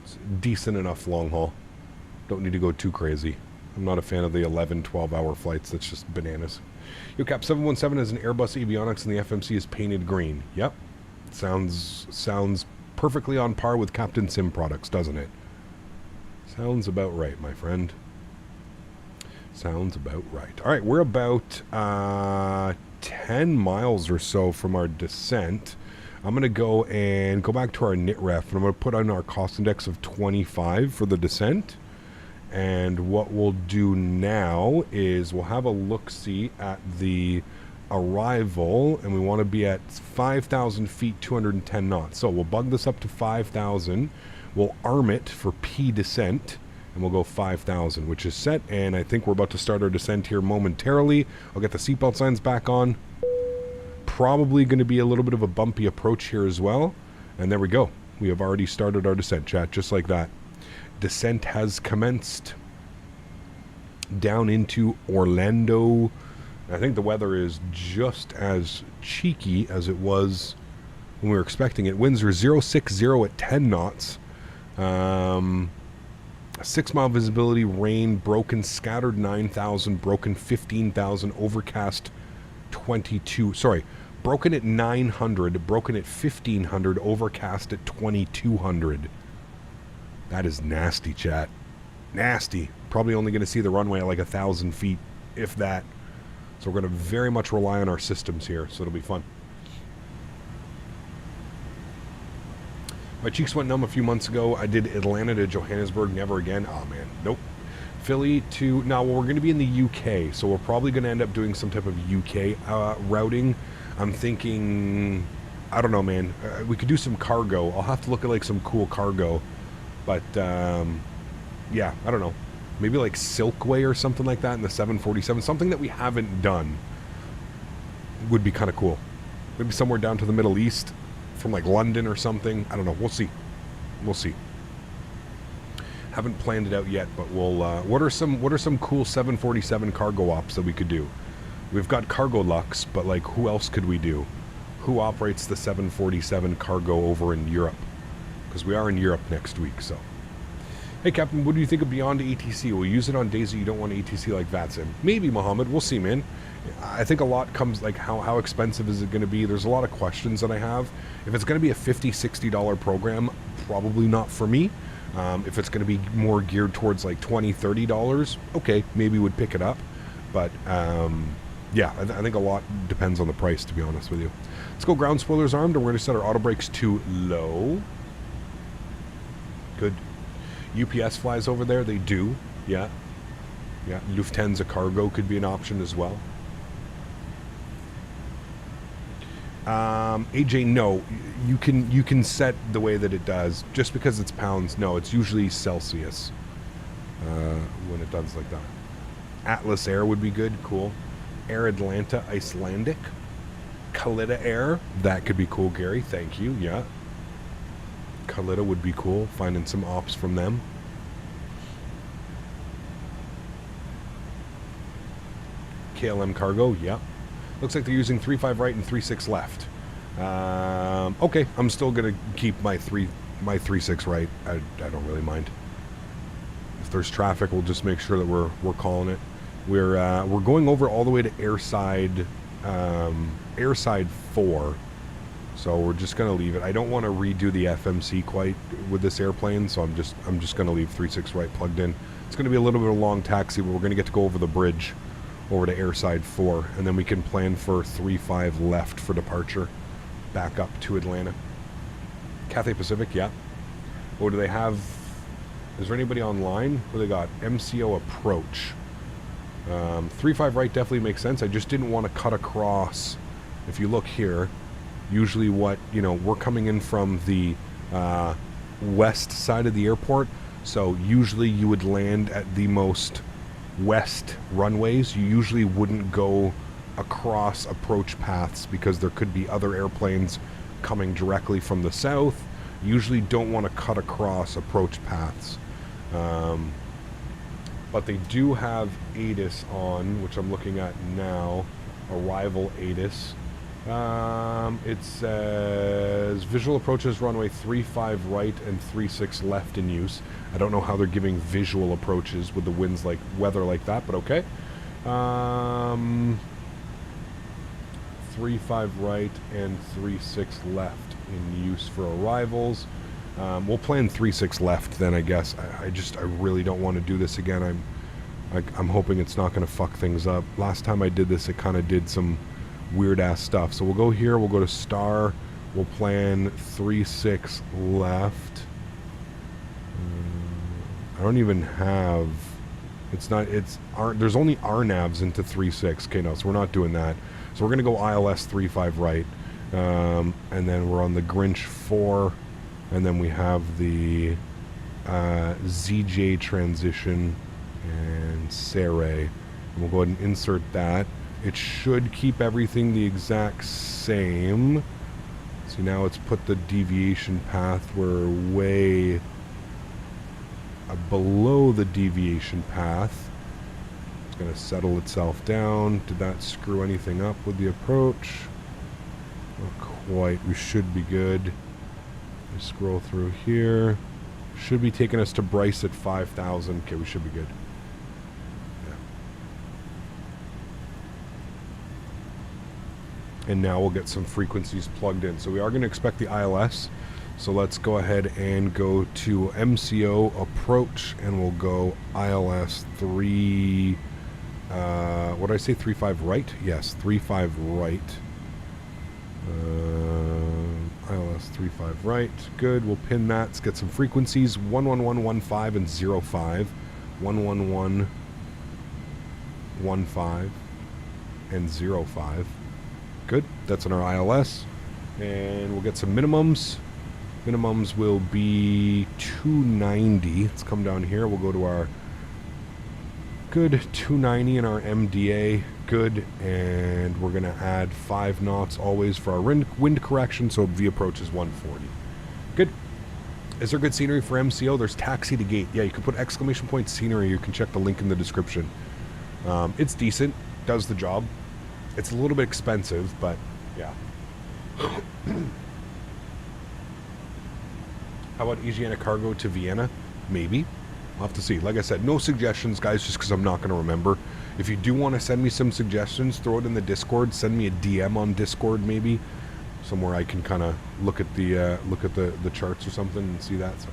[SPEAKER 3] It's decent enough long haul. Don't need to go too crazy. I'm not a fan of the 11, 12-hour flights. That's just bananas. Yo, Cap 717 is an Airbus avionics and the FMC is painted green. Yep. Sounds perfectly on par with Captain Sim products, doesn't it? Sounds about right, my friend. Sounds about right. All right, we're about 10 miles or so from our descent. I'm going to go back to our knit ref, and I'm going to put on our cost index of 25 for the descent. And what we'll do now is we'll have a look-see at the arrival, and we want to be at 5,000 feet, 210 knots. So we'll bug this up to 5,000. We'll arm it for P descent, and we'll go 5,000, which is set. And I think we're about to start our descent here momentarily. I'll get the seatbelt signs back on. Probably going to be a little bit of a bumpy approach here as well. And there we go. We have already started our descent, chat, just like that. Descent has commenced down into Orlando. I think the weather is just as cheeky as it was when we were expecting it. Winds are 060 at 10 knots. 6 mile visibility, rain, broken, scattered 9,000, broken 15,000, overcast 22. Sorry, broken at 900, broken at 1,500, overcast at 2,200. That is nasty, chat. Nasty. Probably only going to see the runway at like 1,000 feet, if that. So we're going to very much rely on our systems here, so it'll be fun. My cheeks went numb a few months ago. I did Atlanta to Johannesburg, never again. Oh, man. Nope. Philly to... Now, we're going to be in the UK, so we're probably going to end up doing some type of UK routing. I'm thinking... I don't know, man. We could do some cargo. I'll have to look at, like, some cool cargo. But, yeah, I don't know. Maybe like Silkway or something like that in the 747. Something that we haven't done would be kind of cool. Maybe somewhere down to the Middle East from like London or something. I don't know. We'll see. We'll see. Haven't planned it out yet, but we'll... What are some cool 747 cargo ops that we could do? We've got Cargo Lux, but like who else could we do? Who operates the 747 cargo over in Europe? Because we are in Europe next week, so... Hey, Captain, what do you think of Beyond ATC? Will you use it on days that you don't want ATC like VATSIM? Maybe, Mohammed. We'll see, man. I think a lot comes, like, how expensive is it going to be? There's a lot of questions that I have. If it's going to be a $50, $60 program, probably not for me. If it's going to be more geared towards, like, $20, $30, okay, maybe would pick it up. But, yeah, I think a lot depends on the price, to be honest with you. Let's go ground spoilers armed, and we're going to set our auto brakes to low. Good. UPS flies over there. They do. Yeah. Yeah, Lufthansa cargo could be an option as well. AJ, no, you can set the way that it does. Just because it's pounds, no, it's usually Celsius when it does like that. Atlas Air would be good, cool. Air Atlanta Icelandic. Kalita Air, that could be cool, Gary, thank you, yeah. Kalita would be cool, finding some ops from them. KLM Cargo, yeah. Looks like they're using 3.5 right and 3.6 left. Okay, I'm still gonna keep my 3.6 right. I don't really mind. If there's traffic, we'll just make sure that we're calling it. We're going over all the way to airside 4. So we're just gonna leave it. I don't want to redo the FMC quite with this airplane, so I'm just gonna leave 3.6 right plugged in. It's gonna be a little bit of a long taxi, but we're gonna get to go over the bridge over to airside 4, and then we can plan for 3.5 left for departure back up to Atlanta. Cathay Pacific, yeah. Oh, do they have, is there anybody online? What do they got? MCO approach. 3.5 right definitely makes sense. I just didn't want to cut across. If you look here, usually what, you know, we're coming in from the west side of the airport, so usually you would land at the most west runways. You usually wouldn't go across approach paths because there could be other airplanes coming directly from the south. You usually don't want to cut across approach paths. But they do have ATIS on, which I'm looking at now. Arrival ATIS. It says visual approaches runway 3.5 right and 3.6 left in use. I don't know how they're giving visual approaches with the winds like weather like that, but okay. 3.5 right and 3.6 left in use for arrivals. We'll plan 3.6 left then, I guess. I really don't want to do this again. I'm hoping it's not going to fuck things up. Last time I did this, it kind of did some weird ass stuff. So we'll go here, we'll go to star, we'll plan 3.6 left. I don't even have, there's only RNAVs into 3.6. Okay, no, so we're not doing that. So we're going to go ILS 3.5 right. And then we're on the Grinch 4. And then we have the ZJ transition and Saray. And we'll go ahead and insert that. It should keep everything the exact same. See, now it's put the deviation path. We're way below the deviation path. It's going to settle itself down. Did that screw anything up with the approach? Not quite. We should be good. Scroll through here. Should be taking us to Bryce at 5,000. Okay, we should be good. Yeah. And now we'll get some frequencies plugged in. So we are going to expect the ILS. So let's go ahead and go to MCO approach, and we'll go ILS 3. What did I say? 3.5 right? Yes, 3.5 right. ILS 3.5 right. Good. We'll pin that. Let's get some frequencies. 11115 and 05. 11115 and 05. Good. That's on our ILS. And we'll get some minimums. Minimums will be 290. Let's come down here. We'll go to our good 290 in our MDA. Good. And we're going to add 5 knots always for our wind correction, so V approach is 140. Good. Is there good scenery for MCO? There's taxi to gate. Yeah, you can put exclamation point scenery. You can check the link in the description. It's decent. Does the job. It's a little bit expensive, but yeah. How about Asiana Cargo to Vienna? Maybe. We'll have to see. Like I said, no suggestions, guys, just because I'm not going to remember. If you do want to send me some suggestions, throw it in the Discord. Send me a DM on Discord, maybe, somewhere I can kind of look at the charts or something and see that. So,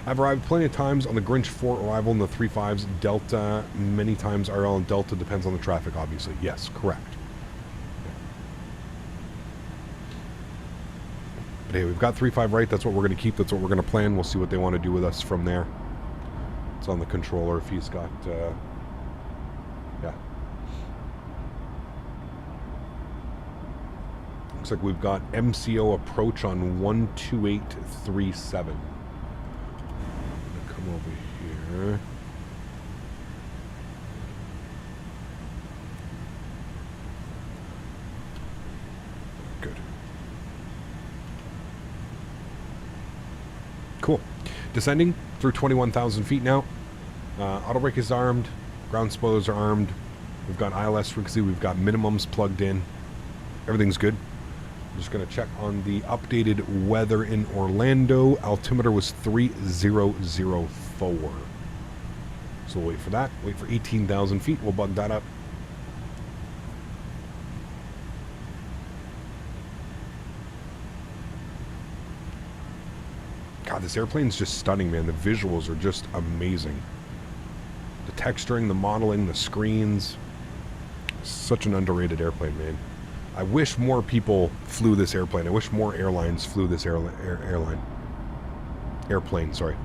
[SPEAKER 3] I've arrived plenty of times on the Grinch 4 arrival in the 3.5s. Delta, many times RL and Delta, depends on the traffic, obviously. Yes, correct. But hey, we've got 3.5 right. That's what we're going to keep. That's what we're going to plan. We'll see what they want to do with us from there. It's on the controller if he's got Looks like we've got MCO approach on 12837. Come over here. Good. Cool. Descending through 21,000 feet now. Auto brake is armed. Ground spoilers are armed. We've got ILS frequency. We've got minimums plugged in. Everything's good. I'm just going to check on the updated weather in Orlando. Altimeter was 3004. So we'll wait for that. Wait for 18,000 feet. We'll bug that up. God, this airplane's just stunning, man. The visuals are just amazing. The texturing, the modeling, the screens. Such an underrated airplane, man. I wish more people flew this airplane. I wish more airlines flew this airplane, sorry.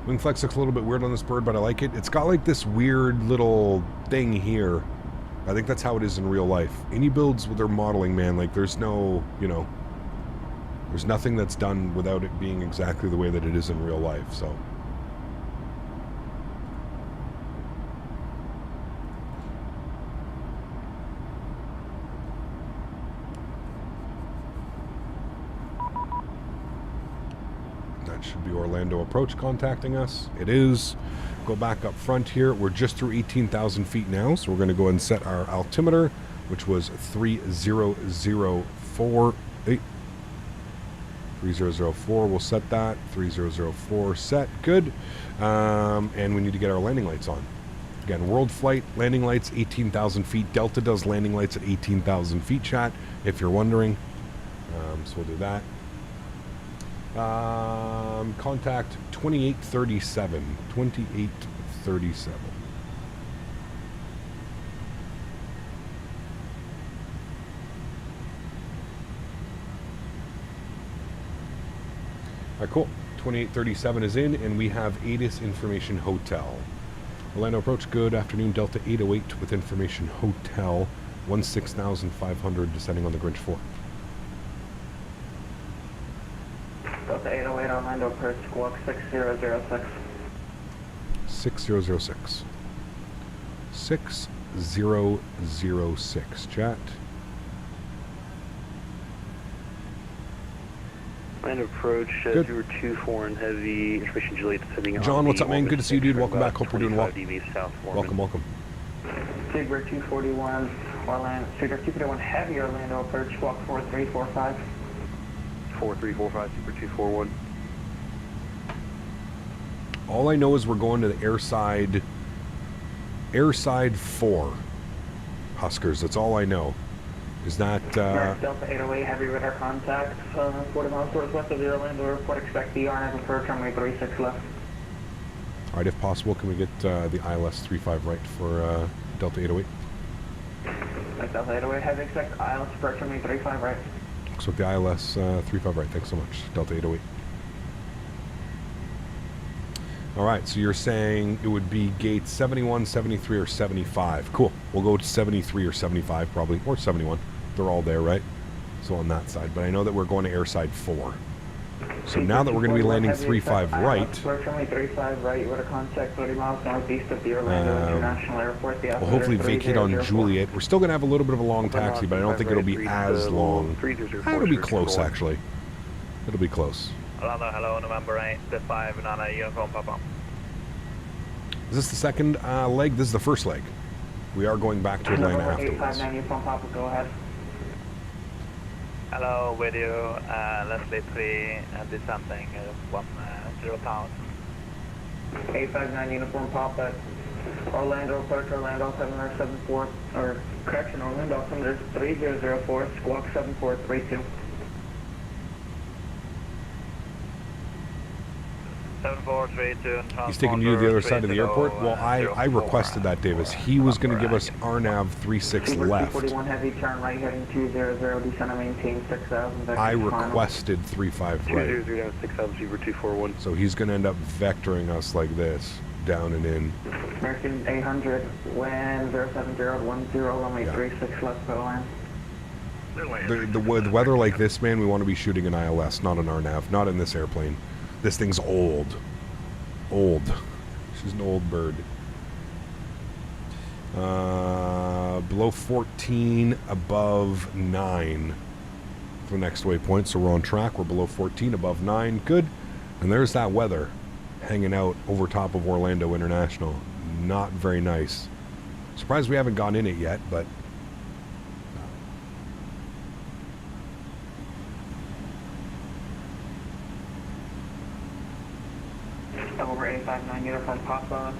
[SPEAKER 3] Wing flex looks a little bit weird on this bird, but I like it. It's got like this weird little thing here. I think that's how it is in real life. iniBuilds with their modeling, man, like there's no, you know, there's nothing that's done without it being exactly the way that it is in real life, so. Should be Orlando approach contacting us. It is. Go back up front here. We're just through 18,000 feet now, so we're going to go ahead and set our altimeter, which was 3004. 3004. We'll set that. 3004 set. Good. And we need to get our landing lights on. Again, World Flight landing lights 18,000 feet. Delta does landing lights at 18,000 feet. Chat, if you're wondering. So we'll do that. Contact 2837. 2837. Alright, cool. 2837 is in, and we have ATIS Information Hotel. Orlando approach, good afternoon. Delta 808 with Information Hotel. 16,500 descending on the Grinch 4.
[SPEAKER 7] Delta 808 Orlando approach, squawk 6006.
[SPEAKER 3] 6006. 6006. Chat.
[SPEAKER 8] And approach,
[SPEAKER 3] Good.
[SPEAKER 8] 024 and heavy information Juliet descending.
[SPEAKER 3] John, what's up, man? Good to see you, dude. Welcome back. Hope you're doing well. Welcome.
[SPEAKER 7] Sigber 241, Orlando, Sigber 241 heavy Orlando approach, squawk 4345.
[SPEAKER 8] 4345, Super 241.
[SPEAKER 3] All I know is we're going to the airside 4 Huskers. That's all I know. Is that
[SPEAKER 7] Delta 808 heavy radar contact, 40 miles northwest of the Orlando airport. Expect the RNAV approach runway 36 left.
[SPEAKER 3] all right? If possible, can we get the ILS 35 right for Delta 808?
[SPEAKER 7] Like Delta 808 heavy, expect ILS approach runway 35 right.
[SPEAKER 3] So the ILS 35 right. Thanks so much, Delta 808. All right, so you're saying it would be gates 71, 73, or 75. Cool. We'll go to 73 or 75 probably, or 71. They're all there, right? So on that side. But I know that we're going to airside 4. So now that we're going to be landing 35 right.
[SPEAKER 7] Approach runway 35 right. We're to contact 30 miles northeast of the Orlando International Airport. The
[SPEAKER 3] We'll hopefully vacate on Juliet. We're still going to have a little bit of a long taxi, but I don't think it'll be as long. It'll be close, actually. It'll be close.
[SPEAKER 6] Hello, November 8, the 5, Nana, uniform, Papa.
[SPEAKER 3] Is this the second leg? This is the first leg. We are going back to Atlanta afterwards.
[SPEAKER 7] 859 uniform, Papa, go ahead.
[SPEAKER 6] Hello, with you, let's say 3, did something, 10,000.
[SPEAKER 7] 859 uniform, Papa. Orlando approach, Orlando 7074, or correction, Orlando 3004, squawk 7432.
[SPEAKER 6] 7432.
[SPEAKER 3] He's taking you to the other side of the airport? Well, I requested that, Davis. He was going to give us RNAV 36 left.
[SPEAKER 7] 241 heavy, turn right, heading 200, descend and maintain 6000.
[SPEAKER 3] I requested 35 right.
[SPEAKER 8] 200, 6000, Super 241.
[SPEAKER 3] So he's going to end up vectoring us like this, down and in.
[SPEAKER 7] American 800, wind 07010, runway 36 left, go land.
[SPEAKER 3] The weather like this, man, we want to be shooting an ILS, not an RNAV, not in this airplane. This thing's old. Old. She's an old bird. Below 14, above 9 for the next waypoint. So we're on track. We're below 14, above 9. Good. And there's that weather hanging out over top of Orlando International. Not very nice. Surprised we haven't gone in it yet, but...
[SPEAKER 7] Over 859 Uniform Papa.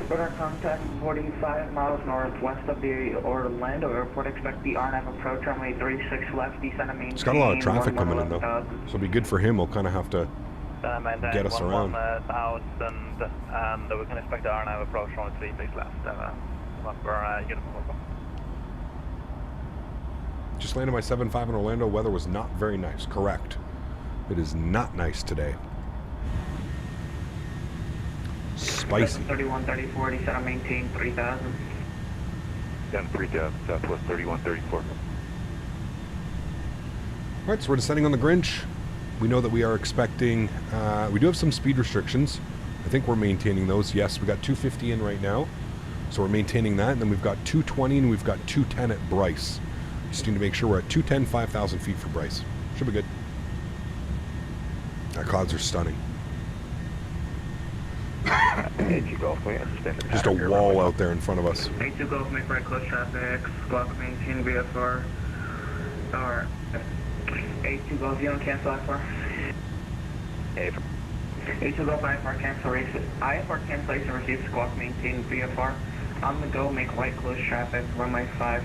[SPEAKER 7] Radar contact 45 miles northwest of the Orlando Airport. Expect the RNAV approach runway 36 left, descend and maintain.
[SPEAKER 3] It's got a lot of traffic coming in, though. So it'll be good for him. We'll kind of have to get us around.
[SPEAKER 6] And we can expect the RNAV approach runway 36 left.
[SPEAKER 3] Just landed my 7.5 in Orlando. Weather was not very nice. Correct. It is not nice today. Spicy.
[SPEAKER 7] 3134, descend and maintain 3000.
[SPEAKER 8] Down 3000, Southwest 3134.
[SPEAKER 3] Alright, so we're descending on the Grinch. We know that we are expecting, we do have some speed restrictions. I think we're maintaining those. Yes, we got 250 in right now. So we're maintaining that. And then we've got 220 and we've got 210 at Bryce. Just need to make sure we're at 210, 5,000 feet for Bryce. Should be good. Our clouds are stunning. Just a wall out there in front of us.
[SPEAKER 7] 82 Golf, make right close traffic, squawk maintain VFR. Or 82 Golf, you don't cancel IFR. 82 Golf, IFR cancellation received, squawk maintain VFR. On the go, make right close traffic, runway 5.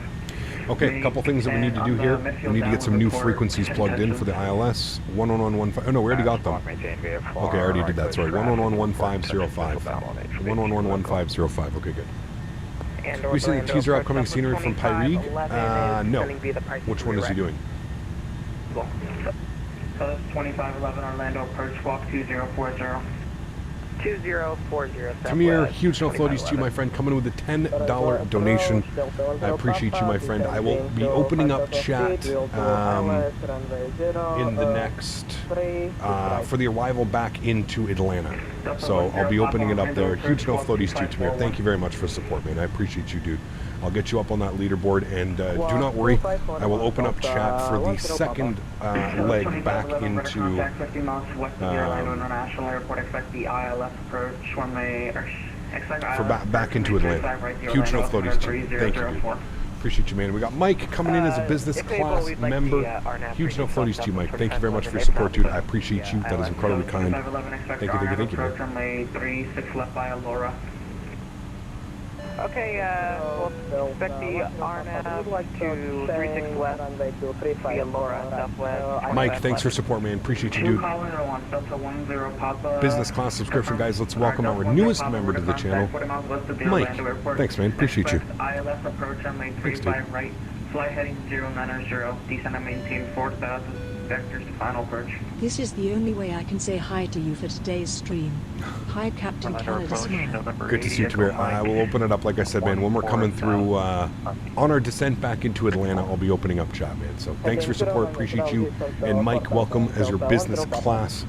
[SPEAKER 3] Okay, a couple things that we need to do here. We need to get some new frequencies plugged in for the ILS. 11115. Oh no, we already got them. Okay, I already did that. Sorry, 1111505. 1111505. Okay, good. We see the teaser upcoming scenery from Pyrig. No. Which one is he doing?
[SPEAKER 7] So that's 2511 Orlando approach, walk 2040.
[SPEAKER 5] 2040.
[SPEAKER 3] Come here, huge no floaties to you, my friend. Coming with a $10 donation. I appreciate you, my friend. I will be opening up chat in the next for the arrival back into Atlanta. So I'll be opening it up there. Huge no floaties to you, Tamir. Thank you very much for the support, man. I appreciate you, dude. I'll get you up on that leaderboard, and do not worry. I will open up chat for the second leg back into back into Atlanta. Huge no floaties too. Thank you, dude. Appreciate you, man. We got Mike coming in as a business class member. Huge no floaties to you, Mike. Thank you very much for your support, dude. I appreciate you. That is incredibly kind. Thank you, man.
[SPEAKER 5] Okay, we'll expect the RNAV to 36 left via Laura, Southwest.
[SPEAKER 3] Mike, thanks for support, man. Appreciate you, dude. Business class subscription, guys. Let's welcome our newest member to the channel, Mike. Thanks, man. Appreciate you.
[SPEAKER 7] ILS approach on lane 35 right, flight heading 090, descend and maintain 4,000, vectors to final approach.
[SPEAKER 4] This is the only way I can say hi to you for today's stream. Hi, Captain Childerz.
[SPEAKER 3] Good to see you, Tamir. I will open it up, like I said, man. When we're coming through on our descent back into Atlanta, I'll be opening up chat, man. So thanks for your support. Appreciate you. And Mike, welcome as your business class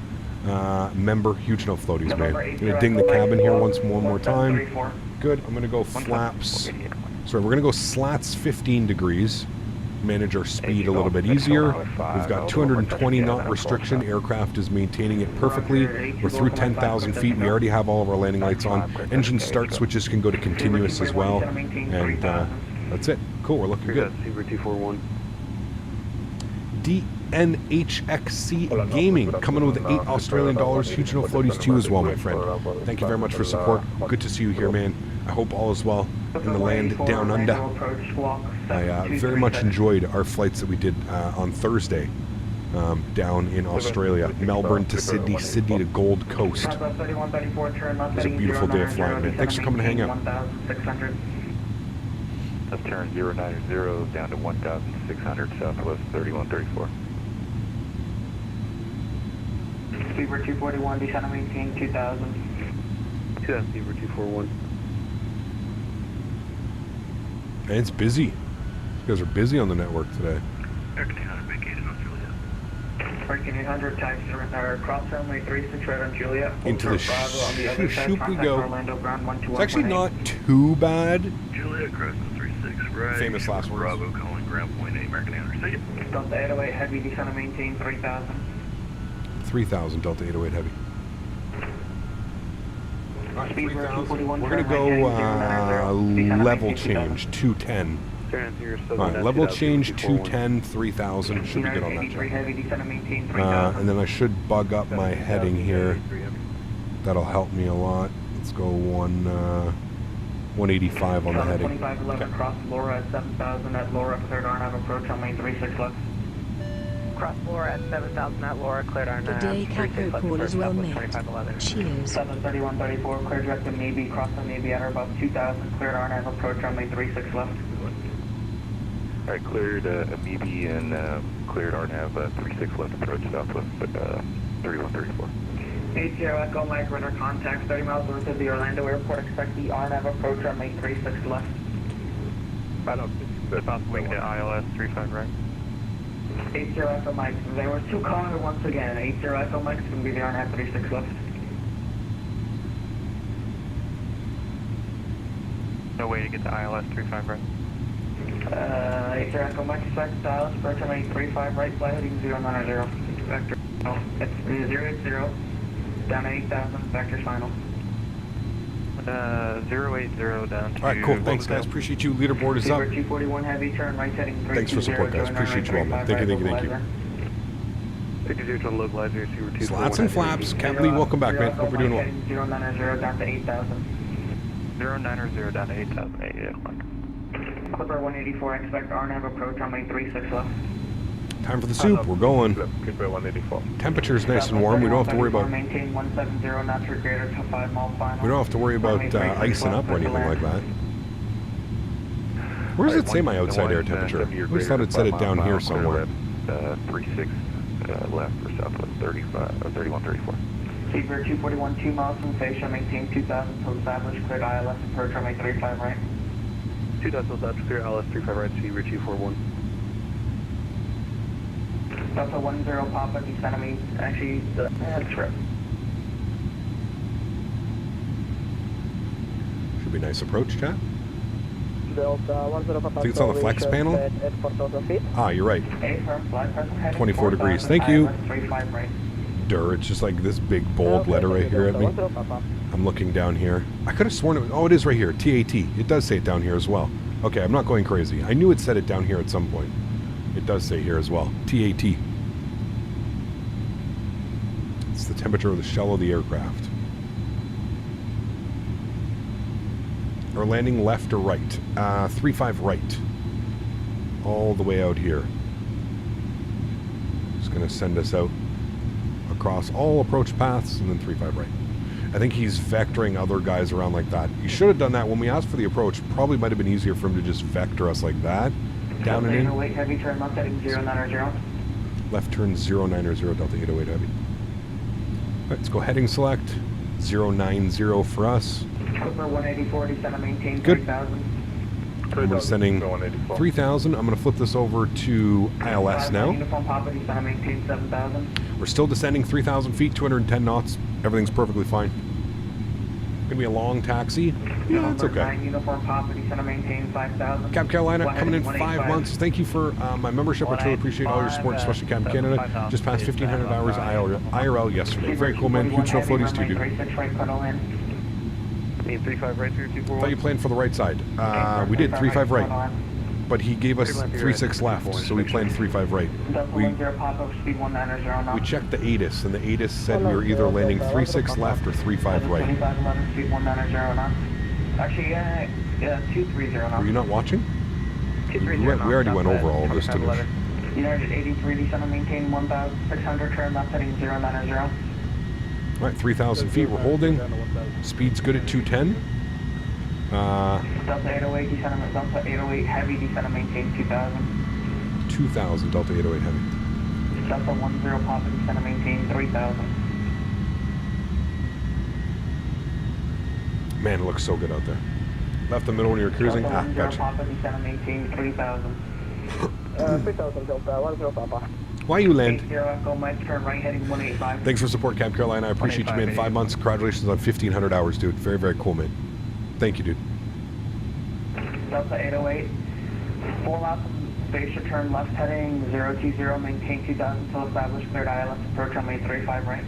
[SPEAKER 3] member. Huge no floaties, man. I'm going to ding the cabin here one more time. Good. I'm going to go flaps. Sorry, we're going to go slats 15 degrees. Manage our speed a little bit easier. We've got 220 knot restriction. Aircraft is maintaining it perfectly. We're through 10,000 feet. We already have all of our landing lights on. Engine start switches can go to continuous as well. And that's it. Cool, we're looking good. DNHXC Gaming coming with $8 Australian. Huge no floaties to you as well, my friend. Thank you very much for support. Good to see you here, man. I hope all is well in the land down under. I very much enjoyed our flights that we did on Thursday down in Australia. Melbourne to Sydney, Sydney to Gold Coast. It was a beautiful day of flying, man. Thanks for coming to hang out.
[SPEAKER 8] Let's turn 090 down to 1,600 Southwest 3134.
[SPEAKER 7] Beaver 241, descend and maintain 2,000.
[SPEAKER 8] Beaver 241.
[SPEAKER 3] And it's busy. You guys are busy on the network today.
[SPEAKER 8] American 800 vacated on Juliet.
[SPEAKER 7] American 800 taxi cross runway 36 right on Juliet.
[SPEAKER 3] Into the
[SPEAKER 7] Bravo on the other side,
[SPEAKER 3] shoop we
[SPEAKER 7] contact
[SPEAKER 3] go.
[SPEAKER 7] Orlando ground 121.
[SPEAKER 3] It's actually not too bad.
[SPEAKER 8] Juliet, crossing 36 right.
[SPEAKER 3] Famous last words.
[SPEAKER 8] Bravo calling ground point 8, American 800. See ya.
[SPEAKER 7] Delta 808 heavy descent and maintain 3000.
[SPEAKER 3] 3,000 Delta 808 heavy. Alright,
[SPEAKER 7] Speed
[SPEAKER 3] 3,000. We're
[SPEAKER 7] 241,
[SPEAKER 3] going to
[SPEAKER 7] turn
[SPEAKER 3] go
[SPEAKER 7] right heading
[SPEAKER 3] level
[SPEAKER 7] 090,
[SPEAKER 3] change, 210.
[SPEAKER 6] So
[SPEAKER 3] Alright, level change 210, 3,000. Should be good on that.
[SPEAKER 7] 83 heavy descent and maintain
[SPEAKER 3] And
[SPEAKER 7] 3000.
[SPEAKER 3] then I should bug up my heading here. That'll help me a lot. Let's go 185 on the heading.
[SPEAKER 7] 2511 cross Laura at 7000 at Laura, cleared RNAV approach on main 36 left.
[SPEAKER 5] Cross Laura at 7,000 at Laura, cleared our
[SPEAKER 4] Good day, Catco call is well made. Cheers.
[SPEAKER 7] 73134, cleared direct to Navy, cross on Navy at Airbus 2000, cleared RNAV approach on main 36 left.
[SPEAKER 8] Alright, cleared Amoebi and cleared RNAV 36 left approach southwest, but 3134.
[SPEAKER 7] 80 Echo Mike, radar contact 30 miles north of the Orlando airport, expect the RNAV approach on main 36 left.
[SPEAKER 6] South wing to ILS 35 right.
[SPEAKER 7] 80 Echo Mike, there were two callers once again. 80 Echo Mike's going to be the RNAV 36 left.
[SPEAKER 6] No way to get to ILS 35 right.
[SPEAKER 7] 80 Echo Mike, expect ILS approach on main 35 right, fly heading 090. Vector, no, it's 080, down to 8,000, vector final.
[SPEAKER 6] 080 down to...
[SPEAKER 3] Alright, cool. Thanks, guys. Appreciate you. Leaderboard is up.
[SPEAKER 7] 241 heavy, turn right heading 320.
[SPEAKER 3] Thanks for support, guys. Appreciate you all, man. Thank you.
[SPEAKER 6] 60 to localizer, Super 241.
[SPEAKER 3] Slats and flaps. Captain Lee, welcome back, man. Hope you're doing well.
[SPEAKER 7] 090 down to 8,000.
[SPEAKER 6] 090 down to 8,000.
[SPEAKER 7] Clipper 184, expect RNAV approach on main 36 left.
[SPEAKER 3] Time for the soup. We're going.
[SPEAKER 8] Clipper 184.
[SPEAKER 3] Temperature's nice and warm. We don't have to worry about.
[SPEAKER 7] Maintain 170 knots for greater to 5 mile final.
[SPEAKER 3] We don't have to worry about icing up or anything like that. Where does it say my outside air temperature? I always thought it said it down here somewhere.
[SPEAKER 8] 36 left for southwest 35 or 3134.
[SPEAKER 7] Seabird 241, 2 miles from station, maintain 2,000 to establish cleared ILS approach on main 35 right.
[SPEAKER 6] 2,000 establish clear ILS 35 right, Seabird 241.
[SPEAKER 7] Delta 10 Papa descend me. Actually, that's right.
[SPEAKER 3] Should be nice approach, chat.
[SPEAKER 5] Delta 10 Papa.
[SPEAKER 3] I think it's on the flex panel.
[SPEAKER 5] At 4,000 feet.
[SPEAKER 3] Ah, you're right.
[SPEAKER 7] A firm flight present heading
[SPEAKER 3] 24 degrees.
[SPEAKER 7] 4,000,
[SPEAKER 3] Thank you.
[SPEAKER 7] ILS 35 right.
[SPEAKER 3] It's just like this big bold letter right here at me. I'm looking down here. I could have sworn it was, oh, it is right here. TAT. It does say it down here as well. Okay, I'm not going crazy. I knew it said it down here at some point. It does say here as well. TAT. It's the temperature of the shell of the aircraft. Or landing left or right? 35 right. All the way out here. Just going to send us out across all approach paths and then 35 right. I think he's vectoring other guys around like that. He should have done that when we asked for the approach. Probably might have been easier for him to just vector us like that. Down and in.
[SPEAKER 7] 808 heavy turn left heading 090.
[SPEAKER 3] Left turn 090 Delta 808 heavy. Alright, let's go heading select. 090 for us.
[SPEAKER 7] Clipper 184 descend and maintain
[SPEAKER 3] Good.
[SPEAKER 7] 3,000.
[SPEAKER 3] We're sending 3,000. I'm going to flip this over to ILS now.
[SPEAKER 7] Uniform Papa descend and maintain 7,000.
[SPEAKER 3] We're still descending 3,000 feet, 210 knots. Everything's perfectly fine. Going to be a long taxi. Yeah, that's okay.
[SPEAKER 7] 9 Uniform Papa descend and maintain 5,000.
[SPEAKER 3] Cap Carolina coming in 5 months. Thank you for my membership. I truly appreciate all your support, especially Cap Canada. Just passed 1,500 hours IRL yesterday. Very cool, man. Huge snow floaties too, dude.
[SPEAKER 6] 35 right, 241.
[SPEAKER 3] Thought you planned for the right side. We did 35 right. But he gave us 36 left, so we planned 35 right. We checked the ATIS, and the ATIS said we were either landing 36 left or 35 right.
[SPEAKER 7] Actually, yeah, 230.
[SPEAKER 3] Were you not watching? We already went over all of this, didn't we?
[SPEAKER 7] United 83 descend and maintain 1,600, turn left heading 090.
[SPEAKER 3] Alright, 3,000 feet, we're holding. Speed's good at 210.
[SPEAKER 7] Delta 808 descend and Delta 808 heavy descend and maintain 2,000.
[SPEAKER 3] 2,000 Delta 808 heavy.
[SPEAKER 7] Delta 10 Papa descend and maintain 3,000.
[SPEAKER 3] Man, it looks so good out there. Left the middle when you're cruising. Ah, gotcha.
[SPEAKER 7] Papa descend and maintain 3,000.
[SPEAKER 5] 3000 Delta 10 Papa.
[SPEAKER 3] Why you land?
[SPEAKER 7] 80 Echo Mike, turn right heading 185.
[SPEAKER 3] Thanks for support, Camp Carolina. I appreciate you, man. 5 months. Congratulations on 1,500 hours, dude. Very, very cool, man. Thank you, dude.
[SPEAKER 7] Delta 808. 4 miles from base, return left heading 020, maintain 2000 until established, cleared ILS approach runway 35 right.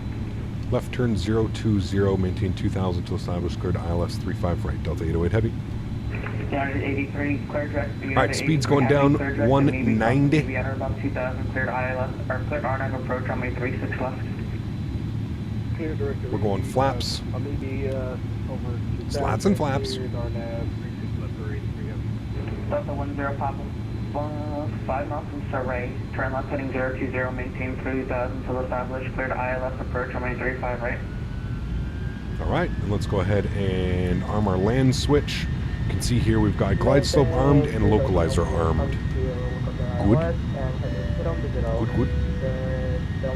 [SPEAKER 3] Left turn 020, maintain 2,000 to establish, cleared ILS 35 right. Delta 808 heavy.
[SPEAKER 7] United 83, clear direct.
[SPEAKER 3] All right, speed's going down 190.
[SPEAKER 7] We enter about 2000, cleared ILS, or cleared RNAV approach runway 36 left.
[SPEAKER 3] We're going flaps. Slats and flaps.
[SPEAKER 7] Delta 10 Papa. 5 miles from Surrey, turn left heading 020, maintain 3000 until established, cleared ILS approach runway 35 right.
[SPEAKER 3] All right, and let's go ahead and arm our land switch. You can see here we've got glide slope armed and localizer armed. Good. Good, good.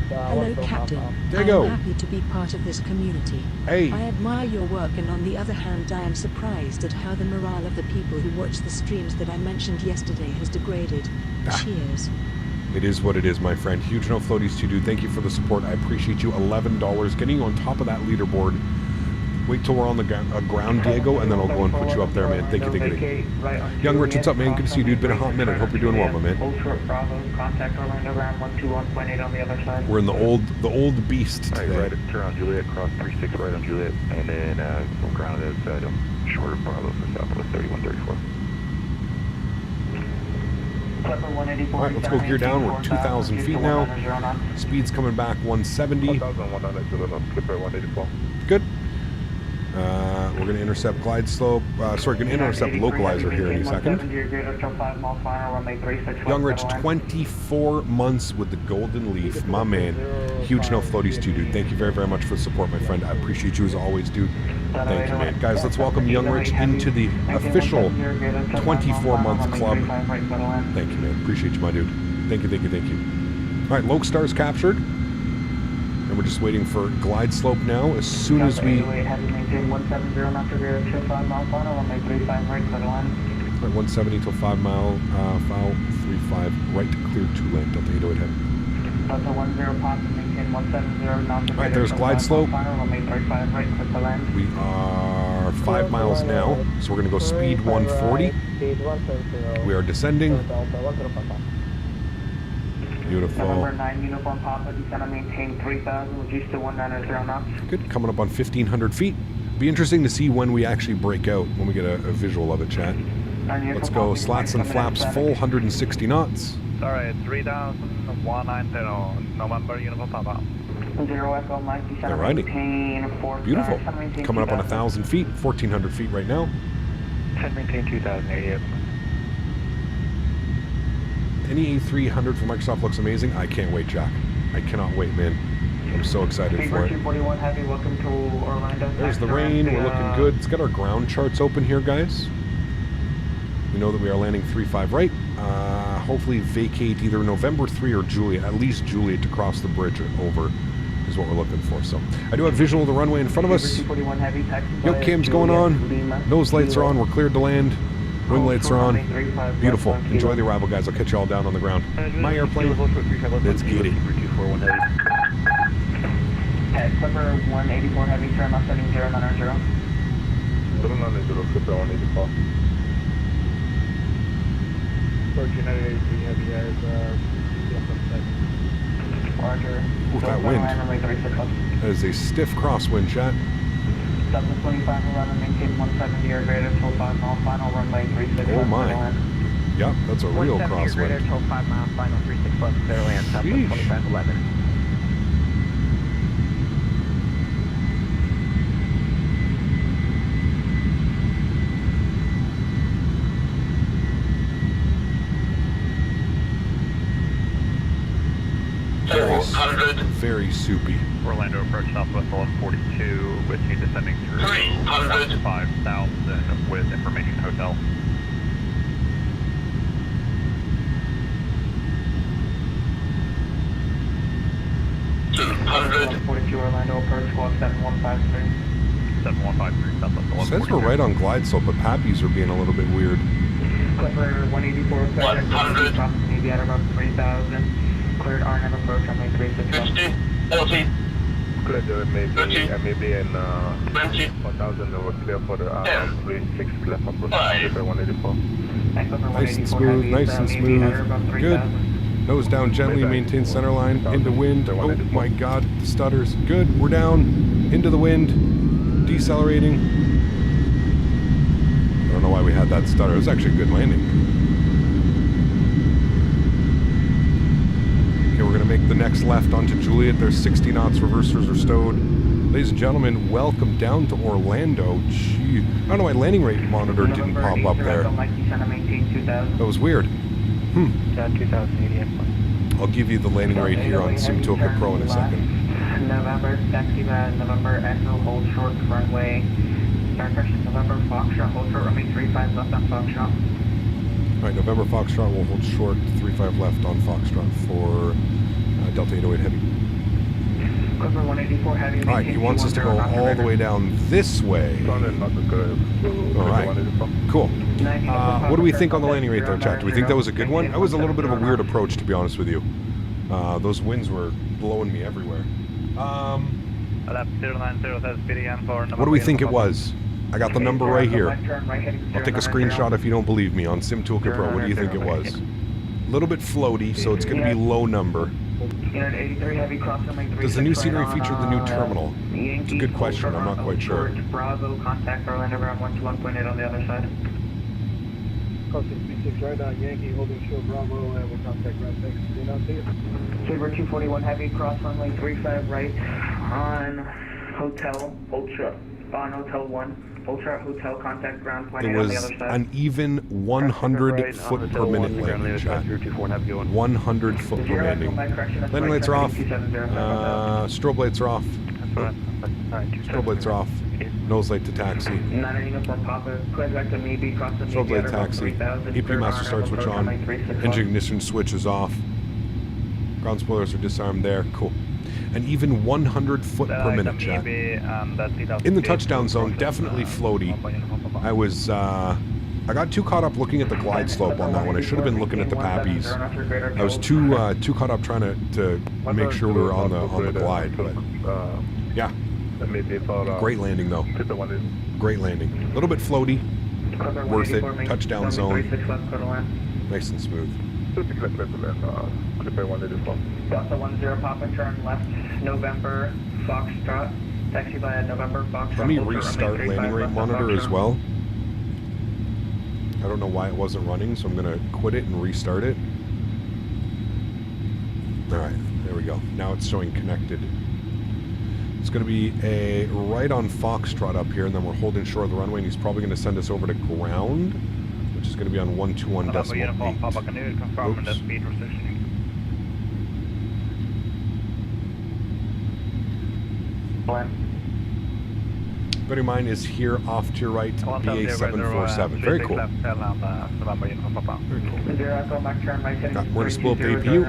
[SPEAKER 4] Hello, Captain.
[SPEAKER 3] There you go.
[SPEAKER 4] I'm happy to be part of this community.
[SPEAKER 3] Hey.
[SPEAKER 4] I admire your work, and on the other hand, I am surprised at how the morale of the people who watch the streams that I mentioned yesterday has degraded. Cheers.
[SPEAKER 3] It is what it is, my friend. Huge no floaties to you, dude. Thank you for the support. I appreciate you. $11. Getting you on top of that leaderboard. Wait till we're on the ground, Diego, and then I'll go and put you up there, man. Thank you, thank you, thank you. Young Rich, what's up, man? Good to see you, dude. Been a hot minute. Hope you're doing well, my man.
[SPEAKER 7] Hold short Bravo, contact Orlando ground 121.8 on the other side.
[SPEAKER 3] We're in the old beast
[SPEAKER 8] All
[SPEAKER 3] today.
[SPEAKER 8] right, right, turn on Juliet, cross 36 right on Juliet, and then we'll ground it outside short of Bravo for Southwest 3134.
[SPEAKER 3] All right, let's go gear down. We're 2,000 feet now. Speed's coming back 170. Good. We're going to intercept glide slope. Sorry, going to intercept localizer here in a second. Young Rich, 24 months with the golden leaf. My man. Huge no floaties to you, dude. Thank you very, very much for the support, my friend. I appreciate you as always, dude. Thank you, man. Guys, let's welcome Young Rich into the official 24-month club. Thank you, man. Appreciate you, my dude. Thank you, thank you, thank you. All right, Lokestar's captured. And we're just waiting for glide slope now. As soon as we... Right, 170 till 5 mile, foul 35, right to clear 2 land, Delta 808 heavy. All right, there's glide slope. We are 5 miles now, so we're going to go speed 140. We are descending. Beautiful.
[SPEAKER 7] Number 9 Uniform Papa, descend and maintain 3000, reduce to 190 knots.
[SPEAKER 3] Good, coming up on 1,500 feet. Be interesting to see when we actually break out, when we get a visual of it, chat. Let's go slats and flaps full, 160 knots.
[SPEAKER 6] Sorry, 3190, November Uniform Papa.
[SPEAKER 7] 0 Echo Mike, descend and
[SPEAKER 3] Alrighty.
[SPEAKER 7] maintain 4.
[SPEAKER 3] Beautiful. Coming up on 1,000 feet, 1,400 feet right now.
[SPEAKER 6] Maintain 2088.
[SPEAKER 3] Any A300 from Microsoft looks amazing. I can't wait, Jack. I cannot wait, man. I'm so excited for it.
[SPEAKER 7] 241 Heavy, welcome to Orlando.
[SPEAKER 3] There's the rain. We're looking good. Let's get our ground charts open here, guys. We know that we are landing 35 right. Hopefully vacate either November 3 or Juliet, at least Juliet, to cross the bridge over is what we're looking for. So I do have visual of the runway in front of us. Yoke cam's going on. Nose lights are on. We're cleared to land. Wing lights are on. Beautiful. Enjoy the arrival, guys. I'll catch you all down on the ground. My airplane. Let's get it.
[SPEAKER 7] Head Clipper 184 Heavy, turn left heading 090.
[SPEAKER 6] United 83 Heavy has
[SPEAKER 7] Roger.
[SPEAKER 3] Ooh, that wind. That is a stiff crosswind, chat.
[SPEAKER 7] Delta 25 11, maintain 170 or greater till 5 mile, final runway 36
[SPEAKER 3] Oh my. Yep, that's a real
[SPEAKER 5] 170 or
[SPEAKER 3] crosswind.
[SPEAKER 5] greater till 5 mile, final 36 left, clear land, Southwest
[SPEAKER 3] Sheesh.
[SPEAKER 5] 2511.
[SPEAKER 3] Very soupy.
[SPEAKER 6] Orlando approach Southwest 1142 with you descending through 5,000 with information hotel.
[SPEAKER 7] Orlando approach squawk 7153.
[SPEAKER 6] 7153 Southwest 1142.
[SPEAKER 3] Says we're right on glide slope, but Pappies are being a little bit weird.
[SPEAKER 7] Clipper 184, cleared 100. Maybe at about 3,000. Cleared RNAV approach on May 361.
[SPEAKER 8] Cleared maybe in 1,000 over clear for the 36 left approach. Clipper 184.
[SPEAKER 3] Nice and smooth, nice and smooth. Good. Nose down gently, maintain center line, into wind. Oh my god, stutters. Good, we're down, into the wind, decelerating. I don't know why we had that stutter. It was actually a good landing. Okay, we're going to make the next left onto Juliet. There's 60 knots, reversers are stowed. Ladies and gentlemen, welcome down to Orlando. Gee, I don't know why landing rate monitor didn't pop up there. That was weird.
[SPEAKER 8] 2080.
[SPEAKER 3] I'll give you the landing rate here on SimToolkit Pro in a second.
[SPEAKER 7] November, taxi by November, Echo, hold short, runway. Start correction, November, Foxtrot, hold short, runway 35 left on Foxtrot.
[SPEAKER 3] Alright, November Foxtrot will hold short, 35 left on Foxtrot for Delta 808 Heavy.
[SPEAKER 7] Clipper 184 Heavy.
[SPEAKER 3] Alright, he wants us to go all the way down this way. Alright, cool. What do we think on the landing rate there, chat? Do we think that was a good one? That was a little bit of a weird approach, to be honest with you. Those winds were blowing me everywhere. What do we think it was? I got the number right here. I'll take a screenshot if you don't believe me on SimToolkit Pro. What do you think it was? A little bit floaty, so it's going to be low number. Does the new scenery feature the new terminal? It's a good question. I'm not quite sure.
[SPEAKER 7] Bravo, contact Orlando ground 121.8 on the other side.
[SPEAKER 9] Call 636 right now, Yankee holding short Bravo, and we'll contact ground 6. Do not see it.
[SPEAKER 7] Saber 241 Heavy, cross runway 35 right on Hotel, Ultra, on Hotel 1. Ultra Hotel, contact ground point
[SPEAKER 3] it
[SPEAKER 7] on the
[SPEAKER 3] was
[SPEAKER 7] other side.
[SPEAKER 3] an even 100 foot per minute landing, chat. 100 foot per landing. Landing lights are off. Strobe lights are off. Strobe lights are off. Nose light to taxi. Strobe light taxi. AP master start switch on. Engine ignition switch is off. Ground spoilers are disarmed there. Cool. And even 100 foot per minute, chat. In the touchdown zone, definitely floaty. I was, I got too caught up looking at the glide slope on that one. I should have been looking at the pappies. I was too caught up trying to make sure we were on the glide. But yeah, great landing though. Great landing. A little bit floaty, worth it. Touchdown zone, nice and smooth.
[SPEAKER 7] Delta 10 pop and turn left, November, Foxtrot, taxi by November, Foxtrot.
[SPEAKER 3] Let me restart landing rate monitor as well. I don't know why it wasn't running, so I'm going to quit it and restart it. Alright, there we go. Now it's showing connected. It's going to be a right on Foxtrot up here, and then we're holding short of the runway, and he's probably going to send us over to ground, which is going to be on 121.8. Oops. Bear in mind is here off to your right, BA747. Very cool. Very cool. We're going to spool up the APU.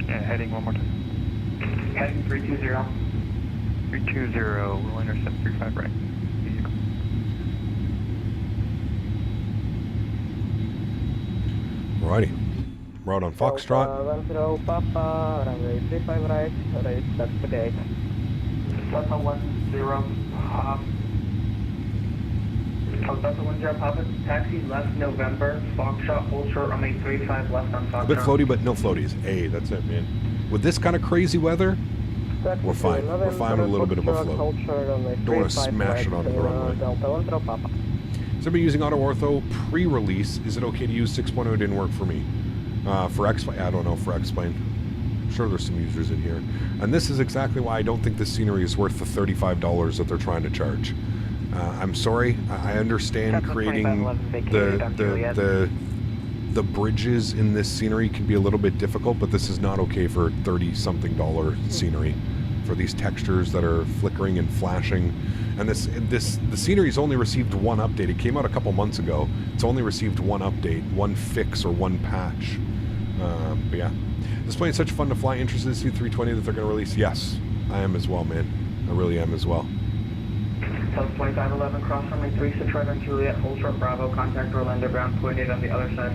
[SPEAKER 8] Yeah, heading one more time.
[SPEAKER 7] Heading 320.
[SPEAKER 8] 320, we'll intercept 35 right.
[SPEAKER 3] Alrighty. We're out on Foxtrot.
[SPEAKER 9] 10 Papa, runway 35 right, ready to start for gate.
[SPEAKER 7] Delta 10 Pop. Oh, Delta 10 Papa, taxi left November, Foxtrot, hold short, runway 35 left on Foxtrot.
[SPEAKER 3] A bit floaty, but no floaties. Hey, that's it, man. With this kind of crazy weather, we're fine. We're fine with a little bit of a float. Don't want to smash it onto the runway. So I've been using Auto Ortho pre-release. Is it okay to use 6.0? It didn't work for me. For X-Plane, I don't know for X-Plane. I'm sure there's some users in here. And this is exactly why I don't think this scenery is worth the $35 that they're trying to charge. I'm sorry. I understand creating the bridges in this scenery can be a little bit difficult, but this is not okay for $30-something scenery. For these textures that are flickering and flashing. And the scenery's only received one update. It came out a couple months ago. It's only received one update, one fix or one patch. But yeah, this plane is such fun to fly. Interested in the C320 that they're going to release? Yes, I am as well, man. I really am as well.
[SPEAKER 7] So 2511, cross runway 36 right on Juliet, hold short Bravo, contact Orlando ground, pointed on the other side.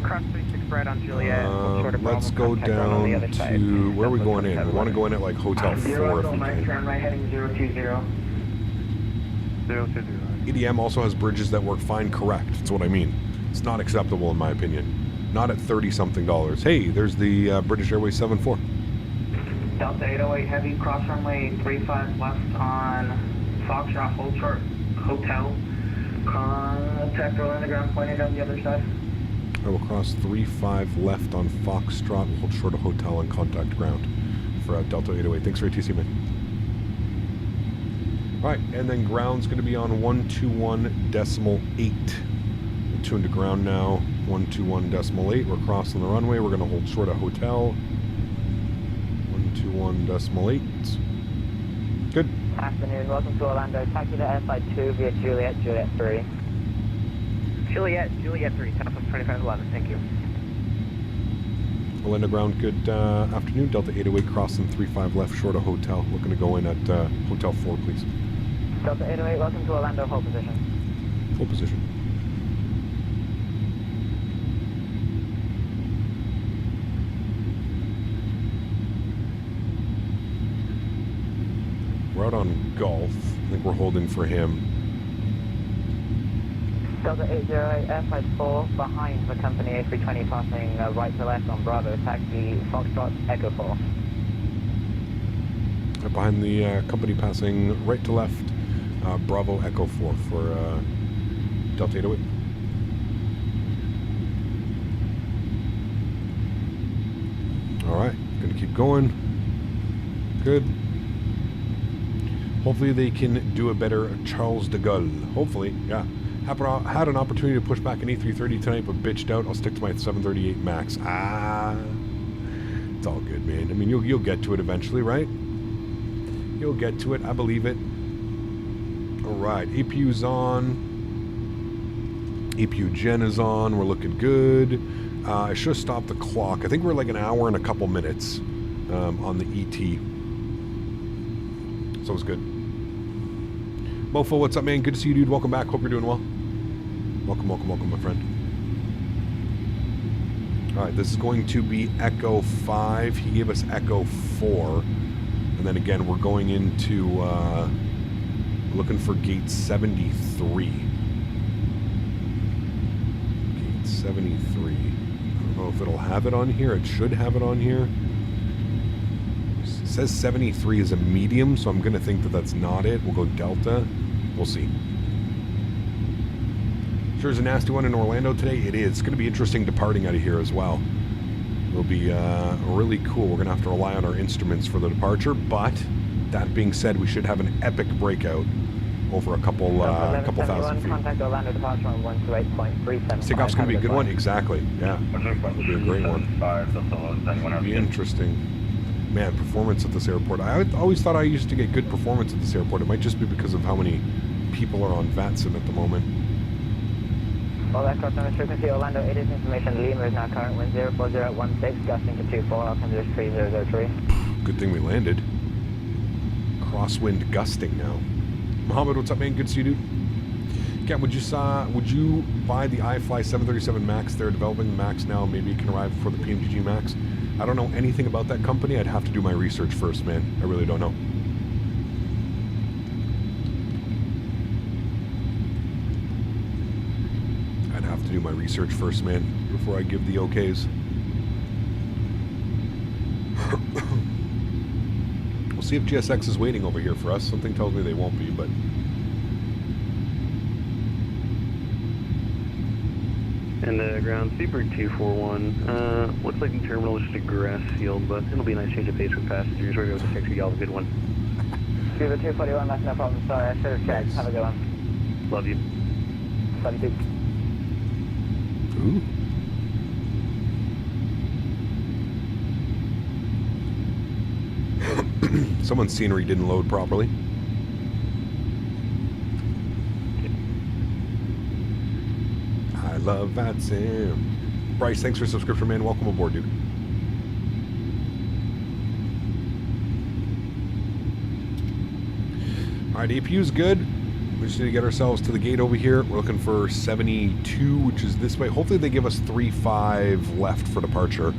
[SPEAKER 5] Cross 36 right on Juliet. hold short of Bravo,
[SPEAKER 3] Let's go
[SPEAKER 5] contact ground on the
[SPEAKER 3] down
[SPEAKER 5] other side.
[SPEAKER 3] to, where are we
[SPEAKER 5] That's
[SPEAKER 3] going in? We want to go in at like Hotel 4 if we
[SPEAKER 7] Mike,
[SPEAKER 3] can.
[SPEAKER 7] turn right heading 020.
[SPEAKER 8] 020.
[SPEAKER 3] EDM also has bridges that work fine, correct. That's what I mean. It's not acceptable in my opinion. Not at $30-something. Hey, there's the British Airways 74.
[SPEAKER 7] Delta 808 heavy, cross runway 35 left on Foxtrot, hold short hotel. Contact Orlando ground, pointed on the other side.
[SPEAKER 3] I will cross 35 left on Foxtrot, hold short of hotel and contact ground for Delta 808. Thanks for ATC, man. All right, and then ground's going to be on 121.8. We'll tune to ground now, 121.8. We're crossing the runway. We're going to hold short of hotel, 121.8. Good.
[SPEAKER 5] Afternoon, welcome to Orlando. Taxi to airside 2 via Juliet, Juliet 3. Juliet 3, Takeoff 2511, thank you.
[SPEAKER 3] Orlando ground, good afternoon. Delta 808 crossing 35 left short of hotel. Looking to go in at Hotel 4, please.
[SPEAKER 5] Delta 808, welcome to Orlando, hold position.
[SPEAKER 3] Full position. We're out on Gulf. I think we're holding for him.
[SPEAKER 5] Delta 808, airside 4, behind the company A320 passing right to left on Bravo, taxi Foxtrot Echo 4.
[SPEAKER 3] Behind the company passing right to left, Bravo Echo 4 for Delta 808. All right, gonna keep going. Good. Hopefully they can do a better Charles de Gaulle. Hopefully, yeah. Had an opportunity to push back an A330 tonight, but bitched out. I'll stick to my 738 MAX. It's all good, man. I mean, you'll get to it eventually, right? You'll get to it. I believe it. All right, APU's on. APU Gen is on. We're looking good. I should have stopped the clock. I think we're like an hour and a couple minutes on the ET. So it's good. Mofo, what's up, man? Good to see you, dude. Welcome back. Hope you're doing well. Welcome, welcome, welcome, my friend. All right, this is going to be Echo 5. He gave us Echo 4. And then again, we're going into, looking for gate 73. Gate 73. I don't know if it'll have it on here. It should have it on here. It says 73 is a medium, so I'm going to think that that's not it. We'll go Delta. We'll see. Sure is a nasty one in Orlando today. It is. It's going to be interesting departing out of here as well. It'll be really cool. We're going to have to rely on our instruments for the departure, but that being said, we should have an epic breakout over a couple thousand feet.
[SPEAKER 5] Contact Orlando departure on 128.375.
[SPEAKER 3] Takeoff's going to be a good one. Exactly. Yeah. It'll be a great one. It'll be interesting. Man, performance at this airport. I always thought I used to get good performance at this airport. It might just be because of how many people are on VATSIM at the moment.
[SPEAKER 5] All aircraft on frequency Orlando, it is information. Lima is now current wind 04016, gusting to 24, altimeter 3003.
[SPEAKER 3] Good thing we landed. Crosswind gusting now. Mohammed, what's up, man? Good to see you, dude. Cat, would you buy the iFly 737 MAX? They're developing the MAX now. Maybe it can arrive before the PMGG MAX. I don't know anything about that company. I'd have to do my research first, man. I really don't know. I'd have to do my research first, man, before I give the okays. We'll see if GSX is waiting over here for us. Something tells me they won't be, but...
[SPEAKER 10] And ground, Seabird 241. Looks like the terminal is just a grass field, but it'll be a nice change of pace for passengers. We're going to take y'all a good one.
[SPEAKER 5] Seabird 241, that's no problem. Sorry, I should have checked. Have a good one.
[SPEAKER 10] Love you.
[SPEAKER 5] Love you too.
[SPEAKER 3] Ooh. Someone's scenery didn't load properly. I love VATSIM. Bryce, thanks for subscription, man. Welcome aboard, dude. All Alright, APU's good. We just need to get ourselves to the gate over here. We're looking for 72, which is this way. Hopefully they give us 3-5 left for departure.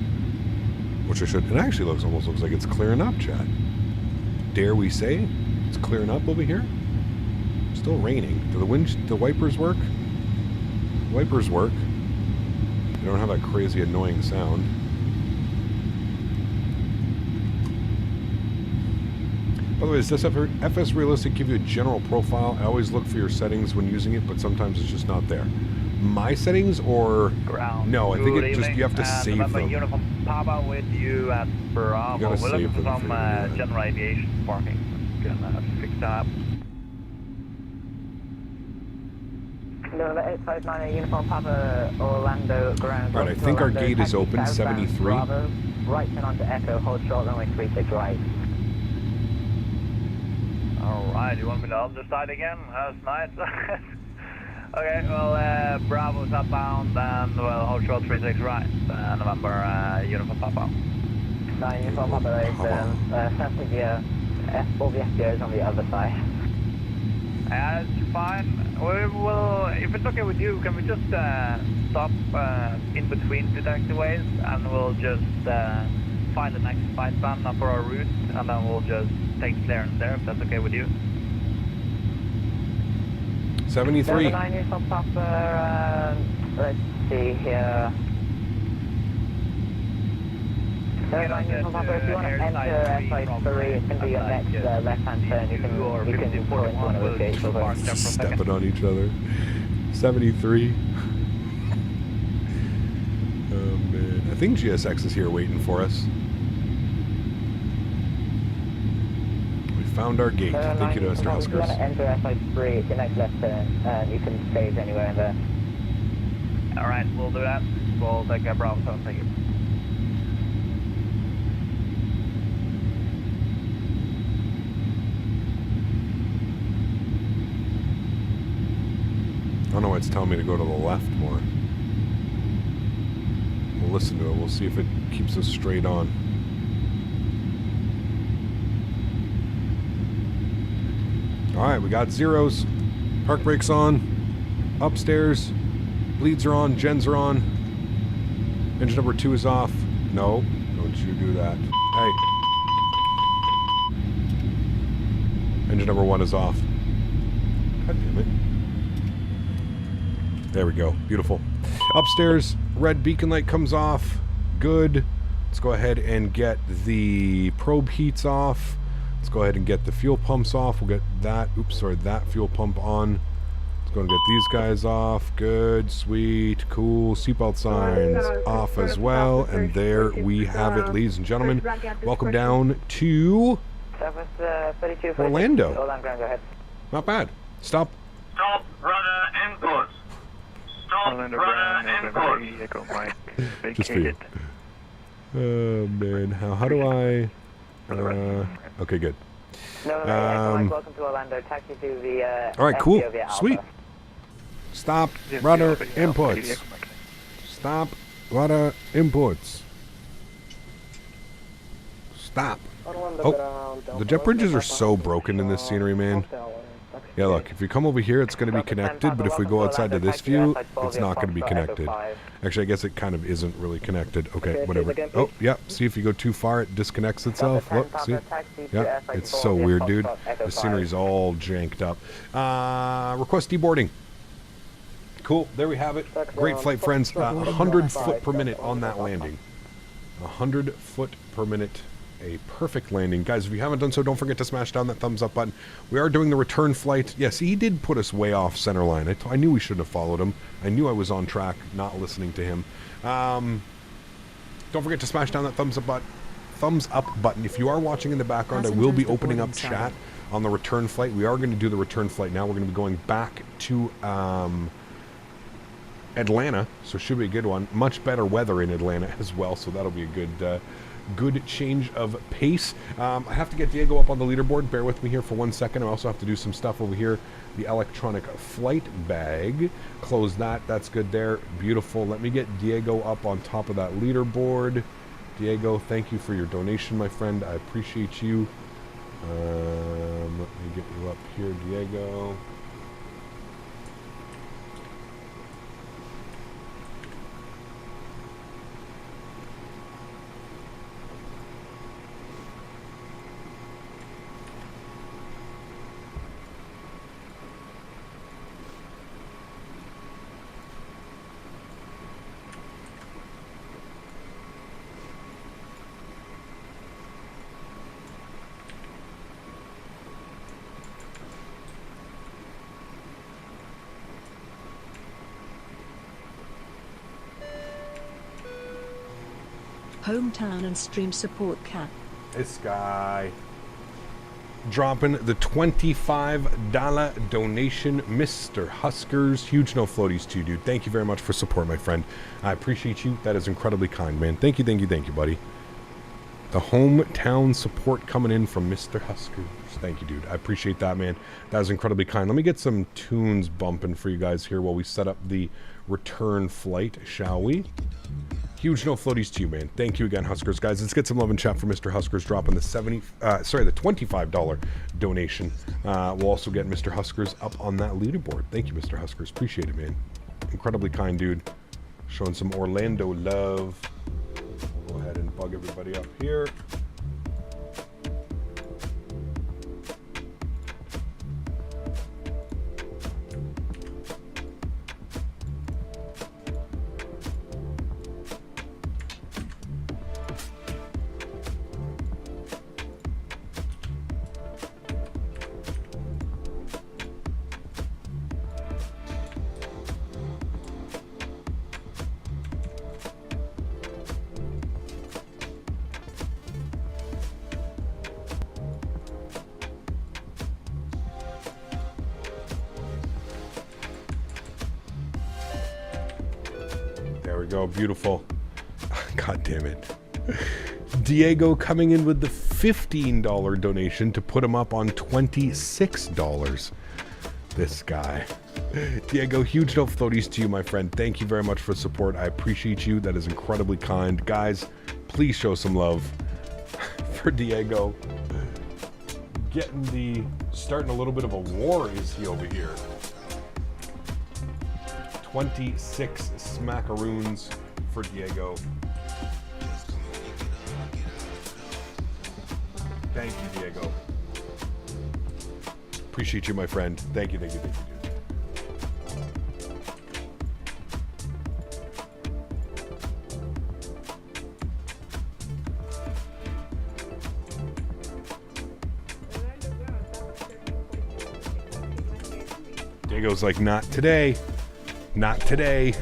[SPEAKER 3] Which I should... It actually almost looks like it's clearing up, chat. Dare we say it's clearing up over here? Still raining. Do the wipers work? Wipers work. They don't have that crazy annoying sound. By the way, does this FS Realistic give you a general profile? I always look for your settings when using it, but sometimes it's just not there. My settings or...
[SPEAKER 6] Ground.
[SPEAKER 3] No, I think
[SPEAKER 6] Good
[SPEAKER 3] it just,
[SPEAKER 6] evening.
[SPEAKER 3] you have to save them.
[SPEAKER 6] Uniform Papa with you at Bravo.
[SPEAKER 3] You gotta
[SPEAKER 6] We're
[SPEAKER 3] save
[SPEAKER 6] looking for
[SPEAKER 3] them
[SPEAKER 6] some
[SPEAKER 3] for you.
[SPEAKER 6] general aviation parking. Gonna fix that up.
[SPEAKER 5] November 859, Uniform Papa, Orlando, ground.
[SPEAKER 3] Alright, I think our gate is open,
[SPEAKER 5] taxi
[SPEAKER 3] 73.
[SPEAKER 5] Bravo, right turn onto Echo, hold short, runway 36 right.
[SPEAKER 6] Alright, you want me to underside again? That's nice. Okay, well, Bravo's outbound and well, hold short 36 right. November, Uniform Papa.
[SPEAKER 5] 9 Uniform Papa, Central gear, F4 VFGO is on the other side.
[SPEAKER 6] Yeah, it's fine. We will, if it's okay with you, can we just stop in between two taxiways and we'll just find the next flight plan for our route and then we'll just take clearance there, if that's okay with you.
[SPEAKER 3] 73.
[SPEAKER 5] 9 Uniform Papa, let's see here. 9 Uniform Papa, if you want to enter SI3, it's going to be your next left-hand turn. You can pull into one of those gates over.
[SPEAKER 3] Stepping on each other. 73. Oh man. I think GSX is here waiting for us. We found our gate. Thank you to Mr.
[SPEAKER 5] If you want to
[SPEAKER 3] Huskers.
[SPEAKER 5] enter SI3, it's your next left turn, and you can stage anywhere in there.
[SPEAKER 6] Alright, we'll do that. We'll take a Bravo 7, thank you.
[SPEAKER 3] I don't know why it's telling me to go to the left more. We'll listen to it. We'll see if it keeps us straight on. Alright, we got zeros. Park brakes on. Upstairs. Bleeds are on. Gens are on. Engine number 2 is off. No, don't you do that. Hey. Engine number 1 is off. God damn it. There we go. Beautiful. Upstairs, red beacon light comes off. Good. Let's go ahead and get the probe heats off. Let's go ahead and get the fuel pumps off. We'll get that, oops, sorry, that fuel pump on. Let's go and get these guys off. Good, sweet, cool. Seatbelt signs off as well. And there we have it, ladies and gentlemen. Welcome down to Orlando.
[SPEAKER 5] Hold on, ground, go ahead.
[SPEAKER 3] Not bad. Stop.
[SPEAKER 11] Stop rudder input. Stop rudder input.
[SPEAKER 3] Just for you. Oh man, how do I? Okay, good.
[SPEAKER 5] Welcome to Orlando. Taxi to the.
[SPEAKER 3] All right, cool,
[SPEAKER 5] FBO via
[SPEAKER 3] sweet.
[SPEAKER 5] Alpha.
[SPEAKER 3] Stop rudder inputs. Stop rudder inputs. Stop. Oh, the jet bridges are so broken in this scenery, man. Yeah, look, if you come over here, it's going to be connected, but if we go outside to this view, it's not going to be connected. Actually, I guess it kind of isn't really connected. Okay, whatever. Oh, yeah, see if you go too far, it disconnects itself. Look, see? Yeah, it's so weird, dude. The scenery's all janked up. Request deboarding. Cool, there we have it. Great flight, friends. 100 foot per minute on that landing. 100 foot per minute. A perfect landing. Guys, if you haven't done so, don't forget to smash down that thumbs up button. We are doing the return flight. Yes, he did put us way off center line. I knew we shouldn't have followed him. I knew I was on track, not listening to him. Don't forget to smash down that thumbs up button. If you are watching in the background, I will be opening up chat on the return flight. We are going to do the return flight now. We're going to be going back to Atlanta, so should be a good one. Much better weather in Atlanta as well, so that'll be a good change of pace. I have to get Diego up on the leaderboard. Bear with me here for 1 second. I also have to do some stuff over here. The electronic flight bag. Close that. That's good there. Beautiful. Let me get Diego up on top of that leaderboard. Diego, thank you for your donation, my friend. I appreciate you. Let me get you up here, Diego.
[SPEAKER 4] Hometown and stream support cap.
[SPEAKER 3] This guy dropping the $25 donation, Mr. Huskers. Huge no floaties to you, dude. Thank you very much for support, my friend. I appreciate you. That is incredibly kind, man. Thank you, buddy. The hometown support coming in from Mr. Huskers. Thank you, dude. I appreciate that, man. That was incredibly kind. Let me get some tunes bumping for you guys here while we set up the return flight, shall we? Huge no floaties to you, man. Thank you again, Huskers. Guys, let's get some love and chat for Mr. Huskers dropping the $25 donation. We'll also get Mr. Huskers up on that leaderboard. Thank you, Mr. Huskers. Appreciate it, man. Incredibly kind, dude. Showing some Orlando love. Go ahead and bug everybody up here. Go, beautiful. God damn it. Diego coming in with the $15 donation to put him up on $26. This guy. Diego, huge no floaties to you, my friend. Thank you very much for support. I appreciate you. That is incredibly kind. Guys, please show some love for Diego. Starting a little bit of a war, is he, over here. 26 smackaroons for Diego. Thank you, Diego. Appreciate you, my friend. Thank you, dude. Diego's like, not today. Not today.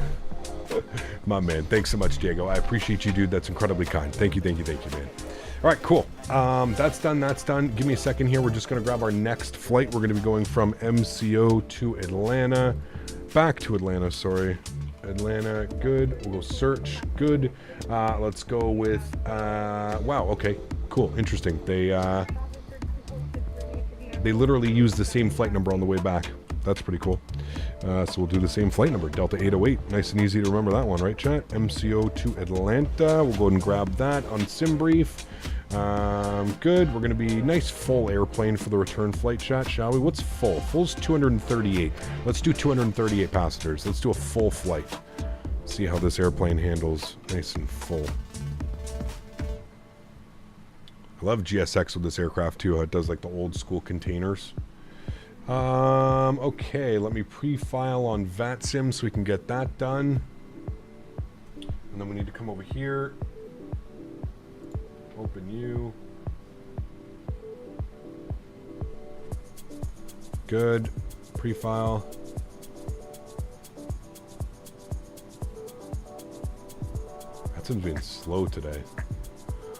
[SPEAKER 3] My man. Thanks so much, Diego. I appreciate you, dude. That's incredibly kind. Thank you, man. All right, cool. That's done. Give me a second here. We're just going to grab our next flight. We're going to be going from MCO to Atlanta. Back to Atlanta, sorry. Atlanta, good. We'll go search, good. Let's go with, wow, okay, cool, interesting. They literally use the same flight number on the way back. That's pretty cool. So we'll do the same flight number, Delta 808. Nice and easy to remember that one, right, chat? MCO to Atlanta. We'll go ahead and grab that on SimBrief. Good. We're going to be nice full airplane for the return flight, chat, shall we? What's full? Full's 238. Let's do 238 passengers. Let's do a full flight. See how this airplane handles nice and full. I love GSX with this aircraft too. How it does like the old school containers. Okay, let me pre-file on VATSIM so we can get that done. And then we need to come over here. Open you. Good. Pre-file. VATSIM's being slow today.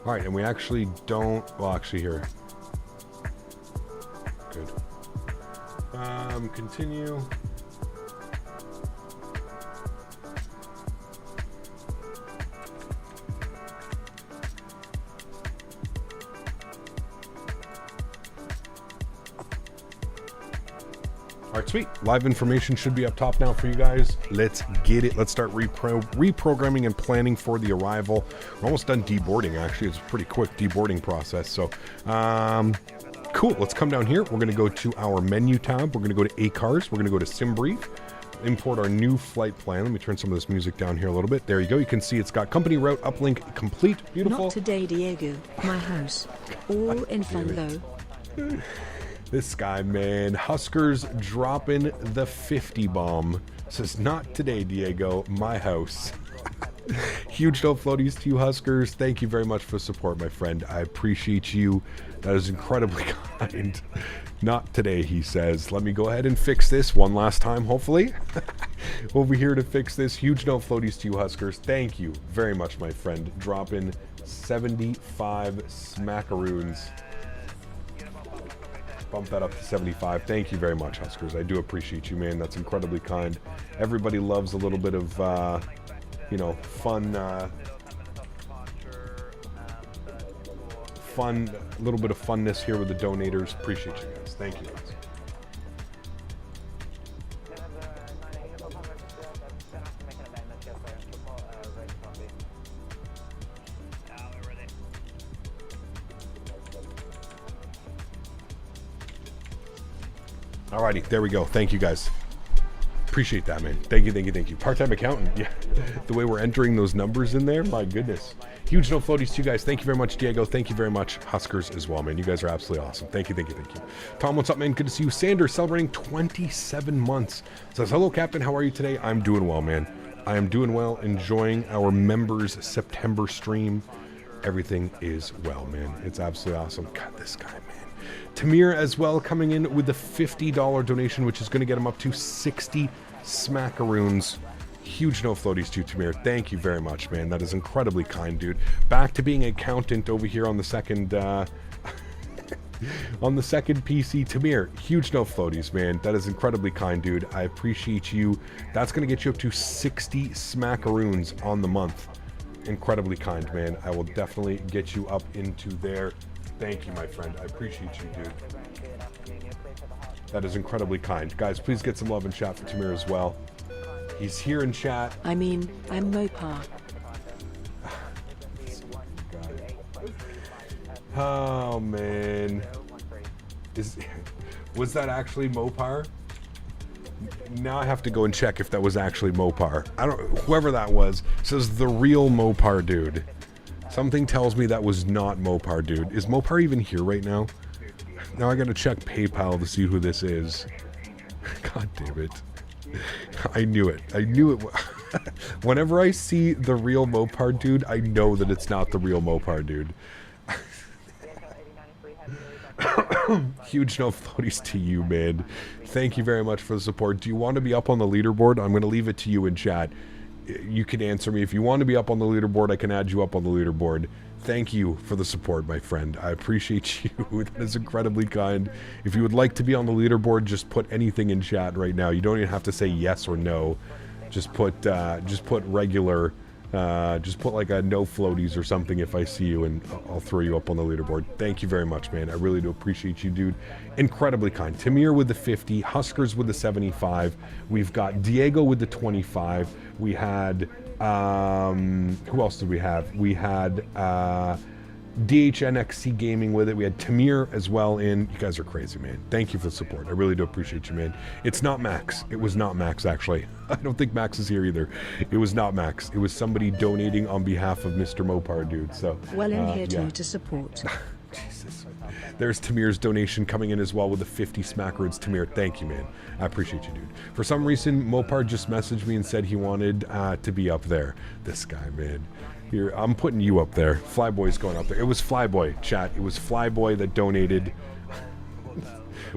[SPEAKER 3] Alright, and we actually don't... Well, actually here. Good. Continue. All right, sweet. Live information should be up top now for you guys. Let's get it. Let's start reprogramming and planning for the arrival. We're almost done deboarding, actually. It's a pretty quick deboarding process. So, Cool. Let's come down here. We're going to go to our menu tab. We're going to go to ACARS. We're going to go to SimBrief. Import our new flight plan. Let me turn some of this music down here a little bit. There you go. You can see it's got company route uplink complete. Beautiful.
[SPEAKER 4] Not today, Diego. My house. All in fun, though.
[SPEAKER 3] This guy, man. Huskers dropping the 50 bomb. Says, not today, Diego. My house. Huge no floaties to you, Huskers. Thank you very much for the support, my friend. I appreciate you. That is incredibly kind. Not today, he says. Let me go ahead and fix this one last time, hopefully. Over here to fix this. Huge no floaties to you, Huskers. Thank you very much, my friend. Dropping 75 smackaroons. Bump that up to 75. Thank you very much, Huskers. I do appreciate you, man. That's incredibly kind. Everybody loves a little bit of, you know, fun, a little bit of funness here with the donators. Appreciate you guys. Thank you guys. Alrighty, there we go. Thank you guys. Appreciate that, man. Thank you, thank you, thank you. Part-time accountant. Yeah, the way we're entering those numbers in there, my goodness. Huge no floaties to you guys. Thank you very much, Diego. Thank you very much, Huskers as well, man. You guys are absolutely awesome. Thank you, thank you, thank you. Tom, what's up, man? Good to see you. Sanders celebrating 27 months. Says, hello, Captain. How are you today? I'm doing well, man. I am doing well. Enjoying our members' September stream. Everything is well, man. It's absolutely awesome. God, this guy, man. Tamir as well coming in with the $50 donation, which is going to get him up to 60 smackaroons. Huge no floaties to you, Tamir. Thank you very much, man. That is incredibly kind, dude. Back to being accountant over here on the second on the second PC. Tamir, huge no floaties, man. That is incredibly kind, dude. I appreciate you. That's going to get you up to 60 smackaroons on the month. Incredibly kind, man. I will definitely get you up into there. Thank you, my friend. I appreciate you, dude. That is incredibly kind. Guys, please get some love and chat for Tamir as well. He's here in chat.
[SPEAKER 4] I mean, I'm Mopar.
[SPEAKER 3] Oh, man. Was that actually Mopar? Now I have to go and check if that was actually Mopar. Whoever that was says the real Mopar dude. Something tells me that was not Mopar, dude. Is Mopar even here right now? Now I gotta check PayPal to see who this is. God damn it. I knew it. I knew it. Whenever I see the real Mopar dude, I know that it's not the real Mopar dude. Huge no floaties to you, man. Thank you very much for the support. Do you want to be up on the leaderboard? I'm going to leave it to you in chat. You can answer me. If you want to be up on the leaderboard, I can add you up on the leaderboard. Thank you for the support, my friend. I appreciate you. That is incredibly kind. If you would like to be on the leaderboard, just put anything in chat right now. You don't even have to say yes or no. Just put regular. Just put like a no floaties or something if I see you, and I'll throw you up on the leaderboard. Thank you very much, man. I really do appreciate you, dude. Incredibly kind. Tamir with the 50, Huskers with the 75. We've got Diego with the 25. We had who else did we have? We had DHNXC Gaming with it. We had Tamir as well in. You guys are crazy, man. Thank you for the support. I really do appreciate you, man. It's not Max. It was not Max, actually. I don't think Max is here either. It was not Max. It was somebody donating on behalf of Mr. Mopar, dude. So
[SPEAKER 4] well in here too to support.
[SPEAKER 3] Jesus. There's Tamir's donation coming in as well with the 50 smackards. Tamir, thank you, man. I appreciate you, dude. For some reason, Mopar just messaged me and said he wanted to be up there. This guy, man. Here, I'm putting you up there. Flyboy's going up there. It was Flyboy, chat. It was Flyboy that donated.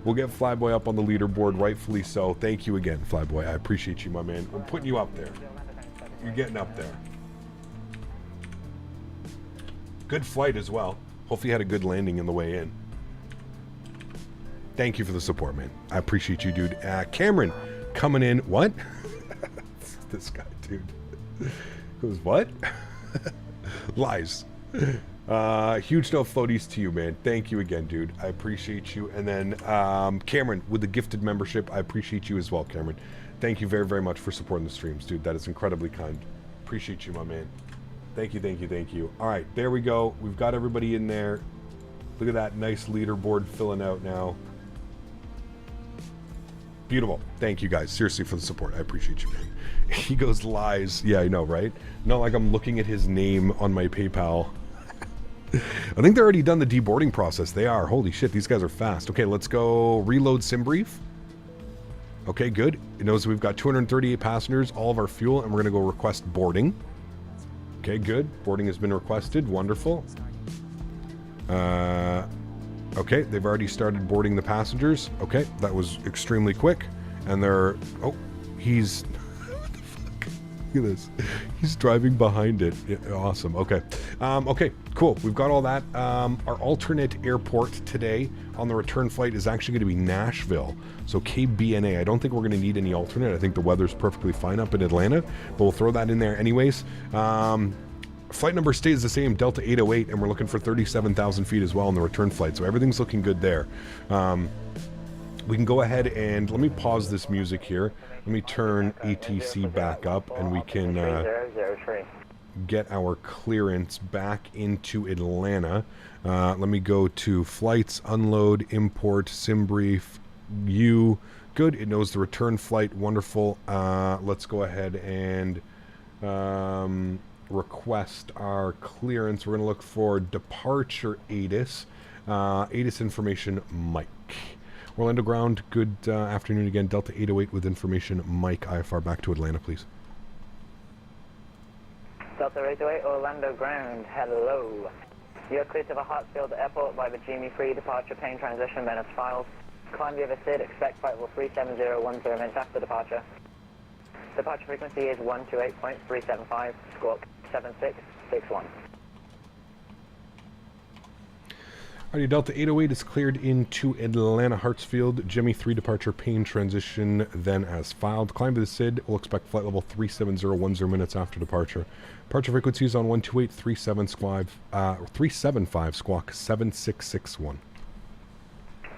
[SPEAKER 3] We'll get Flyboy up on the leaderboard, rightfully so. Thank you again, Flyboy. I appreciate you, my man. I'm putting you up there. You're getting up there. Good flight as well. Hopefully you had a good landing in the way in. Thank you for the support, man. I appreciate you, dude. Cameron coming in. What? This guy, dude. Goes, what? Lies. Huge no floaties to you, man. Thank you again, dude. I appreciate you. And then Cameron with the gifted membership. I appreciate you as well, Cameron. Thank you very, very much for supporting the streams, dude. That is incredibly kind. Appreciate you, my man. Thank you, thank you, thank you. All right, there we go. We've got everybody in there. Look at that nice leaderboard filling out now. Beautiful. Thank you guys, seriously, for the support. I appreciate you, man. He goes lies. Yeah, I know, right? Not like I'm looking at his name on my PayPal. I think they're already done the deboarding process. They are. Holy shit, these guys are fast. Okay, let's go reload sim brief. Okay, good. It knows we've got 238 passengers, all of our fuel, and we're going to go request boarding. Okay, good. Boarding has been requested. Wonderful. Okay, they've already started boarding the passengers. Okay, that was extremely quick. And they're... Oh, he's... What the fuck? Look at this. He's driving behind it. Yeah, awesome. Okay. Okay, cool. We've got all that. Our alternate airport today on the return flight is actually going to be Nashville. So KBNA. I don't think we're going to need any alternate. I think the weather's perfectly fine up in Atlanta, but we'll throw that in there anyways. Flight number stays the same, Delta 808, and we're looking for 37,000 feet as well on the return flight. So everything's looking good there. We can go ahead and let me pause this music here. Let me turn ATC back up, and we can get our clearance back into Atlanta. Let me go to flights, unload, import, sim brief, U. Good, it knows the return flight. Wonderful. Let's go ahead and request our clearance. We're going to look for departure ATIS. ATIS information Mike. Orlando ground, good afternoon again. Delta 808 with information Mike. IFR back to Atlanta, please.
[SPEAKER 5] Delta 808, Orlando ground, hello. You're clear to the Hartsfield Airport by the Jimmy Free departure plane transition minutes filed. Climb via the SID, expect flight level 37010 minutes after departure. Departure frequency is 128.375, squawk 7661.
[SPEAKER 3] Alrighty, Delta 808 is cleared into Atlanta Hartsfield. Jimmy 3 departure plane transition then as filed. Climb to the SID. We'll expect flight level 37010 minutes after departure. Departure frequency is on 128.375, squawk 7661.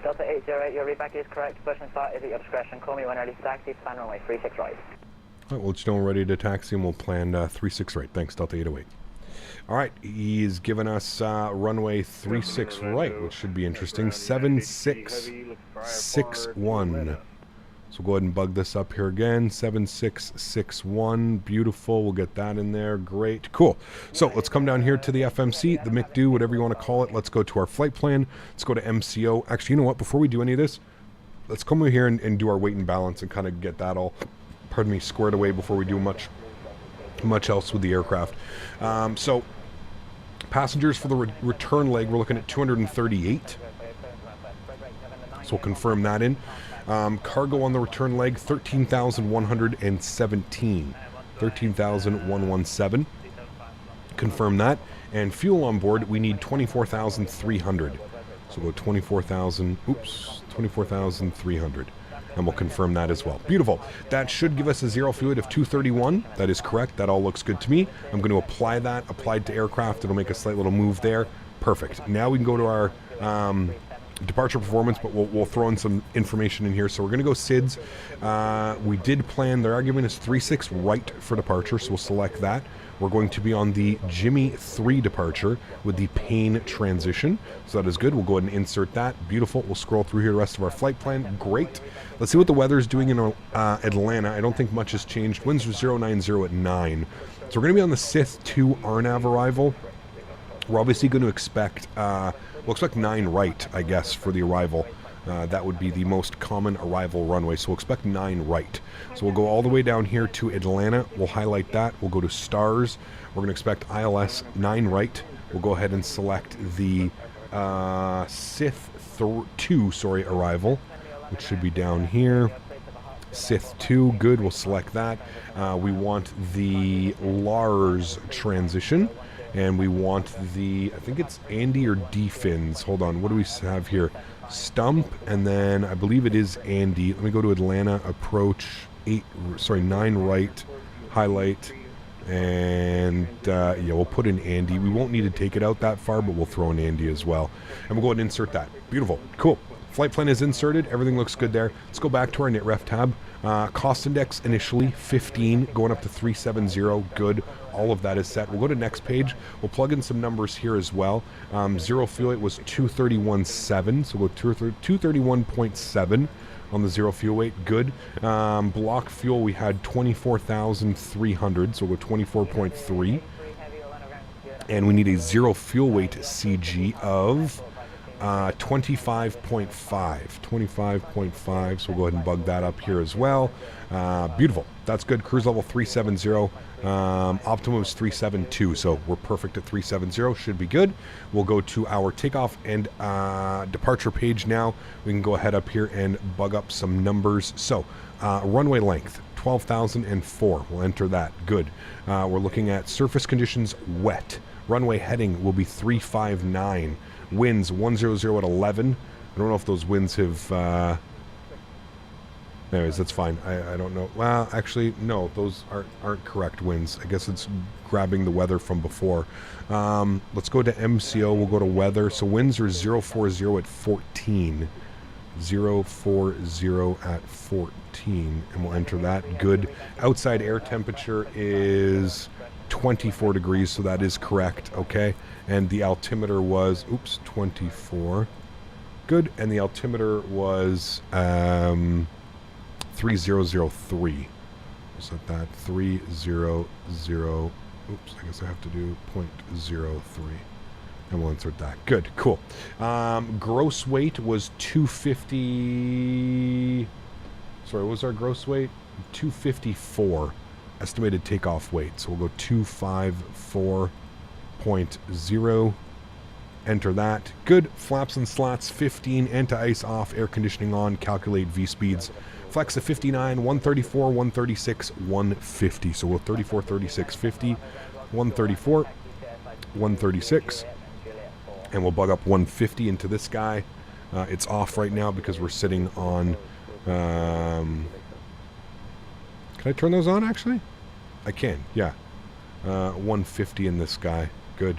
[SPEAKER 5] Delta 808, your readback is correct. Push and start is at your discretion. Call me when ready to taxi. Plan runway 36 right.
[SPEAKER 3] Alright, we'll just know we're ready to taxi and we'll plan 36 right. Thanks, Delta 808. Alright, he's given us runway 36 right, which should be interesting. 7661. So we'll go ahead and bug this up here again. 7661. Beautiful. We'll get that in there. Great. Cool. So let's come down here to the FMC, the McDo, whatever you want to call it. Let's go to our flight plan. Let's go to MCO. Actually, you know what? Before we do any of this, let's come over here and do our weight and balance and kind of get that all, pardon me, squared away before we do much else with the aircraft. So passengers for the return leg, we're looking at 238. So we'll confirm that in. Cargo on the return leg, 13,117. 13,117. Confirm that. And fuel on board, we need 24,300. So we'll go 24,300. And we'll confirm that as well. Beautiful. That should give us a zero fuel weight of 231. That is correct. That all looks good to me. I'm going to apply that. Applied to aircraft. It'll make a slight little move there. Perfect. Now we can go to our departure performance, but we'll throw in some information in here. So we're going to go SIDS. We did plan, they are giving us 36 right for departure, so we'll select that. We're going to be on the Jimmy 3 departure with the Payne transition. So that is good. We'll go ahead and insert that. Beautiful. We'll scroll through here the rest of our flight plan. Great. Let's see what the weather is doing in Atlanta. I don't think much has changed. Winds are 090 at 9. So we're going to be on the Sith 2 RNAV arrival. We're obviously going to expect, we'll expect 9 right, I guess, for the arrival. That would be the most common arrival runway. So we'll expect 9 right. So we'll go all the way down here to Atlanta. We'll highlight that. We'll go to stars. We're going to expect ILS 9 right. We'll go ahead and select the Sith 2 arrival, which should be down here. Sith 2, good. We'll select that. We want the Lars transition. And we want the, I think it's Andy or D-Fins. Hold on, what do we have here? Stump, and then I believe it is Andy. Let me go to Atlanta, approach 9 right, highlight, and yeah, we'll put in Andy. We won't need to take it out that far, but we'll throw in Andy as well. And we'll go ahead and insert that. Beautiful, cool. Flight plan is inserted, everything looks good there. Let's go back to our NITREF tab. Cost index initially 15, going up to 370, good. all of that is set. We'll go to next page. We'll plug in some numbers here as well. Zero fuel weight was 231.7, so we'll go 231.7 on the zero fuel weight. Good. Block fuel, we had 24,300, so we'll go 24.3. And we need a zero fuel weight CG of 25.5. 25.5, so we'll go ahead and bug that up here as well. Beautiful. That's good. Cruise level 370. Optimum is 372, so we're perfect at 370. Should be good. We'll go to our takeoff and departure page now. We can go ahead up here and bug up some numbers. So, runway length, 12,004. We'll enter that. Good. We're looking at surface conditions, wet. Runway heading will be 359. Winds 100 at 11. I don't know if those winds have... anyways, that's fine. I don't know. Well, actually, no, those aren't correct winds. I guess it's grabbing the weather from before. Let's go to MCO. We'll go to weather. So winds are 040 at 14. 040 at 14. And we'll enter that. Good. Outside air temperature is 24 degrees, so that is correct. Okay. And the altimeter was, 24. Good. And the altimeter was 3003. Is that 300? Oops, I guess I have to do 0.03. And we'll insert that. Good, cool. Gross weight was 250. Sorry, what was our gross weight? 254. Estimated takeoff weight. So we'll go 254.0. Enter that. Good. Flaps and slats 15. Anti-ice off. Air conditioning on. Calculate V speeds. Flex of 59, 134, 136, 150. So we'll 34, 36, 50, 134, 136. And we'll bug up 150 into this guy. It's off right now because we're sitting on... can I turn those on, actually? I can, yeah. 150 in this guy. Good.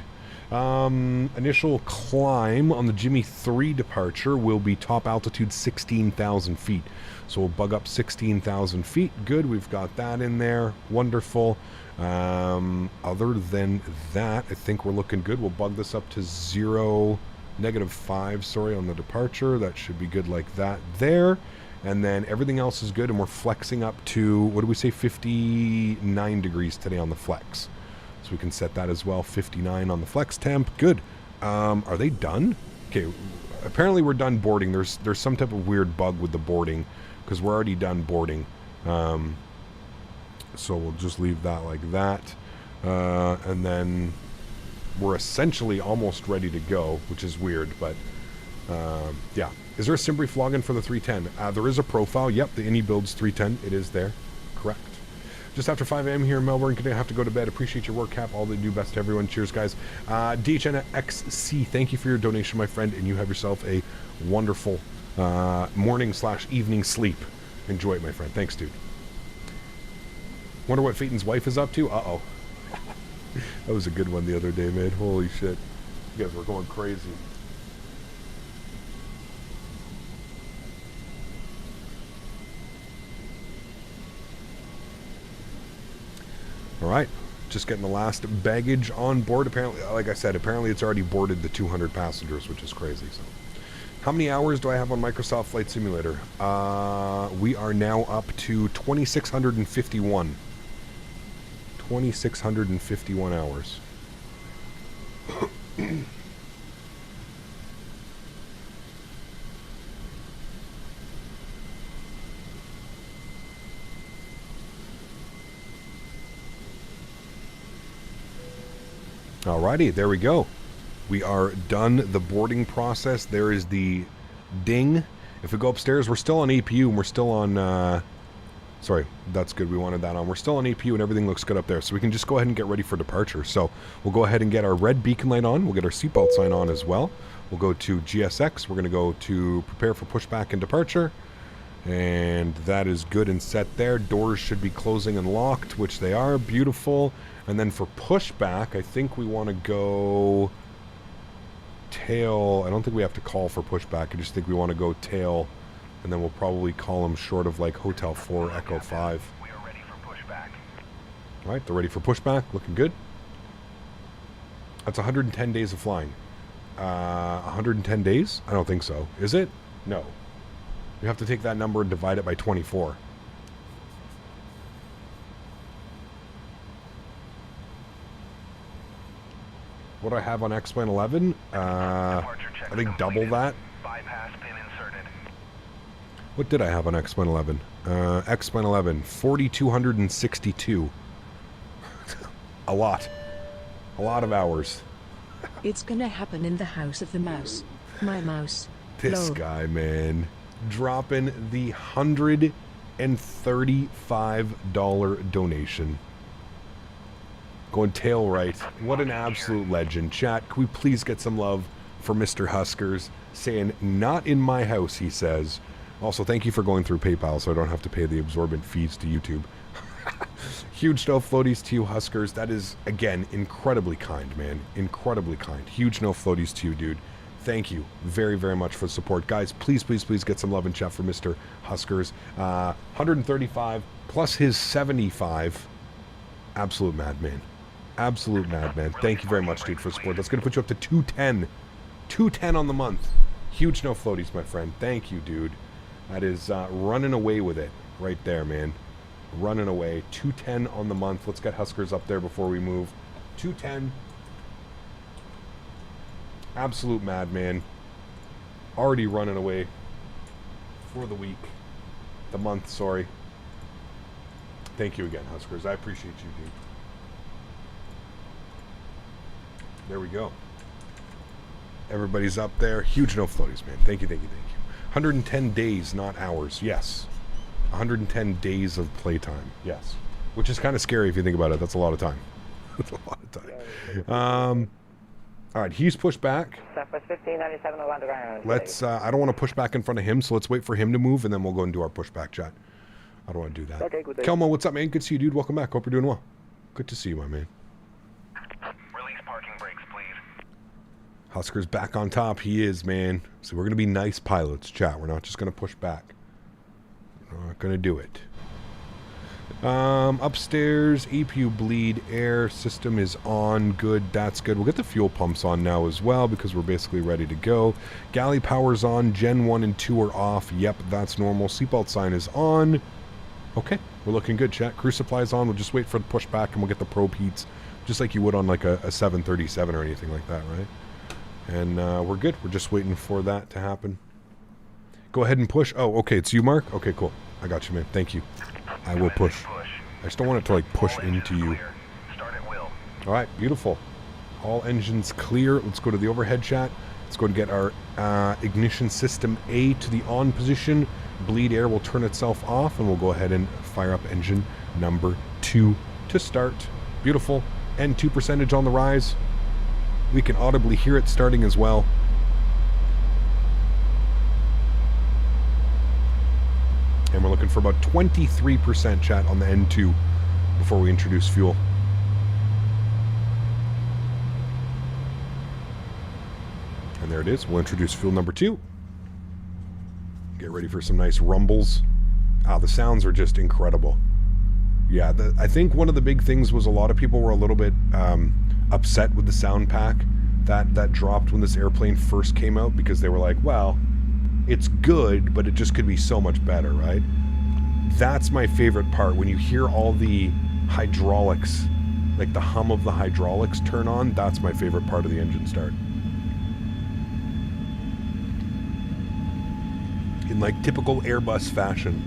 [SPEAKER 3] Initial climb on the Jimmy 3 departure will be top altitude 16,000 feet. So we'll bug up 16,000 feet. Good, we've got that in there. Wonderful. Other than that, I think we're looking good. We'll bug this up to -5, sorry, on the departure. That should be good like that there. And then everything else is good, and we're flexing up to, what do we say, 59 degrees today on the flex. So we can set that as well, 59 on the flex temp. Good. Are they done? Okay, apparently we're done boarding. There's some type of weird bug with the boarding, because we're already done boarding. So we'll just leave that like that. And then we're essentially almost ready to go, which is weird, but yeah. Is there a sim brief login for the 310? There is a profile. Yep, the iniBuilds 310. It is there. Correct. Just after 5 a.m. here in Melbourne. Gonna have to go to bed. Appreciate your work, Cap. All that you do, best to everyone. Cheers, guys. DHNXC, thank you for your donation, my friend, and you have yourself a wonderful morning/evening sleep. Enjoy it, my friend. Thanks, dude. Wonder what Faten's wife is up to? Uh-oh. That was a good one the other day, man. Holy shit. You guys were going crazy. All right, just getting the last baggage on board. Apparently, like I said, apparently it's already boarded the 200 passengers, which is crazy. So, how many hours do I have on Microsoft Flight Simulator? We are now up to 2,651. 2,651 hours. Alrighty, there we go. We are done the boarding process. There is the ding. If we go upstairs, we're still on APU and we're still on... sorry, that's good. We wanted that on. We're still on APU and everything looks good up there. So we can just go ahead and get ready for departure. So we'll go ahead and get our red beacon light on. We'll get our seatbelt sign on as well. We'll go to GSX. We're going to go to prepare for pushback and departure. And that is good and set there. Doors should be closing and locked, which they are. Beautiful. And then for pushback, I think we want to go tail. I don't think we have to call for pushback. I just think we want to go tail. And then we'll probably call them short of like Hotel 4, Echo 5.
[SPEAKER 11] We are ready for pushback.
[SPEAKER 3] All right, they're ready for pushback. Looking good. That's 110 days of flying. 110 days? I don't think so. Is it? No. You have to take that number and divide it by 24. What do I have on X-Plane 11? I think double that. What did I have on X-Plane 11? X-Plane 11, 4,262. A lot. A lot of hours.
[SPEAKER 4] It's gonna happen in the house of the mouse. My mouse.
[SPEAKER 3] This
[SPEAKER 4] Lol.
[SPEAKER 3] guy, man. Dropping the $135 donation. Going tail right. What an absolute legend. Chat, can we please get some love for Mr. Huskers? Saying, not in my house, he says. Also, thank you for going through PayPal so I don't have to pay the absorbent fees to YouTube. Huge no floaties to you, Huskers. That is, again, incredibly kind, man. Incredibly kind. Huge no floaties to you, dude. Thank you very, very much for the support. Guys, please, please, please get some love in chat for Mr. Huskers. 135 plus his 75. Absolute madman. Absolute madman. Thank you very much, dude, for support. That's going to put you up to 210. 210 on the month. Huge no floaties, my friend. Thank you, dude. That is running away with it right there, man. Running away. 210 on the month. Let's get Huskers up there before we move. 210. Absolute madman. Already running away for the week. The month, sorry. Thank you again, Huskers. I appreciate you, dude. There we go. Everybody's up there. Huge no floaties, man. Thank you, thank you, thank you. 110 days, not hours. Yes. 110 days of playtime. Yes. Which is kind of scary if you think about it. That's a lot of time. That's a lot of time. All right, he's pushed back.
[SPEAKER 5] Southwest 1597 Orlando ground.
[SPEAKER 3] Let's, I don't want to push back in front of him, so let's wait for him to move, and then we'll go and do our pushback chat. I don't want to do that.
[SPEAKER 5] Okay, good day.
[SPEAKER 3] Kelmo, what's up, man? Good to see you, dude. Welcome back. Hope you're doing well. Good to see you, my man.
[SPEAKER 11] Release parking brakes, please.
[SPEAKER 3] Husker's back on top. He is, man. So we're going to be nice pilots, chat. We're not just going to push back. We're not going to do it. Upstairs, APU bleed air system is on. Good, that's good. We'll get the fuel pumps on now as well because we're basically ready to go. Galley power's on. Gen 1 and 2 are off. Yep, that's normal. Seatbelt sign is on. Okay, we're looking good, chat. Crew supply's on. We'll just wait for the pushback and we'll get the probe heats just like you would on like a 737 or anything like that, right? And we're good. We're just waiting for that to happen. Go ahead and push. Oh, okay, it's you, Mark? Okay, cool. I got you, man. Thank you. I will push. I just don't want it to like push into you. All right, beautiful. All engines clear. Let's go to the overhead chat. Let's go and get our ignition system A to the on position. Bleed air will turn itself off, and we'll go ahead and fire up engine number 2 to start. Beautiful. N2 percentage on the rise. We can audibly hear it starting as well. And we're looking for about 23% chat on the N2 before we introduce fuel. And there it is. We'll introduce fuel number 2. Get ready for some nice rumbles. The sounds are just incredible. Yeah, I think one of the big things was a lot of people were a little bit upset with the sound pack that dropped when this airplane first came out because they were like, well, it's good, but it just could be so much better, right? That's my favorite part. When you hear all the hydraulics, like the hum of the hydraulics turn on, that's my favorite part of the engine start. In like typical Airbus fashion,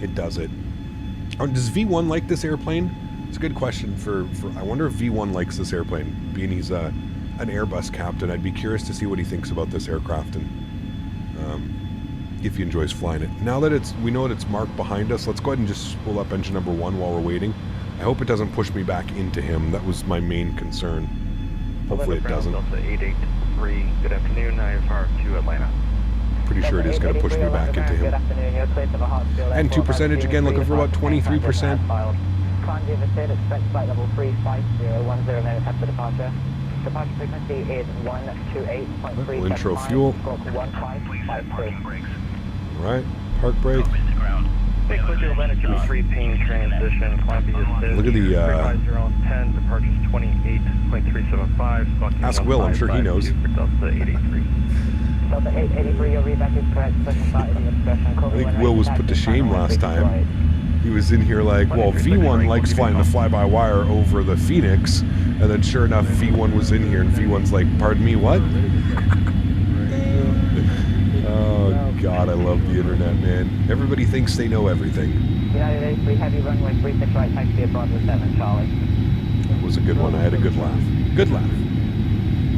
[SPEAKER 3] it does it. Does V1 like this airplane? It's a good question for I wonder if V1 likes this airplane. Being he's an Airbus captain, I'd be curious to see what he thinks about this aircraft and if he enjoys flying it. Now that we know that it's marked behind us, let's go ahead and just spool up engine number 1 while we're waiting. I hope it doesn't push me back into him. That was my main concern. Hopefully it doesn't.
[SPEAKER 10] Delta 883, good afternoon, IFR to Atlanta.
[SPEAKER 3] Pretty sure it is going to push me back into him. And 2 percentage again, looking for about 23%.
[SPEAKER 5] Expect flight level 35010 minutes after departure. Departure frequency is 128.3.
[SPEAKER 3] We'll intro fuel.
[SPEAKER 11] Please set parking brakes.
[SPEAKER 3] Alright, park brake.
[SPEAKER 10] Hey, click your Atlantic Jimmy 3 ping transition, climb via assist.
[SPEAKER 3] Look at the,
[SPEAKER 10] 35010, departures 28.375.
[SPEAKER 3] Ask Will, I'm sure he knows.
[SPEAKER 10] For Delta 883.
[SPEAKER 5] Delta 883, your reback is correct. Special started in the discretion.
[SPEAKER 3] I think Will was put to shame last time. He was in here like, well, V1 likes flying the fly-by-wire over the Phoenix, and then sure enough, V1 was in here, and V1's like, pardon me, what? Oh, God, I love the internet, man. Everybody thinks they know everything.
[SPEAKER 5] United 83, heavy runway 36 right, taxi at Bravo 7, Charlie.
[SPEAKER 3] That was a good one. I had a good laugh. Good laugh.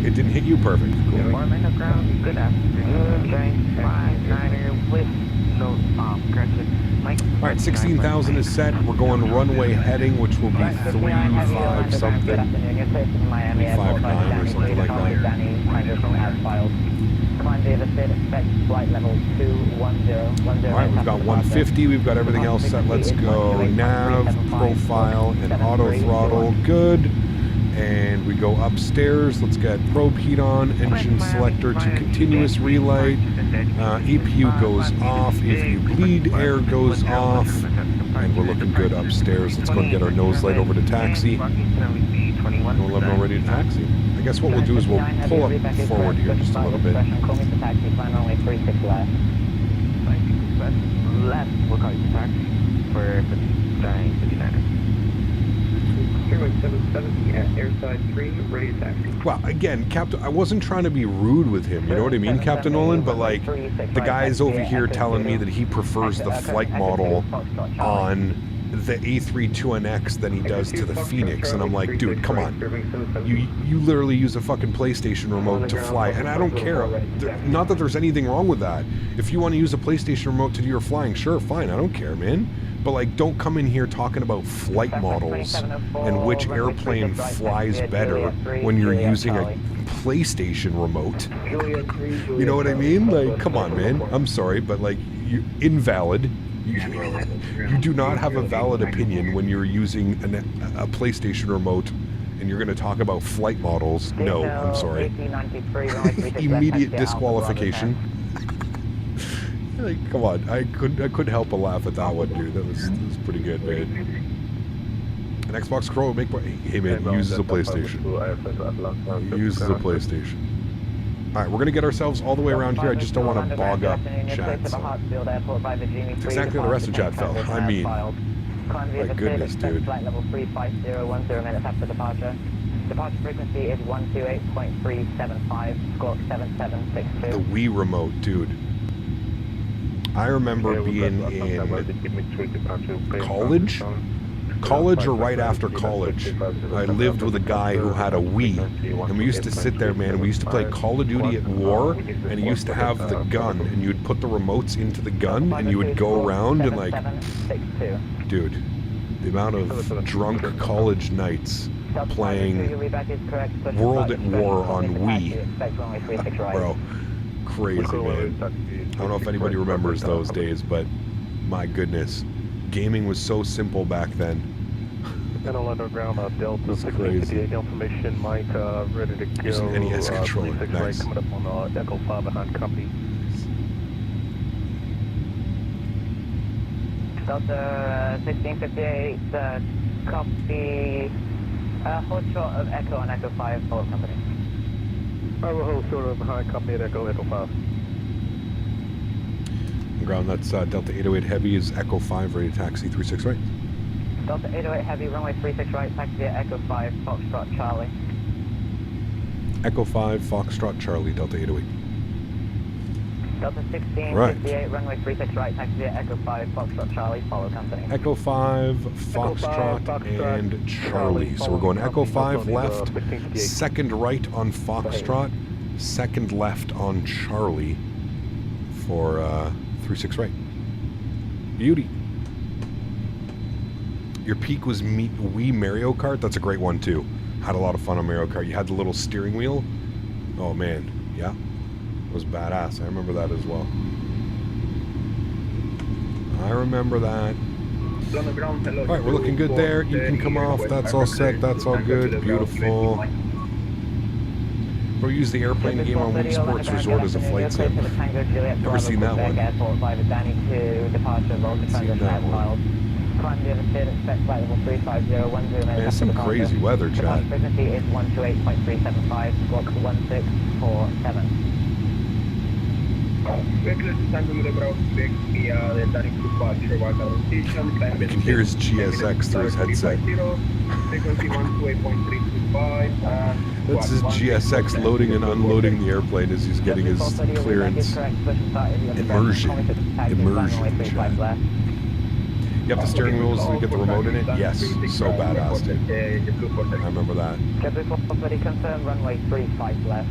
[SPEAKER 3] It didn't hit you perfect. Cool.
[SPEAKER 5] Orlando ground, good afternoon. James 59er with no correction.
[SPEAKER 3] All right, 16,000 is set. We're going runway heading, which will be 3.5 something. 3.59 or something like that. All right, we've got 150. We've got everything else set. Let's go. Nav, profile, and auto throttle. Good. And we go upstairs. Let's get probe heat on, engine selector to continuous relight. EPU goes off. If you bleed, air goes off. And we're looking good upstairs. Let's go and get our nose light over to taxi. And we'll let them ready to taxi. I guess what we'll do is we'll pull up forward here just a little bit.
[SPEAKER 5] Left, we'll call you taxi for the 59er.
[SPEAKER 7] 770 at airside 3, ready to taxi.
[SPEAKER 3] Well, again, Captain, I wasn't trying to be rude with him, you know what I mean, Captain Nolan? But, like, the guy's over here telling me that he prefers the Flite model on the A310X than he does to the Phoenix. And I'm like, dude, come on. You literally use a fucking PlayStation remote to fly. And I don't care. Not that there's anything wrong with that. If you want to use a PlayStation remote to do your flying, sure, fine. I don't care, man. But, like, don't come in here talking about flight models and which airplane flies better when you're using a PlayStation remote. You know what I mean? Like, come on, man. I'm sorry, but, like, you're invalid. You do not have a valid opinion when you're using a PlayStation remote and you're going to talk about flight models. No, I'm sorry. Immediate disqualification. Like, come on, I couldn't help but laugh at that one, dude. That was pretty good, man. An Xbox Crow make hey man, he uses a PlayStation. He uses a PlayStation. All right, we're gonna get ourselves all the way around here. I just don't want to bog up chat. So. It's exactly the rest of chat felt. I mean, my goodness, dude.
[SPEAKER 5] Flight level 35010 minutes after departure. Departure frequency is 128.375. Squawk 7762.
[SPEAKER 3] The Wii remote, dude. I remember being in college or right after college. I lived with a guy who had a Wii, and we used to sit there, man. We used to play Call of Duty at war, and he used to have the gun, and you would put the remotes into the gun, and you would go around and like, dude, the amount of drunk college nights playing World at War on Wii, bro. Crazy, man. I don't know if anybody remembers those days, but my goodness, gaming was so simple back then.
[SPEAKER 10] And I'll underground Delta
[SPEAKER 3] It's crazy.
[SPEAKER 10] information, Mike, ready to go.
[SPEAKER 3] Using NES controller,
[SPEAKER 10] 26
[SPEAKER 3] nice.
[SPEAKER 10] right, coming up on Echo 5 behind company.
[SPEAKER 5] Delta 1658, copy. Hold short of Echo on Echo 5, follow company.
[SPEAKER 10] I will hold short of behind company at Echo 5.
[SPEAKER 3] Ground, that's Delta 808 Heavy is Echo 5, ready to taxi 36 right.
[SPEAKER 5] Delta 808 Heavy, runway 36 right, taxi at Echo 5, Foxtrot Charlie.
[SPEAKER 3] Echo 5, Foxtrot Charlie, Delta 808.
[SPEAKER 5] Delta 1658, runway 36 right, taxi at Echo 5, Foxtrot Charlie, follow company.
[SPEAKER 3] Echo 5, Foxtrot, and Charlie. So we're going Echo 5 left, second right on Foxtrot, second left on Charlie for 36 right. Beauty. Your peak was Wii Mario Kart? That's a great one too. Had a lot of fun on Mario Kart. You had the little steering wheel. Oh man, yeah. It was badass. I remember that as well. I remember that. Alright, we're looking good there. You can come off. That's all set. That's all good. Beautiful. Or use the airplane game on Wii Sports Resort as a flight sim. Never seen that one.
[SPEAKER 5] Airport by the Danny to departure Volta transition as filed. Climb the other side, expect flight level 35010.
[SPEAKER 3] Man, it's some crazy weather, chat.
[SPEAKER 5] Frequency is 128.375, squawk 1647.
[SPEAKER 3] You can hear his GSX through his headset. That's his GSX loading and unloading the airplane as he's getting his clearance. Immersion, chat. You have the steering wheels to get the remote in it? Yes, so badass, dude. I remember that.
[SPEAKER 5] Confirm runway 35 left.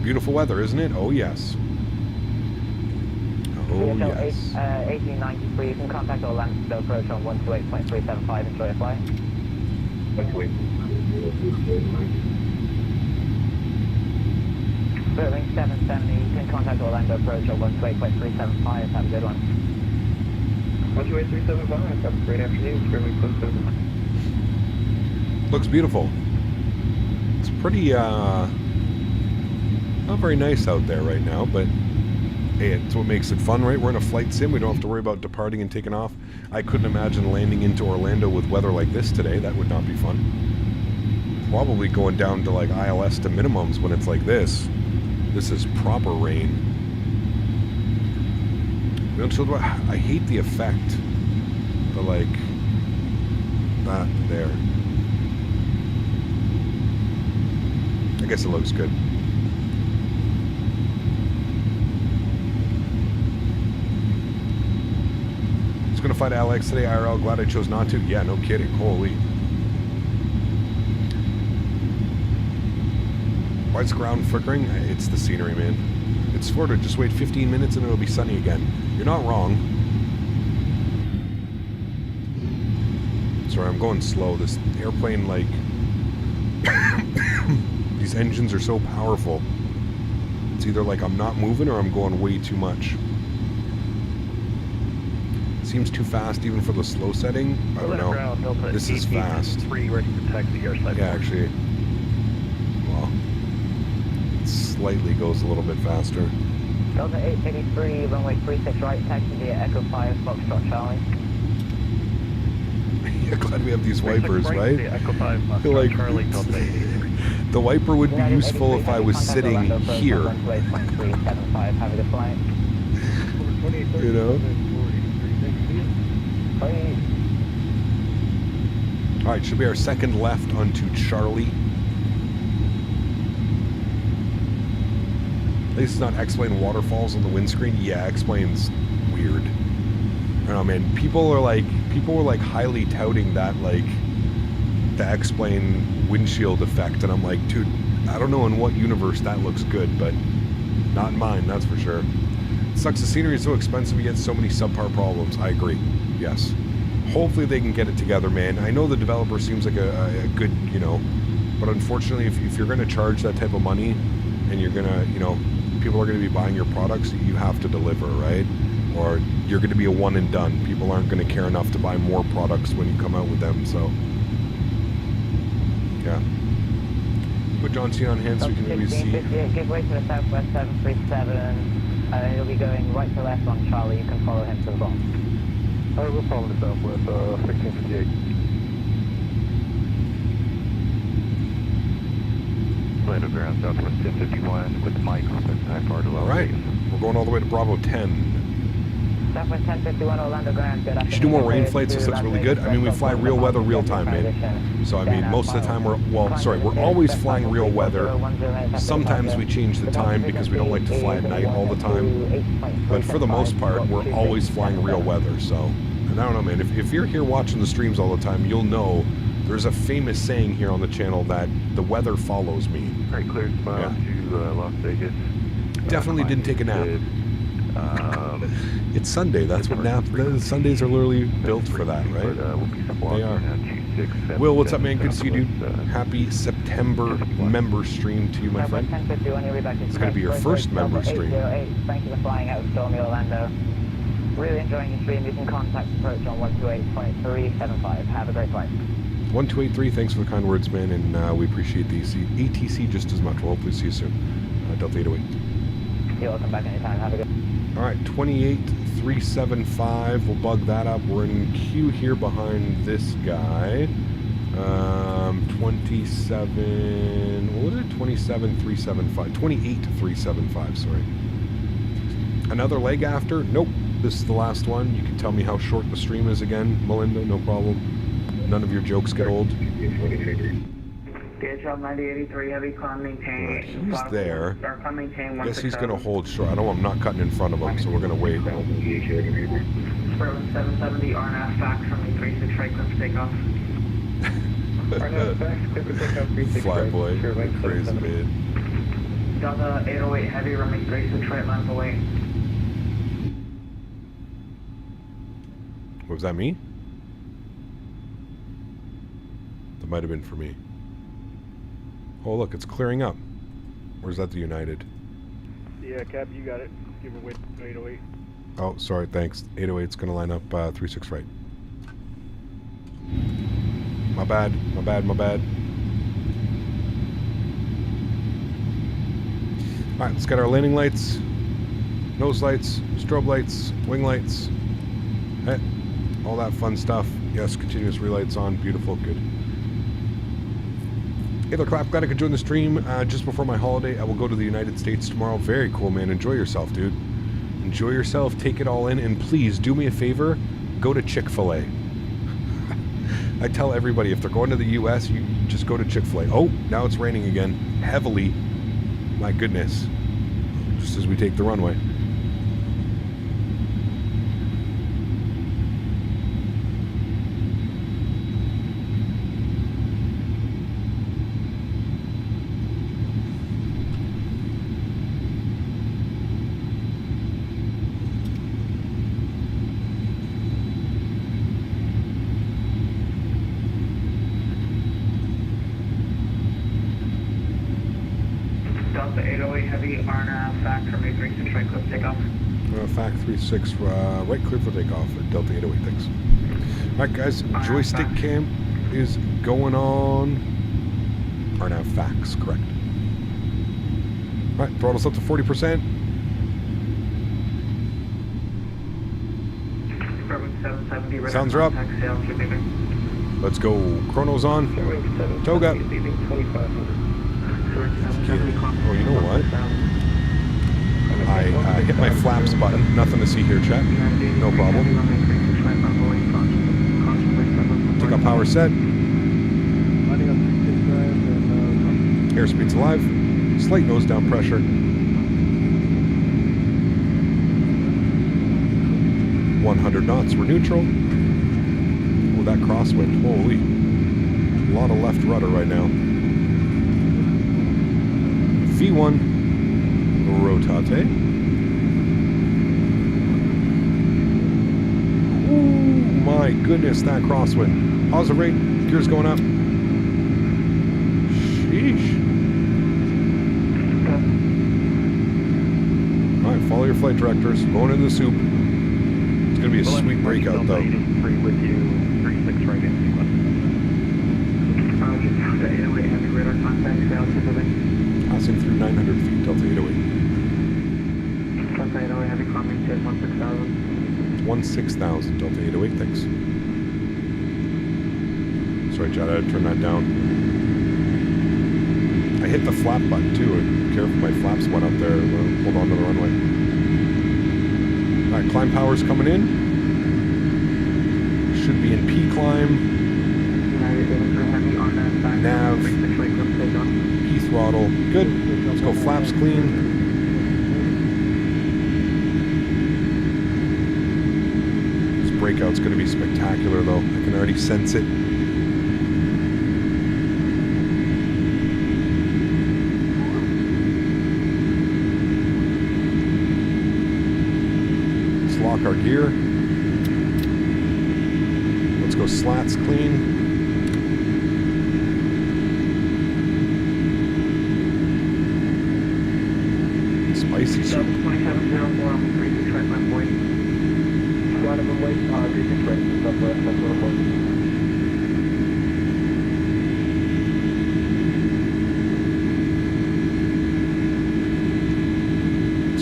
[SPEAKER 3] Beautiful weather, isn't it? Oh, yes. Oh, yes.
[SPEAKER 5] 1893, you can contact Orlando approach on 128.375. Enjoy your flight. Sterling 770, you can contact Orlando approach on 128.375. Have a good one.
[SPEAKER 7] 128.375, have a great afternoon. Sterling 770.
[SPEAKER 3] Looks beautiful. It's pretty, not very nice out there right now, but hey, it's what makes it fun, right? We're in a flight sim. We don't have to worry about departing and taking off. I couldn't imagine landing into Orlando with weather like this today. That would not be fun. Probably going down to like ILS to minimums when it's like this. This is proper rain. You know, so I hate the effect. The like that there. I guess it looks good. Just gonna fight Alex today, IRL. Glad I chose not to. Yeah, no kidding. Holy. Why is ground flickering? It's the scenery, man. It's Florida. Just wait 15 minutes and it'll be sunny again. You're not wrong. Sorry, I'm going slow. This airplane, like... these engines are so powerful. It's either like I'm not moving or I'm going way too much. Seems too fast even for the slow setting. I don't know. This is fast. Yeah, actually. Well, it slightly goes a little bit faster.
[SPEAKER 5] Delta 883, runway 36 right, taxi via Echo 5, Foxtrot Charlie.
[SPEAKER 3] Yeah, glad we have these wipers, right? I feel like the wiper would be useful if I was sitting here.
[SPEAKER 5] Have a good flight.
[SPEAKER 3] You know? Alright, should be our second left onto Charlie. At least it's not X-Plane waterfalls on the windscreen. Yeah, X-Plane's weird. I don't know, man. People were like highly touting that, like, the X-Plane windshield effect, and I'm like, dude, I don't know in what universe that looks good, but not in mine, that's for sure. It sucks, the scenery is so expensive, you get so many subpar problems. I agree, yes. Hopefully they can get it together, man. I know the developer seems like a good, you know, but unfortunately, if you're going to charge that type of money, and you're going to, you know, people are going to be buying your products, you have to deliver, right? Or you're going to be a one and done. People aren't going to care enough to buy more products when you come out with them, so... Yeah. Put John C on hand so we can maybe see.
[SPEAKER 5] Give way to the Southwest 737. He'll be going right to left on Charlie. You can follow him to the bomb.
[SPEAKER 8] We'll follow the Southwest 1658. Orlando ground Southwest 1051 with the mic open. High far to low.
[SPEAKER 3] Alright. We're going all the way to Bravo 10.
[SPEAKER 5] Southwest 1051 Orlando ground. Good
[SPEAKER 3] You should do more rain flights. This looks really good. I mean, we fly real weather, real time, man. So, I mean, most of the time we're always flying real weather. Sometimes we change the time because we don't like to fly at night all the time. But for the most part, we're always flying real weather. So, and I don't know, man, if you're here watching the streams all the time, you'll know there's a famous saying here on the channel that the weather follows me.
[SPEAKER 8] Very clear spot to Las Vegas.
[SPEAKER 3] Definitely didn't take a nap. It's Sunday. That's what Sundays are literally built for that, right? They are. Will, what's up, man? Good to see you, dude. Happy September member stream to you, my friend. It's going to be your first member stream.
[SPEAKER 5] Thank you for flying out of stormy Orlando. Really enjoying your stream. You can contact approach on 128.375. Have a great flight.
[SPEAKER 3] 1283, thanks for the kind words, man, and we appreciate the ATC just as much. We'll hopefully see you soon. Delta 808.
[SPEAKER 5] You're welcome back anytime. Have a good.
[SPEAKER 3] All right, 28375. We'll bug that up. We're in queue here behind this guy. 27. What was it? 27375. 28375. Sorry. Another leg after? Nope. This is the last one. You can tell me how short the stream is again, Melinda. No problem. None of your jokes get old.
[SPEAKER 7] DHL 9083 heavy con maintain.
[SPEAKER 3] He's there.
[SPEAKER 7] Con maintain.
[SPEAKER 3] Guess he's going to hold short. I'm not cutting in front of him, so we're going to wait.
[SPEAKER 7] Sperlin 770 RNAV fax from the 36 right, clip takeoff. RNAV fax, clip takeoff 36
[SPEAKER 3] Fly boy, crazy man.
[SPEAKER 7] Delta 808 heavy runway 36 right, length away.
[SPEAKER 3] Was that me? That might have been for me. Oh, look, it's clearing up. Or is that the United?
[SPEAKER 9] Yeah, Cap, you got it. Give it away 808.
[SPEAKER 3] Oh, sorry, thanks. 808's going to line up 36 right. My bad, my bad, my bad. Alright, let's get our landing lights, nose lights, strobe lights, wing lights. Hey, all that fun stuff. Yes, continuous relights on. Beautiful, good. Hey there, Clap. Glad I could join the stream just before my holiday. I will go to the United States tomorrow. Very cool, man. Enjoy yourself, dude. Enjoy yourself. Take it all in. And please, do me a favor. Go to Chick-fil-A. I tell everybody, if they're going to the U.S., you just go to Chick-fil-A. Oh, now it's raining again. Heavily. My goodness. Just as we take the runway. FAC 36, right clear for takeoff at Delta 808, thanks. Alright guys, joystick cam is going on. RNAV FACs, correct. Alright, throttle's up to 40%. Sounds are up. Let's go. Chrono's on. Toga. Oh, you know what? I hit my flaps button. Nothing to see here, chat. No problem. Took up power set. Airspeed's alive. Slight nose down pressure. 100 knots. We're neutral. Oh, that crosswind. Holy. A lot of left rudder right now. V1. Rotate. Ooh, my goodness, that crosswind. Positive rate, gears going up. Sheesh. Alright, follow your flight directors. Going into the soup. It's going to be a sweet breakout, though.
[SPEAKER 10] With you, 36 right in sequence.
[SPEAKER 3] Passing through 900 feet, Delta 808. 16,000, Delta 808, thanks. Sorry, Chad, I had to turn that down. I hit the flap button too. I don't care if my flaps went up there. Hold on to the runway. Alright, climb power's coming in. Should be in P climb. Nav. P throttle. Good. Let's go flaps clean. Breakout's going to be spectacular, though. I can already sense it. Let's lock our gear. Let's go slats clean. Spicy soup.
[SPEAKER 7] 2704 on 36 right, left point.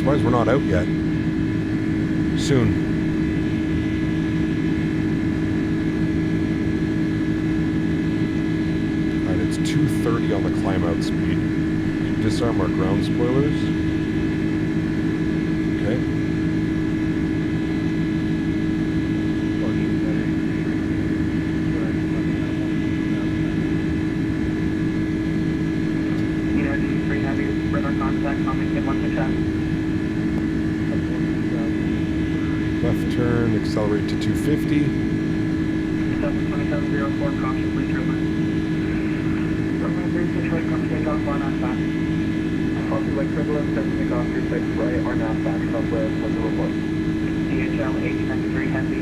[SPEAKER 3] surprised we're not out yet. Soon. Alright, it's 230 on the climb out speed. Can you disarm our ground spoilers? Okay. Left turn, accelerate to 250.
[SPEAKER 7] 2704, caution, please turn. Runway 36 right, come takeoff on back. Copy like turbulence, set takeoff 36 right or now back, southwest, what's the report? DHL 1893 Heavy,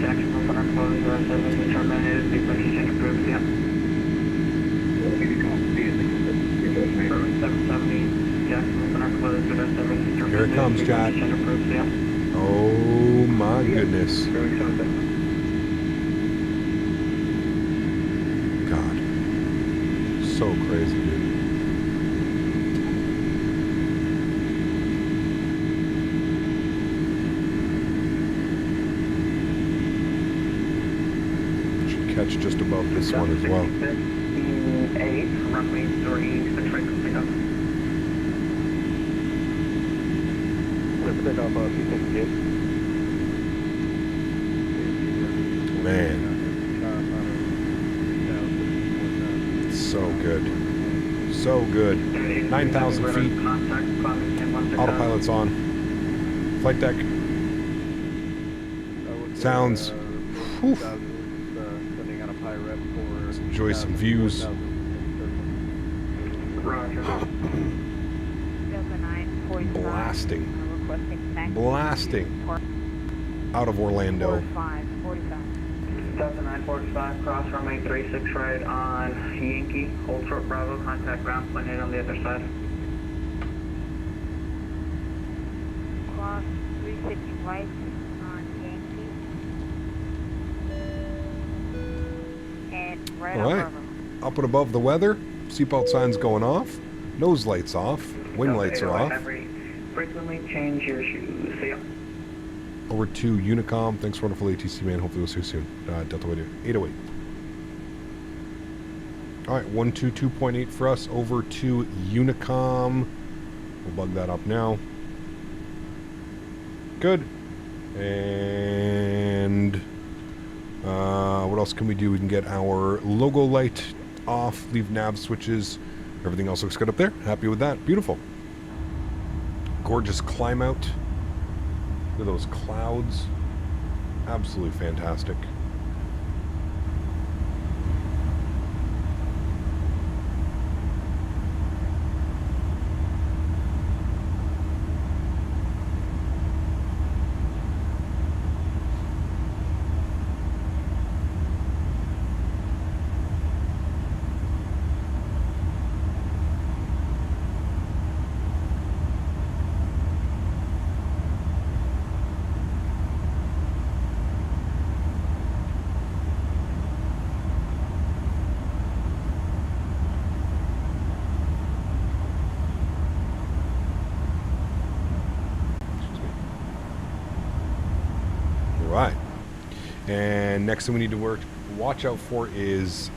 [SPEAKER 7] Jacksonville Center closed, service is terminated, depression change approved, yeah. Runway 770, Jacksonville Center closed, service is terminated.
[SPEAKER 3] Here it comes, Jack.
[SPEAKER 7] Approved, yeah.
[SPEAKER 3] Oh my goodness. God. So crazy, dude. Should catch just above this one as well.
[SPEAKER 7] 8, runway 36 right, come takeoff.
[SPEAKER 3] Man. So good. So good. 9,000 feet. Autopilot's on. Flight deck. Sounds. Whew. Let's enjoy some views. Blasting. Blasting. Out of Orlando.
[SPEAKER 7] 945, cross runway 36 right on Yankee, hold short Bravo, contact ground point 8 on the other side.
[SPEAKER 12] Cross 36 right on Yankee. And right
[SPEAKER 3] All right.
[SPEAKER 12] on Bravo.
[SPEAKER 3] Up and above the weather. Seatbelt signs going off. Nose lights off. Wing lights are off.
[SPEAKER 7] Frequently change your shoes. See ya.
[SPEAKER 3] Over to Unicom. Thanks, wonderful ATC man. Hopefully we'll see you soon. Delta Radio 808. All right, 122.8 for us. Over to Unicom. We'll bug that up now. Good. And what else can we do? We can get our logo light off, leave nav switches. Everything else looks good up there. Happy with that. Beautiful. Gorgeous climb out. Look at those clouds. Absolutely fantastic. And next thing we need to watch out for is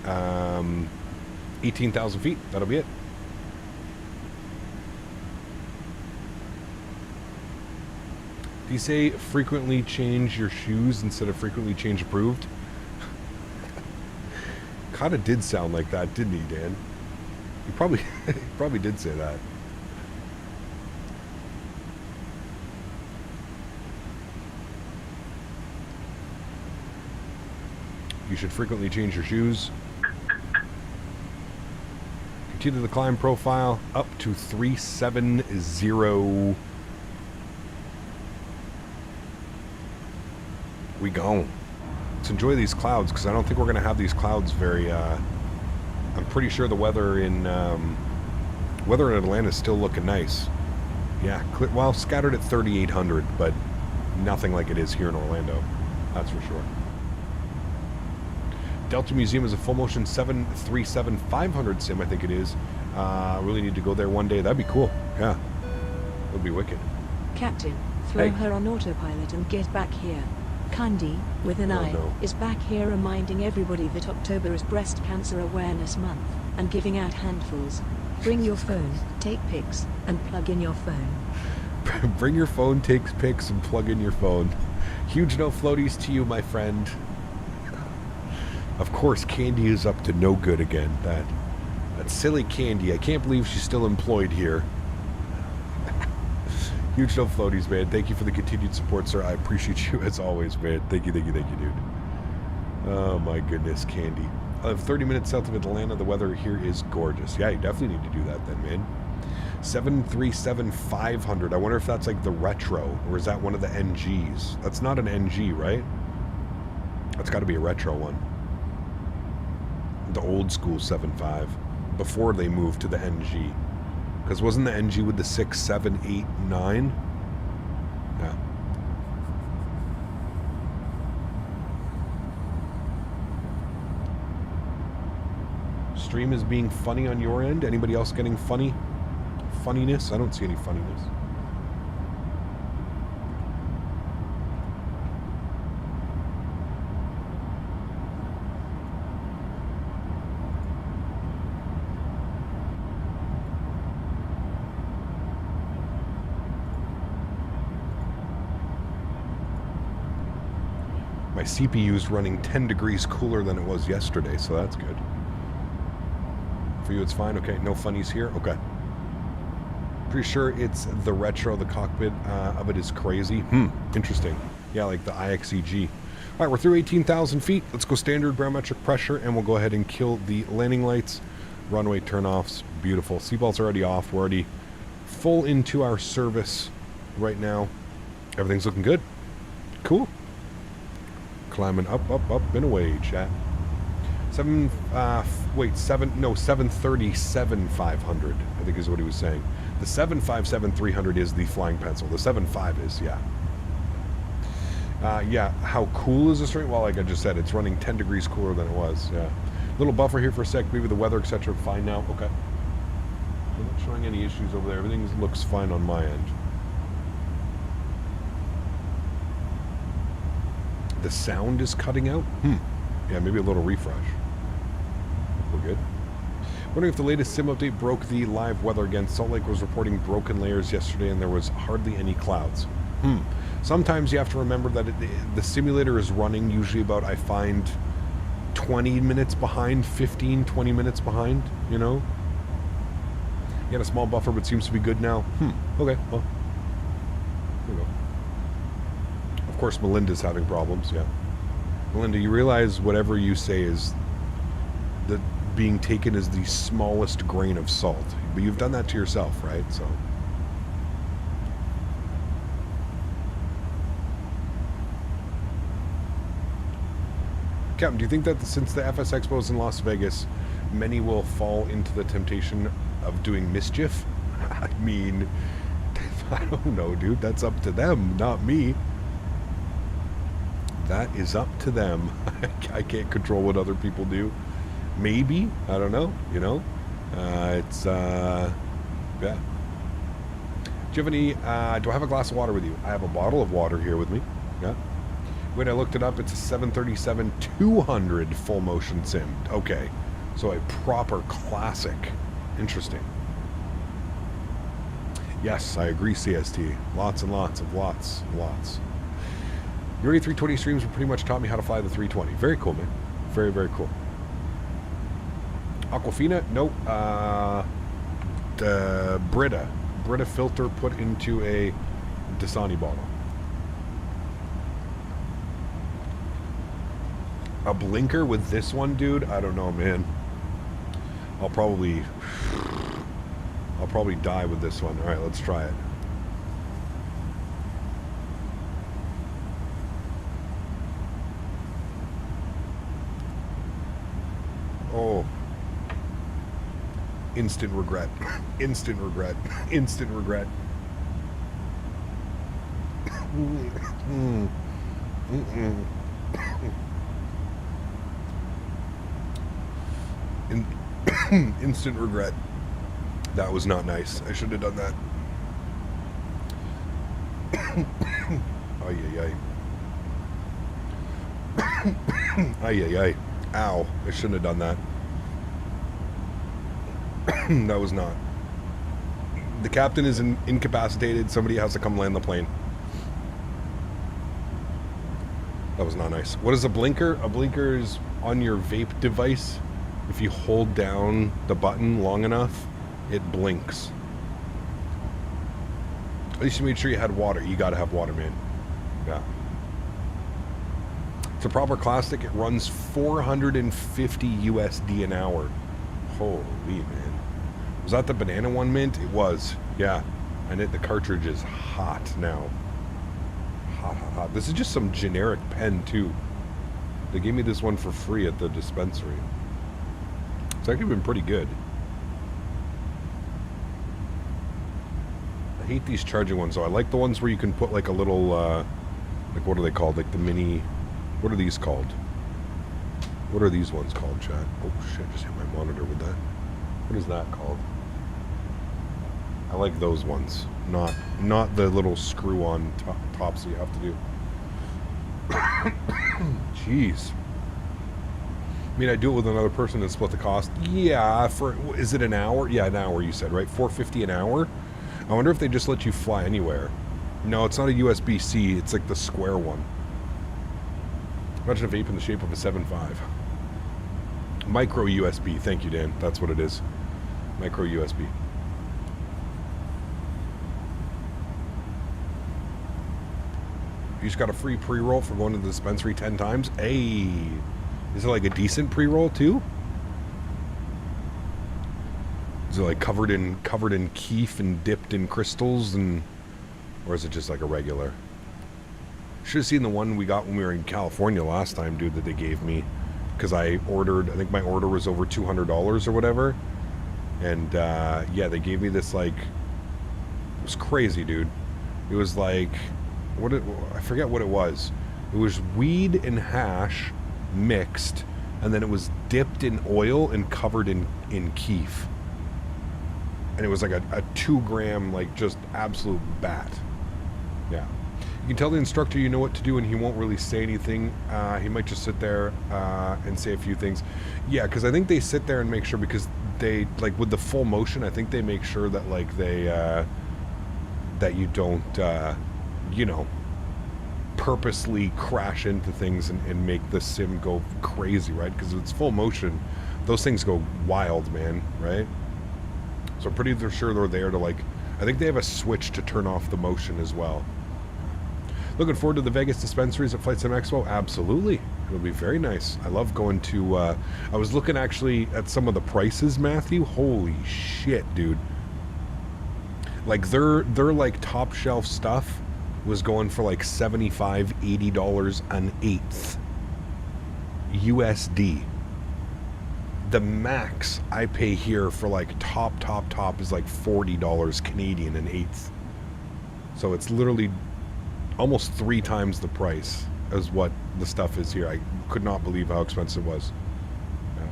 [SPEAKER 3] 18,000 feet. That'll be it. Do you say frequently change your shoes instead of frequently change approved? Kind of did sound like that, didn't he, Dan? He probably did say that. You should frequently change your shoes. Continue the climb profile up to 370. We go. Let's enjoy these clouds because I don't think we're going to have these clouds very. I'm pretty sure the weather in Atlanta is still looking nice. Yeah, well, scattered at 3,800, but nothing like it is here in Orlando. That's for sure. Delta Museum is a full motion 737-500 sim, I think it is. Really need to go there one day. That'd be cool. Yeah, it would be wicked.
[SPEAKER 4] Captain, throw
[SPEAKER 3] Hey.
[SPEAKER 4] her on autopilot and get back here. Candy, with an
[SPEAKER 3] Oh,
[SPEAKER 4] eye,
[SPEAKER 3] no.
[SPEAKER 4] is back here reminding everybody that October is Breast Cancer Awareness Month, and giving out handfuls. Bring your phone, take pics, and plug in your phone.
[SPEAKER 3] Bring your phone, take pics, and plug in your phone. Huge no floaties to you, my friend. Of course, Candy is up to no good again. That silly Candy. I can't believe she's still employed here. Huge no floaties, man. Thank you for the continued support, sir. I appreciate you as always, man. Thank you, dude. Oh my goodness, Candy. 30 minutes south of Atlanta. The weather here is gorgeous. Yeah, you definitely need to do that then, man. 737-500. I wonder if that's like the retro, or is that one of the NGs? That's not an NG, right? That's got to be a retro one. The old school 7.5 before they moved to the NG. Because wasn't the NG with the 6, 7, 8, 9? Yeah. Stream is being funny on your end. Anybody else getting funniness? I don't see any funniness. My CPU is running 10 degrees cooler than it was yesterday, so that's good. For you, it's fine? Okay, no funnies here? Okay. Pretty sure it's the retro, the cockpit of it is crazy. Interesting. Yeah, like the IXEG. All right, we're through 18,000 feet. Let's go standard barometric pressure, and we'll go ahead and kill the landing lights. Runway turnoffs. Beautiful. Seatbelts already off. We're already full into our service right now. Everything's looking good. Cool. Climbing up, and away, chat. 737-500, I think is what he was saying. The 757-300 is the flying pencil. The 75 is, yeah. Yeah, how cool is this right? Well, like I just said, it's running 10 degrees cooler than it was, yeah. Little buffer here for a sec, maybe the weather, etc. Fine now, okay. I'm not showing any issues over there. Everything looks fine on my end. The sound is cutting out? Yeah, maybe a little refresh. We're good. Wondering if the latest sim update broke the live weather again. Salt Lake was reporting broken layers yesterday and there was hardly any clouds. Sometimes you have to remember that the simulator is running usually about, I find, 20 minutes behind, 15, 20 minutes behind, you know? You had a small buffer but seems to be good now. Okay, well, there we go. Of course, Melinda's having problems, yeah. Melinda, you realize whatever you say is being taken as the smallest grain of salt. But you've done that to yourself, right? So. Captain, do you think that since the FS Expo is in Las Vegas, many will fall into the temptation of doing mischief? I mean, I don't know, dude. That's up to them, not me. That is up to them. I can't control what other people do. Maybe, I don't know, you know. Yeah. Do you have any, do I have a glass of water with you? I have a bottle of water here with me. Yeah. When I looked it up, it's a 737-200 full motion sim. Okay. So a proper classic. Interesting. Yes, I agree, CST. Lots and lots of lots. Your A320 streams pretty much taught me how to fly the 320. Very cool, man. Very, very cool. Aquafina? Nope. Brita. Brita filter put into a Dasani bottle. A blinker with this one, dude? I don't know, man. I'll probably die with this one. All right, let's try it. Oh. Instant regret. Instant regret. Instant regret. Instant regret. That was not nice. I should have done that. Ay, ay, ay. Ay, ay, ay. Ow. I shouldn't have done that. That was not. The captain is incapacitated. Somebody has to come land the plane. That was not nice. What is a blinker? A blinker is on your vape device. If you hold down the button long enough, it blinks. At least you made sure you had water. You gotta have water, man. Yeah. It's a proper classic. It runs 450 USD an hour. Holy man. Was that the banana one, Mint? It was. Yeah. And the cartridge is hot now. Hot, hot, hot. This is just some generic pen, too. They gave me this one for free at the dispensary. It's actually been pretty good. I hate these charging ones, though. I like the ones where you can put, like, a little, like, what are they called? Like, the mini... What are these called? What are these ones called, chat? Oh, shit, I just hit my monitor with that. What is that called? I like those ones. Not the little screw-on tops that you have to do. Jeez. I mean, I do it with another person and split the cost. Yeah, for... Is it an hour? Yeah, an hour, you said, right? $4.50 an hour? I wonder if they just let you fly anywhere. No, it's not a USB-C. It's like the square one. Imagine a vape in the shape of a 7.5. Micro USB. Thank you, Dan. That's what it is. Micro USB. You just got a free pre-roll for going to the dispensary 10 times? Hey! Is it like a decent pre-roll, too? Is it like covered in keef and dipped in crystals, and... Or is it just like a regular? Should have seen the one we got when we were in California last time, dude, that they gave me. Because I ordered, I think my order was over $200 or whatever. And, yeah, they gave me this, like... It was crazy, dude. It was like... I forget what it was. It was weed and hash mixed, and then it was dipped in oil and covered in keef. And it was like a 2 gram, like, just absolute bat. Yeah. You can tell the instructor you know what to do, and he won't really say anything. He might just sit there and say a few things. Yeah, because I think they sit there and make sure, because they, like, with the full motion, I think they make sure that, like, they, that you don't, you know, purposely crash into things and make the sim go crazy, right? Because if it's full motion, those things go wild, man, right? So I'm pretty sure they're there to, like, I think they have a switch to turn off the motion as well. Looking forward to the Vegas dispensaries at Flight Sim Expo? Absolutely. It'll be very nice. I love going to, I was looking actually at some of the prices, Matthew. Holy shit, dude. Like, their like, top shelf stuff was going for like $75, $80 an eighth USD. The max I pay here for like top is like $40 Canadian an eighth. So it's literally almost 3 times the price as what the stuff is here. I could not believe how expensive it was. Yeah.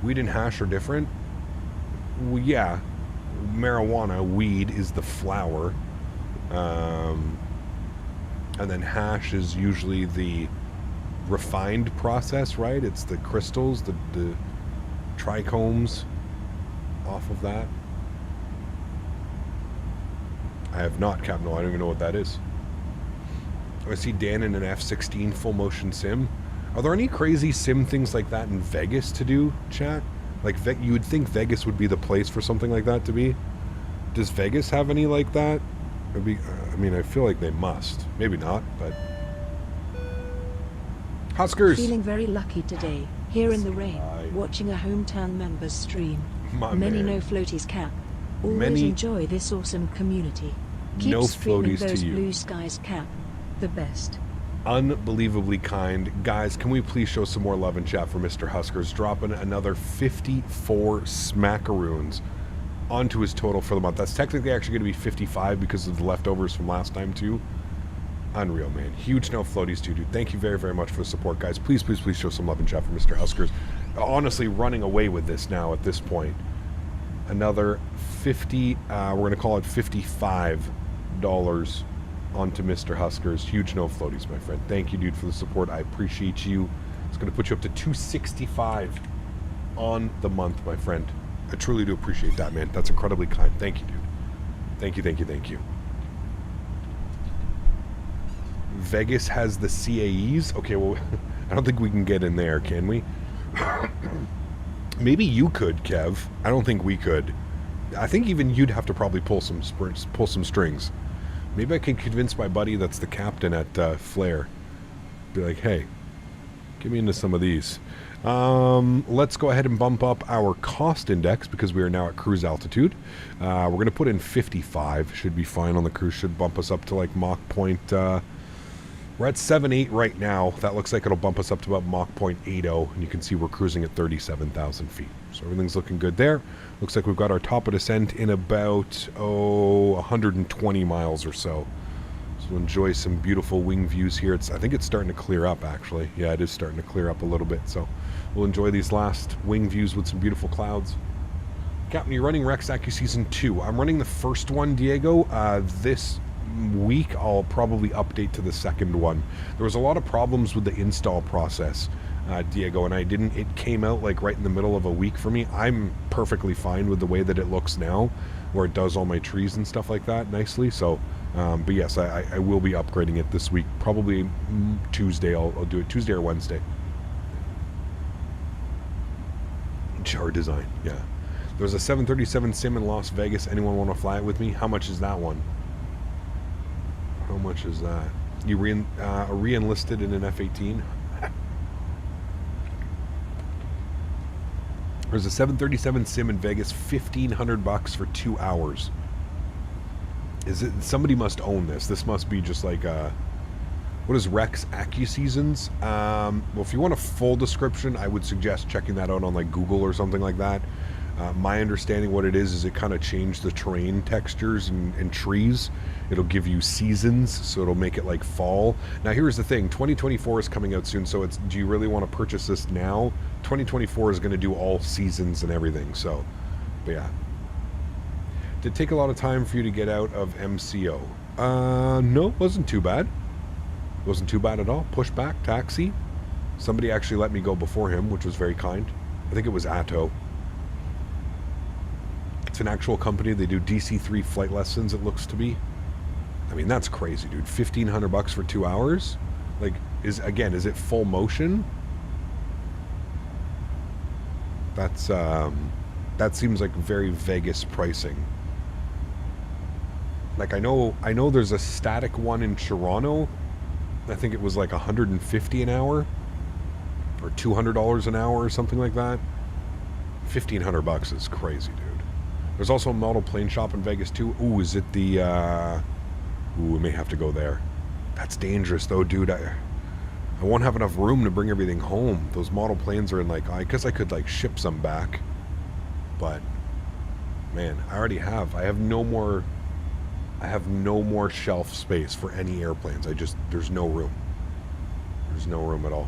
[SPEAKER 3] Weed and hash are different. Well, yeah, marijuana, weed is the flower. And then hash is usually the refined process, right? It's the crystals, the trichomes off of that. I have not, Captain. No, I don't even know what that is. I see Dan in an F-16 full motion sim. Are there any crazy sim things like that in Vegas to do, chat? Like, you would think Vegas would be the place for something like that to be. Does Vegas have any like that? It'd be, I mean, I feel like they must. Maybe not, but... Huskers!
[SPEAKER 4] Feeling very lucky today, here in the rain, watching a hometown member's stream. Many
[SPEAKER 3] man.
[SPEAKER 4] no floaties, Cap. Always
[SPEAKER 3] Many
[SPEAKER 4] enjoy this awesome community. Keep
[SPEAKER 3] no
[SPEAKER 4] streaming
[SPEAKER 3] floaties to
[SPEAKER 4] those
[SPEAKER 3] you.
[SPEAKER 4] blue skies, Cap. The best.
[SPEAKER 3] Unbelievably kind. Guys, can we please show some more love in chat for Mr. Huskers, dropping another 54 smackaroons onto his total for the month. That's technically actually going to be 55 because of the leftovers from last time too. Unreal, man. Huge no floaties too, dude. Thank you very, very much for the support, guys. Please, please, please show some love in chat for Mr. Huskers. Honestly, running away with this now at this point. Another 50, we're going to call it $55 On to Mr. Huskers. Huge no floaties, my friend. Thank you, dude, for the support. I appreciate you. It's going to put you up to 265 on the month, my friend. I truly do appreciate that, man. That's incredibly kind. Thank you, dude. Thank you, thank you, thank you. Vegas has the CAEs? Okay, well, I don't think we can get in there, can we? Maybe you could, Kev. I don't think we could. I think even you'd have to probably pull some strings. Maybe I can convince my buddy that's the captain at Flair. Be like, hey, get me into some of these. Let's go ahead and bump up our cost index because we are now at cruise altitude. We're going to put in 55. Should be fine on the cruise. Should bump us up to like Mach point... we're at 7.8 right now. That looks like it'll bump us up to about Mach point 80. And you can see we're cruising at 37,000 feet. So everything's looking good there. Looks like we've got our top of descent in about, 120 miles or so. So we'll enjoy some beautiful wing views here. I think it's starting to clear up, actually. Yeah, it is starting to clear up a little bit. So we'll enjoy these last wing views with some beautiful clouds. Captain, you're running Rex AccuSeason 2. I'm running the first one, Diego. This week I'll probably update to the second one. There was a lot of problems with the install process, Diego, and it came out like right in the middle of a week for me. I'm perfectly fine with the way that it looks now, where it does all my trees and stuff like that nicely. So but yes, I will be upgrading it this week, probably Tuesday. I'll do it Tuesday or Wednesday. Jar design, yeah. There's a 737 sim in Las Vegas. Anyone want to fly it with me? How much is that one? How much is that? You re-enlisted in an F-18? There's a 737 sim in Vegas, $1,500 for 2 hours. Is it? Somebody must own this. This must be just like what is Rex AccuSeasons? Well, if you want a full description, I would suggest checking that out on like Google or something like that. My understanding what it is it kind of changed the terrain textures and trees. It'll give you seasons, so it'll make it like fall. Now here's the thing, 2024 is coming out soon, so do you really want to purchase this now? 2024 is going to do all seasons and everything, so, but yeah. Did it take a lot of time for you to get out of MCO? No, wasn't too bad. Wasn't too bad at all. Pushback, taxi. Somebody actually let me go before him, which was very kind. I think it was Atto. It's an actual company. They do DC-3 flight lessons, it looks to be. I mean, that's crazy, dude. $1,500 for 2 hours? Like, is it full motion? That's, that seems like very Vegas pricing. Like, I know there's a static one in Toronto. I think it was like $150 an hour. Or $200 an hour or something like that. $1,500 is crazy, dude. There's also a model plane shop in Vegas too. Ooh, is it the ooh, we may have to go there. That's dangerous though, dude. I won't have enough room to bring everything home. Those model planes are in like, I guess I could like ship some back. But man, I have no more shelf space for any airplanes. There's no room. There's no room at all.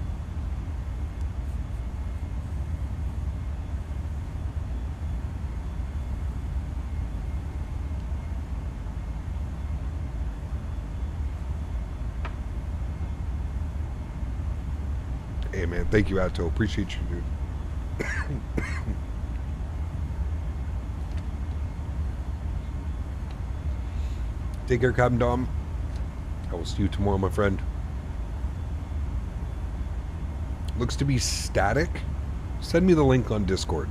[SPEAKER 3] Hey man, thank you, Atto. Appreciate you, dude. Take care, Captain Dom. I will see you tomorrow, my friend. Looks to be static. Send me the link on Discord.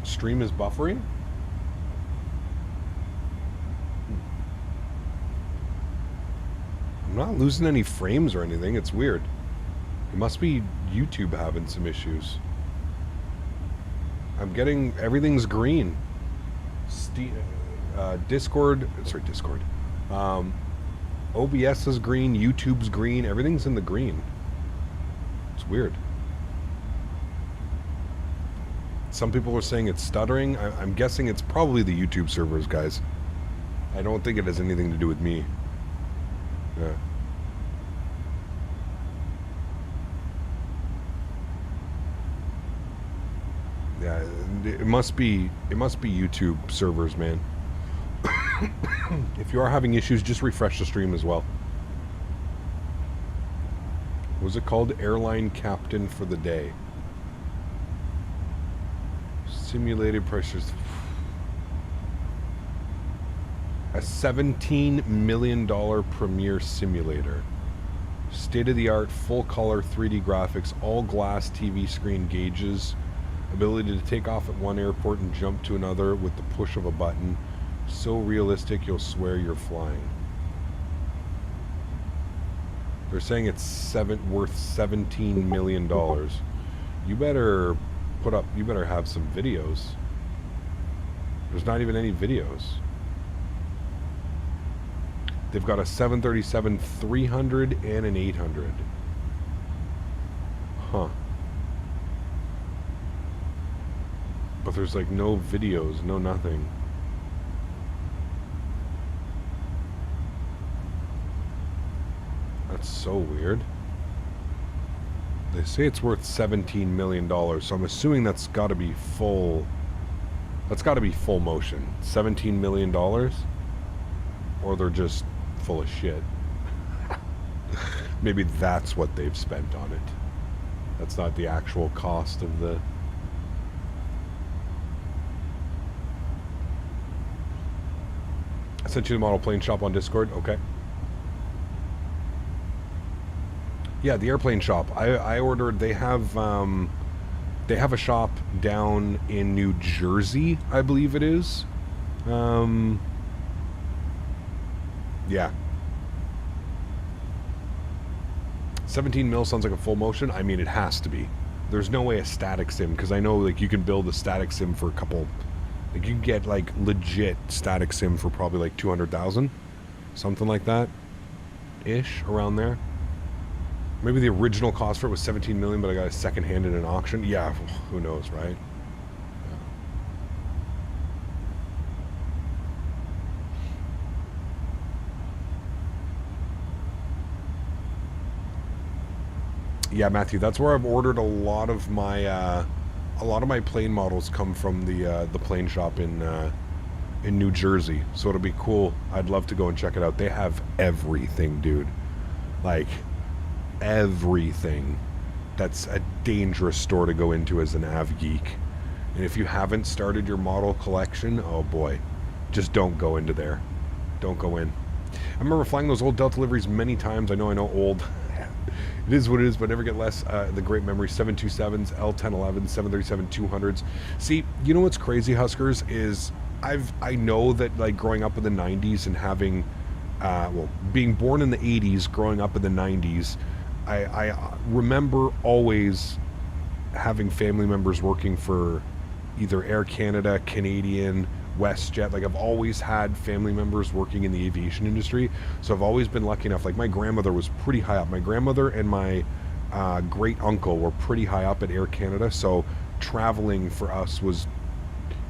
[SPEAKER 3] Stream is buffering? I'm not losing any frames or anything. It's weird. It must be YouTube having some issues. I'm getting... everything's green. Discord... sorry, Discord. OBS is green, YouTube's green, everything's in the green. It's weird. Some people are saying it's stuttering. I'm guessing it's probably the YouTube servers, guys. I don't think it has anything to do with me. Yeah. Yeah, it must be YouTube servers, man. If you are having issues, just refresh the stream as well. What was it called? Airline Captain for the Day. Simulated pressures. A $17 million Premiere simulator. State-of-the-art, full-color 3D graphics, all-glass TV screen gauges, ability to take off at one airport and jump to another with the push of a button. So realistic you'll swear you're flying. They're saying it's worth $17 million. You better have some videos. There's not even any videos. They've got a 737-300 and an 800. Huh. But there's like no videos, no nothing. That's so weird. They say it's worth $17 million, so I'm assuming that's got to be full. That's got to be full motion. $17 million, or they're just full of shit. Maybe that's what they've spent on it. That's not the actual cost of the. I sent you the model plane shop on Discord. Okay. Yeah, the airplane shop. I ordered. They have a shop down in New Jersey, I believe it is. Yeah. 17 mil sounds like a full motion. I mean, it has to be. There's no way a static sim, because I know like you can build a static sim for a couple. Like you can get like legit static sim for probably like 200,000, something like that, ish, around there. Maybe the original cost for it was 17 million, but I got it secondhand in an auction. Yeah, who knows, right? Yeah, Matthew, that's where I've ordered a lot of my plane models come from the plane shop in New Jersey. So it'll be cool. I'd love to go and check it out. They have everything, dude. Like everything. That's a dangerous store to go into as an av geek. And if you haven't started your model collection, oh boy, just don't go into there. Don't go in. I remember flying those old Delta deliveries many times. I know old. It is what it is, but never get less. The great memories, 727s, L1011s, 737-200s. See, you know what's crazy, Huskers, is I know that like growing up in the 90s and having, being born in the 80s, growing up in the 90s, I remember always having family members working for either Air Canada, Canadian, WestJet. Like I've always had family members working in the aviation industry, so I've always been lucky enough. Like my grandmother was pretty high up. My grandmother and my great uncle were pretty high up at Air Canada, so traveling for us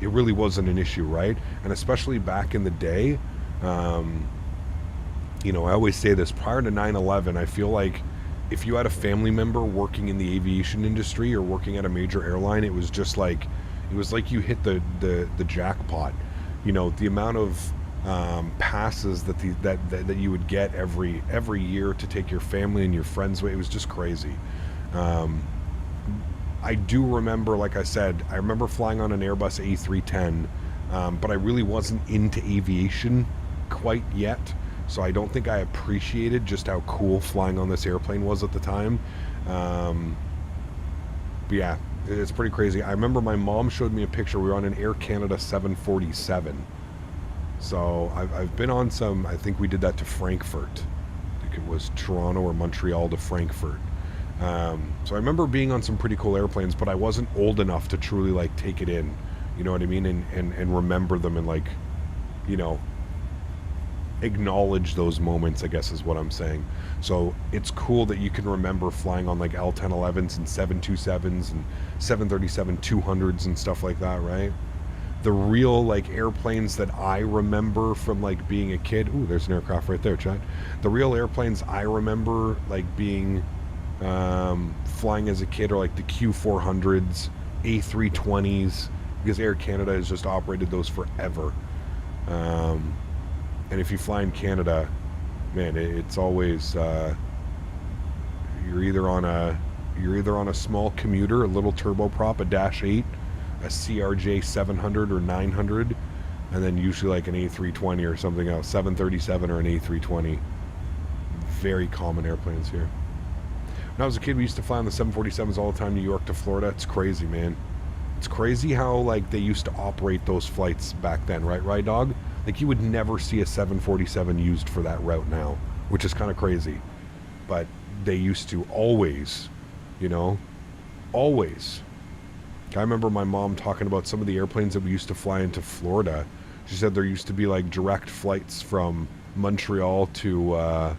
[SPEAKER 3] it really wasn't an issue, right? And especially back in the day, you know, I always say this, prior to 9/11, I feel like if you had a family member working in the aviation industry or working at a major airline, it was just like, it was like you hit the jackpot. You know, the amount of passes that you would get every year to take your family and your friends away, it was just crazy. I do remember, like I said, I remember flying on an Airbus A310, but I really wasn't into aviation quite yet, so I don't think I appreciated just how cool flying on this airplane was at the time. But yeah, it's pretty crazy. I remember my mom showed me a picture. We were on an Air Canada 747. So I've been on some, I think we did that to Frankfurt. I think it was Toronto or Montreal to Frankfurt. So I remember being on some pretty cool airplanes, but I wasn't old enough to truly like take it in. You know what I mean? And remember them and like, you know, acknowledge those moments, I guess is what I'm saying. So it's cool that you can remember flying on like L1011s and 727s and 737-200s and stuff like that, right? The real like airplanes that I remember from like being a kid. Ooh, there's an aircraft right there, Chad. The real airplanes I remember like being flying as a kid are like the Q400s, A320s, because Air Canada has just operated those forever. And if you fly in Canada, man, it's always you're either on a small commuter, a little turboprop, a Dash 8, a CRJ 700 or 900, and then usually like an A320 or something else, 737 or an A320. Very common airplanes here. When I was a kid, we used to fly on the 747s all the time, New York to Florida. It's crazy, man. It's crazy how like they used to operate those flights back then, right, dog? Like you would never see a 747 used for that route now, which is kind of crazy. But they used to always, always. I remember my mom talking about some of the airplanes that we used to fly into Florida. She said there used to be like direct flights from Montreal to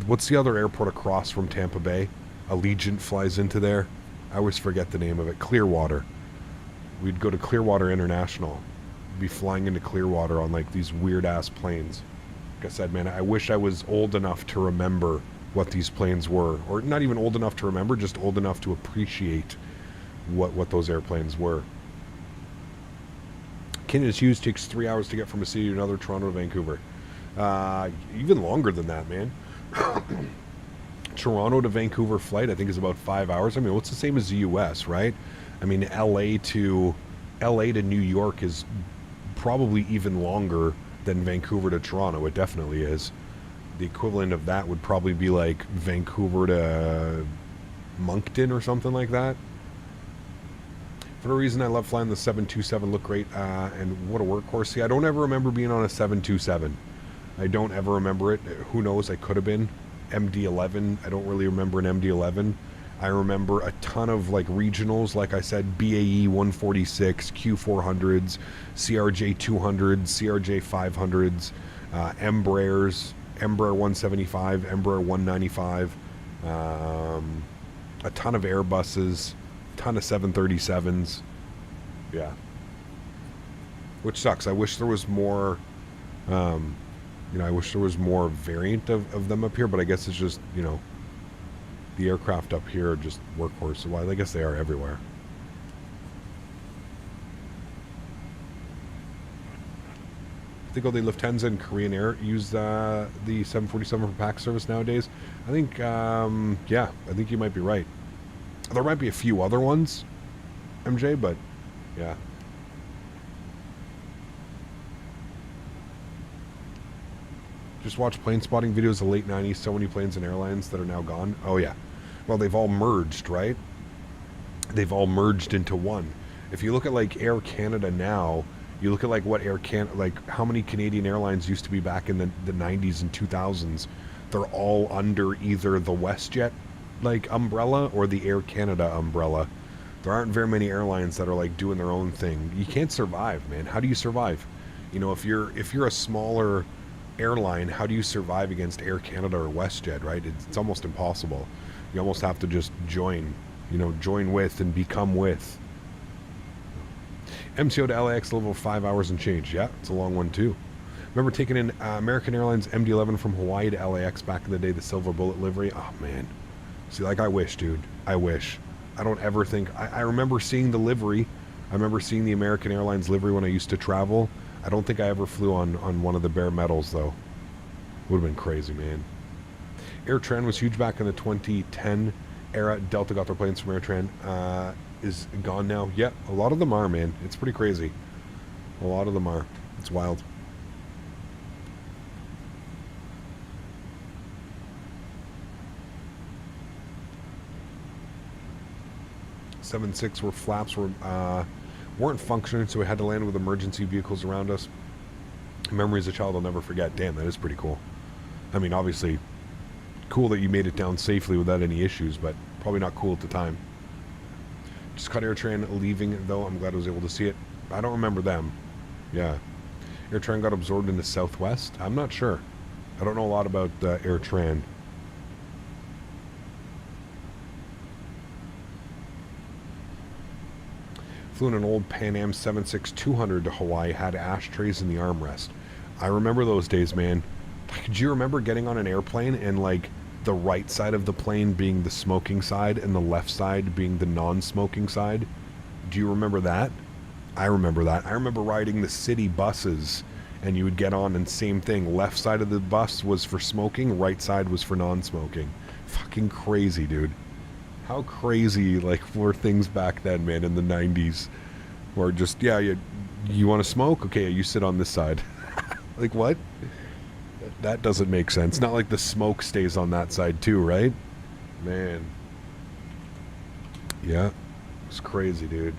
[SPEAKER 3] what's the other airport across from Tampa Bay? Allegiant flies into there. I always forget the name of it. Clearwater. We'd go to Clearwater International. Be flying into Clearwater on like these weird ass planes. Like I said, man, I wish I was old enough to remember what these planes were, or not even old enough to remember, just old enough to appreciate what those airplanes were. Canada's Hughes takes 3 hours to get from a city to another, Toronto to Vancouver. Even longer than that, man. Toronto to Vancouver flight, I think, is about 5 hours. I mean, it's the same as the U.S., right? I mean, LA to New York is probably even longer than Vancouver to Toronto. It definitely is. The equivalent of that would probably be like Vancouver to Moncton or something like that. For no reason, I love flying the 727. Look great, and what a workhorse. See, I don't ever remember being on a 727. I don't ever remember it. Who knows? I could have been. MD-11. I don't really remember an MD-11. I remember a ton of like regionals, like I said, BAE 146, Q400s, CRJ 200s, CRJ 500s, Embraers, Embraer 175, Embraer 195, a ton of Airbuses, a ton of 737s. Yeah. Which sucks. I wish there was more, I wish there was more variant of them up here, but I guess it's just, the aircraft up here are just workhorses. Well, I guess they are everywhere. I think all the Lufthansa and Korean Air use the 747 for pack service nowadays. I think, yeah, I think you might be right. There might be a few other ones, MJ, but yeah. Just watch plane spotting videos of the late 90s. So many planes and airlines that are now gone. Oh, yeah. Well, they've all merged, right? They've all merged into one. If you look at, like, Air Canada now, you look at, like, what Air Canada, like, how many Canadian airlines used to be back in the 90s and 2000s. They're all under either the WestJet, like, umbrella or the Air Canada umbrella. There aren't very many airlines that are, like, doing their own thing. You can't survive, man. How do you survive? If you're a smaller airline, how do you survive against Air Canada or WestJet, right? It's almost impossible. You almost have to just join with and become with. MCO to LAX level 5 hours and change. Yeah, it's a long one too. Remember taking in American Airlines MD-11 from Hawaii to LAX back in the day, the silver bullet livery? Oh man. See, like I wish, dude. I wish. I don't ever think, I remember seeing the livery. I remember seeing the American Airlines livery when I used to travel. I don't think I ever flew on one of the bare metals, though. Would have been crazy, man. AirTran was huge back in the 2010 era. Delta got their planes from AirTran. Is gone now. Yeah, a lot of them are, man. It's pretty crazy. A lot of them are. It's wild. Where flaps weren't functioning, so we had to land with emergency vehicles around us. Memory as a child I'll never forget. Damn, that is pretty cool. I mean, obviously, cool that you made it down safely without any issues, but probably not cool at the time. Just caught AirTran leaving, though. I'm glad I was able to see it. I don't remember them. Yeah. AirTran got absorbed into Southwest? I'm not sure. I don't know a lot about AirTran. Flew in an old Pan Am 76200 to Hawaii, had ashtrays in the armrest. I remember those days, man. Do you remember getting on an airplane and like the right side of the plane being the smoking side and the left side being the non-smoking side? Do you remember that? I remember that. I remember riding the city buses and you would get on and same thing. Left side of the bus was for smoking, right side was for non-smoking. Fucking crazy, dude. How crazy, like, were things back then, man, in the 90s? Or just, yeah, you want to smoke? Okay, you sit on this side. Like, what? That doesn't make sense. Not like the smoke stays on that side, too, right? Man. Yeah. It's crazy, dude.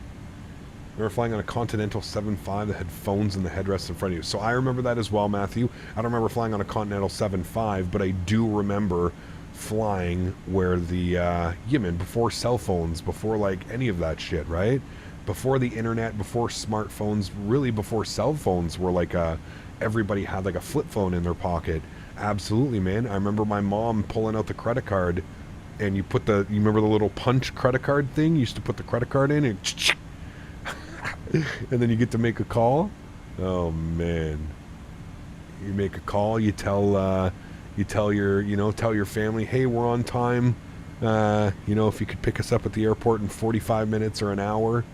[SPEAKER 3] We were flying on a Continental 7.5 that had phones in the headrest in front of you. So I remember that as well, Matthew. I don't remember flying on a Continental 7.5, but I do remember flying where the yeah, man, before cell phones, before like any of that shit, right? Before the internet, before smartphones, really before cell phones were like everybody had like a flip phone in their pocket. Absolutely, man. I remember my mom pulling out the credit card and you remember the little punch credit card thing? You used to put the credit card in and and then you get to make a call. Oh man. You make a call, you tell your family, hey, we're on time. If you could pick us up at the airport in 45 minutes or an hour.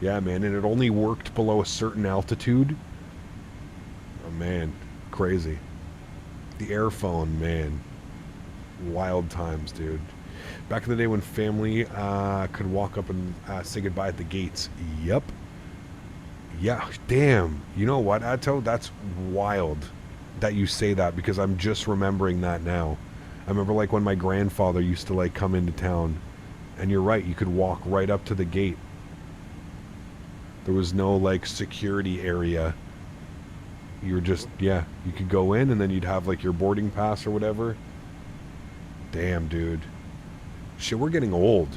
[SPEAKER 3] Yeah, man, and it only worked below a certain altitude. Oh, man, crazy. The airphone, man. Wild times, dude. Back in the day when family could walk up and say goodbye at the gates. Yep. Yeah, damn. You know what, Atto? That's wild that you say that, because I'm just remembering that now. I remember like when my grandfather used to like come into town, and you're right, you could walk right up to the gate. There was no like security area. You were just, yeah, you could go in and then you'd have like your boarding pass or whatever. Damn, dude. Shit, we're getting old,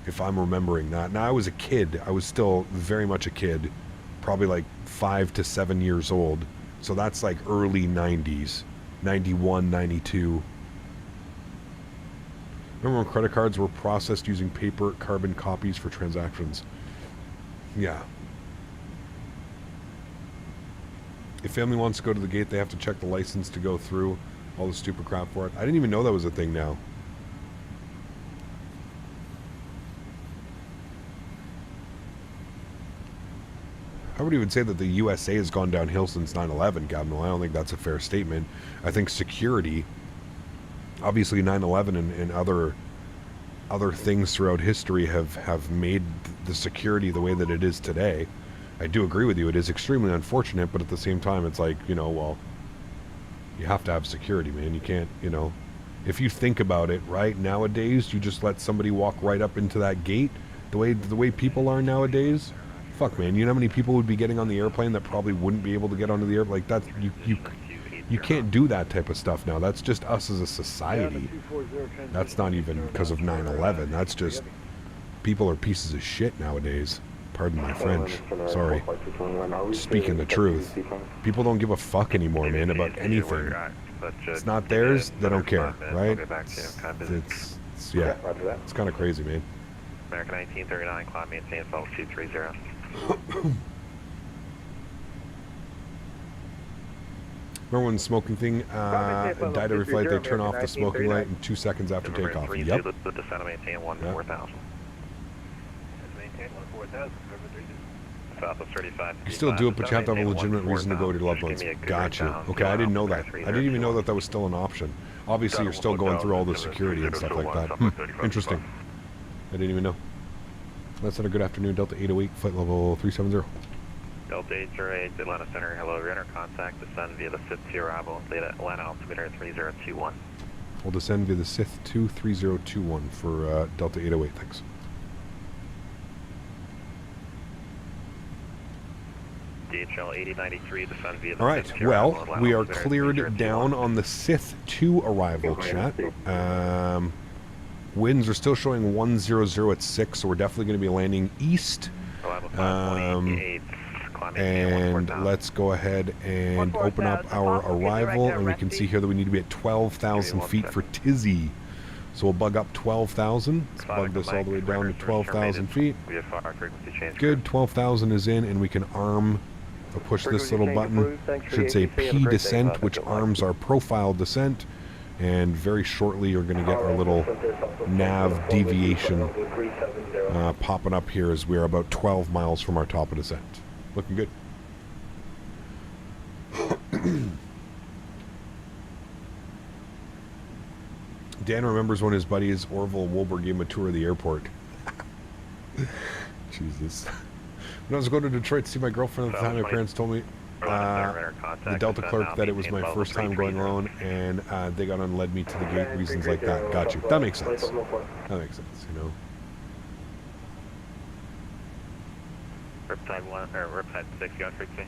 [SPEAKER 3] if I'm remembering that. Now, I was a kid. I was still very much a kid, probably like 5 to 7 years old. So that's like early 90s, 91, 92. Remember when credit cards were processed using paper carbon copies for transactions? Yeah. If family wants to go to the gate, they have to check the license to go through all the stupid crap for it. I didn't even know that was a thing now. I would even say that the USA has gone downhill since 9/11, Gavin. I don't think that's a fair statement. I think security, obviously 9/11 and other things throughout history have made the security the way that it is today. I do agree with you. It is extremely unfortunate, but at the same time, it's like, well, you have to have security, man. You can't, if you think about it, right, nowadays, you just let somebody walk right up into that gate, the way people are nowadays. Fuck, man, you know how many people would be getting on the airplane that probably wouldn't be able to get onto the airplane? Like, that, you can't do that type of stuff now. That's just us as a society. That's not even because of 9/11. That's just, people are pieces of shit nowadays. Pardon my French. Sorry. Speaking the truth. People don't give a fuck anymore, man, about anything. It's not theirs, they don't care, right? It's yeah, it's kind of crazy, man.
[SPEAKER 11] American 1939, climb maintain level 230.
[SPEAKER 3] Remember when the smoking thing died every flight, they turn off the smoking light in 2 seconds after takeoff. Yep.
[SPEAKER 11] Descend maintain 14000. Southwest 35.
[SPEAKER 3] You still do it, but you have to have a legitimate reason to go to your loved ones. Gotcha. Okay, I didn't know that. I didn't even know that that was still an option. Obviously, you're still going through all the security and stuff like that. Interesting. I didn't even know. Let's have a good afternoon, Delta 808, flight level 370.
[SPEAKER 11] Delta 808, Atlanta Center, hello, you're under contact, descend via the Sith 2 arrival, Atlanta altimeter 3021.
[SPEAKER 3] We'll descend via the Sith 2 3021 for Delta 808, thanks.
[SPEAKER 11] DHL 8093, descend via the
[SPEAKER 3] Alright,
[SPEAKER 11] Sith 2
[SPEAKER 3] well,
[SPEAKER 11] arrival,
[SPEAKER 3] we are
[SPEAKER 11] altimeter
[SPEAKER 3] cleared
[SPEAKER 11] 3021.
[SPEAKER 3] down on the Sith 2 arrival, chat. Winds are still showing 100 at 6, so we're definitely going to be landing east.
[SPEAKER 11] Arrival 5.8, climb
[SPEAKER 3] And let's go ahead and open up our arrival, and we can see here that we need to be at 12,000 feet for Tizzy. So we'll bug up 12,000. Let's bug this all the way down to 12,000 feet. Good, 12,000 is in, and we can arm or push this little button. Should say P descent, which arms our profile descent. And very shortly you're going to get our little nav deviation popping up here as we're about 12 miles from our top of descent. Looking good. Dan remembers when his buddies Orville and Wilbur gave him a tour of the airport. Jesus. When I was going to Detroit to see my girlfriend at the time, my parents told me, the Delta clerk, that it was my first time going alone, and they got on and led me to the gate, reasons like that. Got you. That makes sense. That makes sense, you know.
[SPEAKER 11] Riptide 1, or Riptide 6, you on frequency?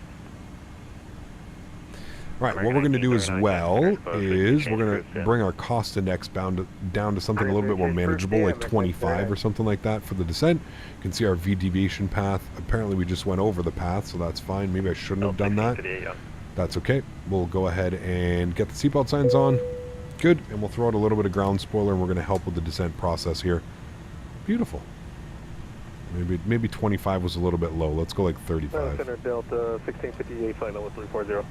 [SPEAKER 3] Right, what we're going to do as well is we're going to bring our cost index down to something a little bit more manageable, like 25 or something like that for the descent. You can see our V deviation path. Apparently we just went over the path, so that's fine. Maybe I shouldn't have done that. That's okay. We'll go ahead and get the seatbelt signs on. Good, and we'll throw out a little bit of ground spoiler, and we're going to help with the descent process here. Beautiful. Maybe 25 was a little bit low. Let's go like 35.
[SPEAKER 10] Center Delta 1658, flight level 340.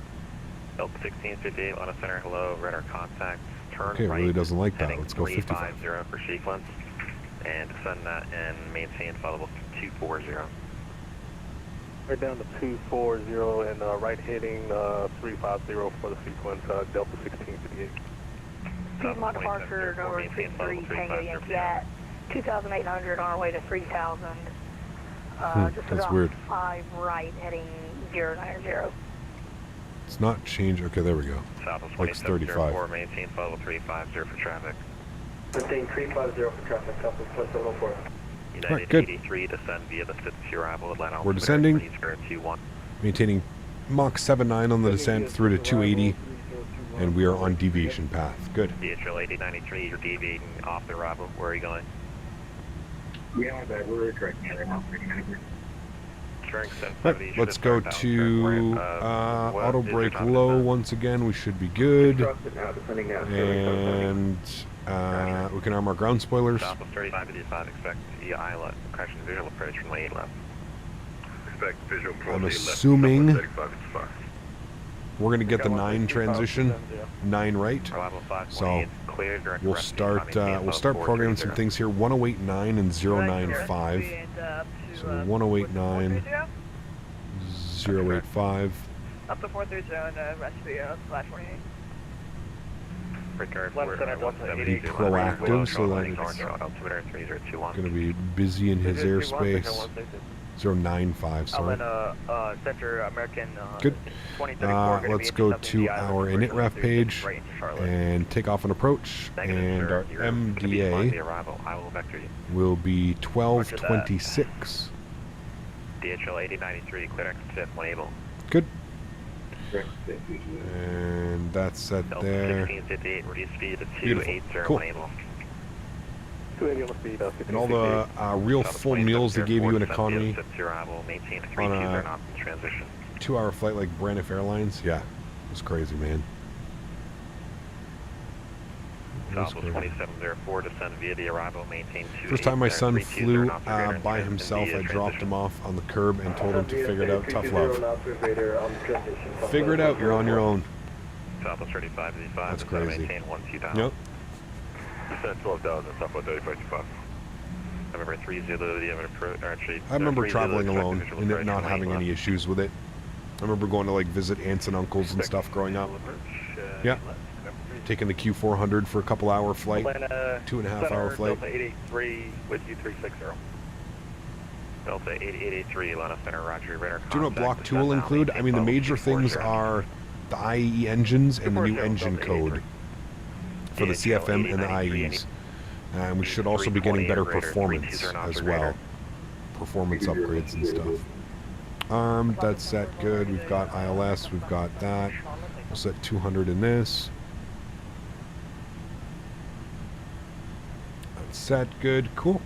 [SPEAKER 11] Delta 1658, on a center, hello, radar contact, turn
[SPEAKER 3] okay,
[SPEAKER 11] right,
[SPEAKER 3] really doesn't like that. Let's go
[SPEAKER 11] 55. 350 for sequence, and descend that and maintain flight level 240.
[SPEAKER 10] Right down to 240 and right heading 350 for the sequence, Delta 1658.
[SPEAKER 12] Piedmont departure, number 23, Tango Yankee at 2,800 on our way to 3,000. Just
[SPEAKER 3] that's
[SPEAKER 12] about
[SPEAKER 3] weird.
[SPEAKER 12] 5 right, heading 090.
[SPEAKER 3] It's not change. Okay, there we go.
[SPEAKER 11] Southwest
[SPEAKER 3] Like 35.
[SPEAKER 11] 2704, maintain flight level 350 for traffic.
[SPEAKER 7] Maintain 350 for traffic, Southwest 2704.
[SPEAKER 11] United
[SPEAKER 3] Right, good.
[SPEAKER 11] 83, descend via the 50 arrival, Atlanta.
[SPEAKER 3] We're descending.
[SPEAKER 11] 3021.
[SPEAKER 3] Maintaining Mach 79 on the descent through to 280, and we are on deviation path. Good.
[SPEAKER 11] DHL 8093, you're deviating off the arrival. Where are you going?
[SPEAKER 7] Yeah, my bad. We're correcting it right now.
[SPEAKER 3] Right, let's go to auto brake low once again. We should be good. And we can arm our ground spoilers.
[SPEAKER 11] Southwest 35 to 5, expect the ILA, correction visual approach from lane left.
[SPEAKER 8] Expect visual approach.
[SPEAKER 3] I'm assuming we're going to get the 9 transition, 9 right. So we'll start programming some things here. 1089 and 095. So 1089, 085.
[SPEAKER 6] Up to 430, rest of the slash 28.
[SPEAKER 3] Be proactive so that it's going to be busy in his airspace. 095, sorry.
[SPEAKER 6] Center American.
[SPEAKER 3] Good. Let's go to our init page and take off and approach, and our MDA will be 1226.
[SPEAKER 11] DHL 8093, clear exit when able.
[SPEAKER 3] Good. And that's set there.
[SPEAKER 11] 1658, reduce speed to
[SPEAKER 3] Beautiful.
[SPEAKER 11] 280
[SPEAKER 3] Cool.
[SPEAKER 11] when able.
[SPEAKER 3] And all the real full meals they gave you in economy on a 2-hour flight like Braniff Airlines, yeah, it was crazy, man.
[SPEAKER 11] Southwest 2704, descend via the arrival, maintain 280.
[SPEAKER 3] First time my son flew by himself, I dropped him off on the curb and told him to figure it out. Tough love. Figure it out, you're on your own.
[SPEAKER 11] Southwest 3555,
[SPEAKER 3] that's crazy.
[SPEAKER 11] maintain 12000.
[SPEAKER 3] Yep.
[SPEAKER 8] Descend 12,000, Southwest 3555.
[SPEAKER 11] November 30, do you have an approach? Actually,
[SPEAKER 3] I remember traveling alone and it not having any issues with it. I remember going to like visit aunts and uncles and stuff growing up. Yeah. Taking the Q400 for a couple hour flight, 2.5 hour flight.
[SPEAKER 11] Delta 883 with U360. Delta 8883, Atlanta Center, Roger. Radar
[SPEAKER 3] Do you know what Block 2 will include? I mean, the major things are the IE engines and the new engine code for the CFM and the IEs. And we should also be getting better performance as well. Performance upgrades and stuff. Armed, that's set good. We've got ILS, we've got that. We'll set 200 in this. That's set good. Cool.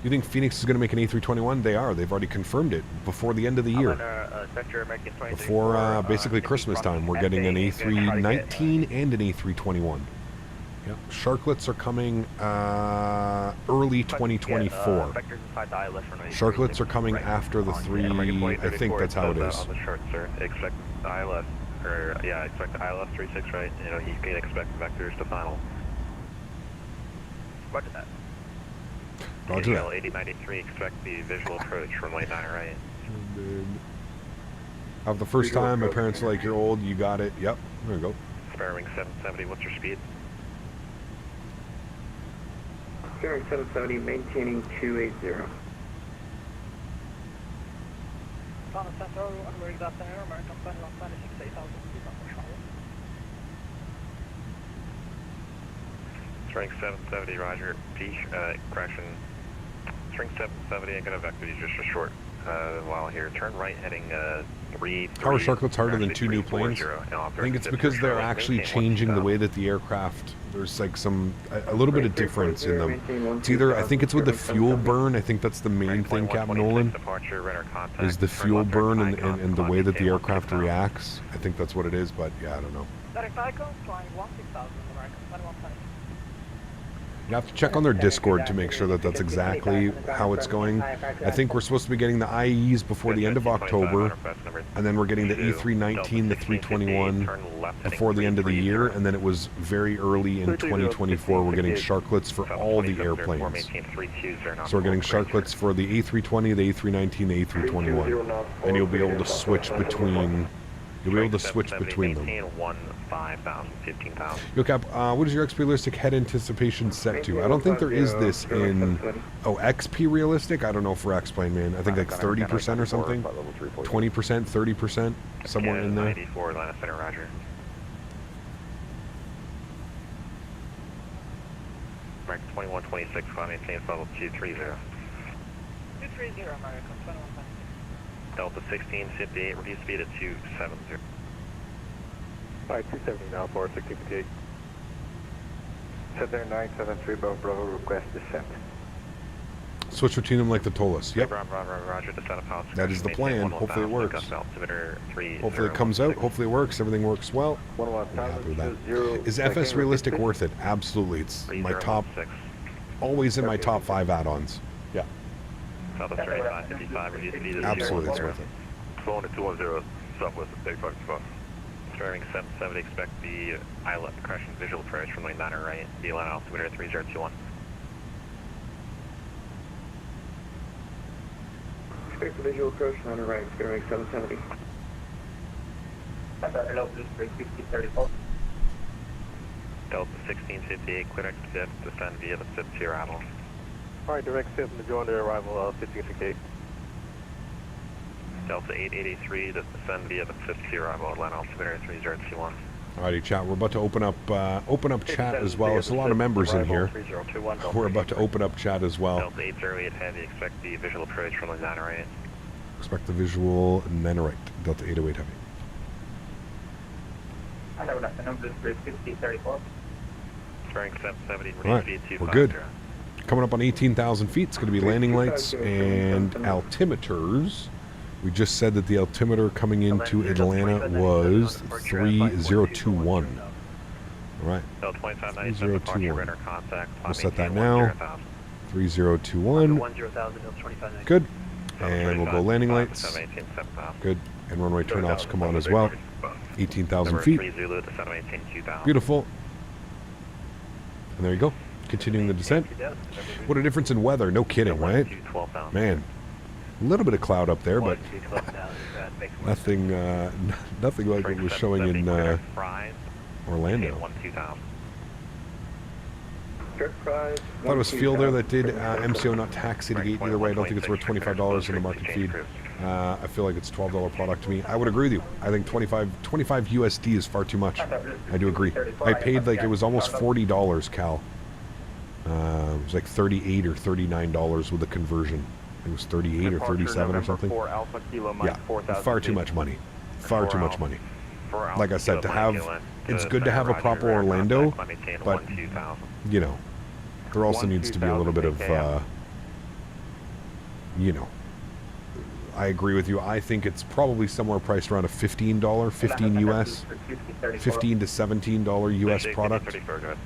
[SPEAKER 3] You think Phoenix is going to make an A321? They are. They've already confirmed it before the end of the year. Before basically Christmas time, we're getting an A319 and an A321. Yep. Sharklets are coming early 2024. Sharklets are coming after the 3. I think that's how it is.
[SPEAKER 11] On the short, sir. Expect ILS, or yeah, expect the ILS 36, right? You know, you can expect vectors to final. Roger that.
[SPEAKER 3] Roger that.
[SPEAKER 11] 8093, expect the visual approach from lane 9 right.
[SPEAKER 3] Of the first time, my parents are like, you're old, you got it. Yep, there we go.
[SPEAKER 11] Spare wing 770, what's your speed?
[SPEAKER 7] Fairwing 770, maintaining 280.
[SPEAKER 12] Final Central, Honorary Data Air, American Flight 196, 8000 feet on the Charlotte.
[SPEAKER 11] String 770, roger. P, correction. String 770, I'm going to vector you just a short while here. Turn right heading 3.
[SPEAKER 3] How are Sharklets harder than 2 new planes? I think it's because they're actually changing the way that the aircraft, there's like a little bit of difference in them. It's either, I think it's with the fuel burn, I think that's the main thing, Captain Nolan, is the fuel burn and the way that the aircraft reacts. I think that's what it is, but yeah, I don't know. You have to check on their Discord to make sure that that's exactly how it's going. I think we're supposed to be getting the IEs before the end of October, and then we're getting the A319, the 321 before the end of the year, and then it was very early in 2024 we're getting Sharklets for all the airplanes. So we're getting Sharklets for the A320, the A319, the A321, and you'll be able to switch between. You'll be able to switch between them.
[SPEAKER 11] 5,000, 15,000.
[SPEAKER 3] Yo, Cap, what is your XP realistic head anticipation set to? I don't think there is this in... Oh, XP realistic? I don't know for X-Plane, man. I think like 30% or something. 20%, 30%, somewhere in there.
[SPEAKER 11] 94, Atlanta Center, roger. Mark 2126, climb maintains level 230.
[SPEAKER 12] 230, American 21.
[SPEAKER 11] Delta 1658, reduce speed at 270.
[SPEAKER 8] Alright, 270 now for 1658. Set there 973 Bravo, request descent.
[SPEAKER 3] Switch between them like the Tollus. Yep.
[SPEAKER 11] Roger, descent of house.
[SPEAKER 3] That is the plan. Hopefully it works. Hopefully it comes out. Hopefully it works. Everything works well. I'm happy with that. Is FS realistic worth it? Absolutely. It's my top, always in my top 5 add-ons. Yeah.
[SPEAKER 11] Absolutely,
[SPEAKER 3] it's worth it.
[SPEAKER 8] Phone to 210, southwest of Takeoff.
[SPEAKER 11] Starting 770, expect the ILS correction visual approach from lane 9 right, the Atlanta altimeter 3021.
[SPEAKER 7] Expect the visual approach, on the right, Fairwing 770.
[SPEAKER 5] Hello, please, 350-34.
[SPEAKER 11] Delta 1658, clear exit 5th, descend via the 5th to arrival.
[SPEAKER 8] Alright, direct 5th to join the arrival 1558.
[SPEAKER 11] Delta 8883, descend via the 5th to arrival, Atlanta altimeter 3021.
[SPEAKER 3] Alrighty, chat. We're about to open up chat as well. There's a lot of members in here. We're about to open up chat as well.
[SPEAKER 11] Delta 808 heavy, expect the visual approach from the 9 right.
[SPEAKER 3] Expect the visual 9 right. Delta 808 heavy.
[SPEAKER 5] Hello, good afternoon, Blue 350-34.
[SPEAKER 11] Starting 770,
[SPEAKER 3] Alright, we're good. Coming up on 18,000 feet. It's going to be landing lights and altimeters. We just said that the altimeter coming into Atlanta was 3021. All right. 3021. We'll set that now. 3021. Good. And we'll go landing lights. Good. And runway turnoffs come on as well. 18,000 feet. Beautiful. And there you go. Continuing the descent. What a difference in weather. No kidding, right? Man. A little bit of cloud up there, but nothing nothing like it was showing in Orlando. Thought it was Fuel there that did MCO, not tax city gate. Either way, I don't think it's worth $25 in the market feed. I feel like it's a $12 product to me. I would agree with you. I think 25 USD is far too much. I do agree. I paid like it was almost $40, Cal. It was like $38 or $39 with the conversion. It was 38 or 37 or something. Yeah, far too much money. Far too much money. Like I said, to have, it's good to have a proper Orlando, but, you know, there also needs to be a little bit of you know, I agree with you. I think it's probably somewhere priced around a $15, 15 US, $15 to $17 US product.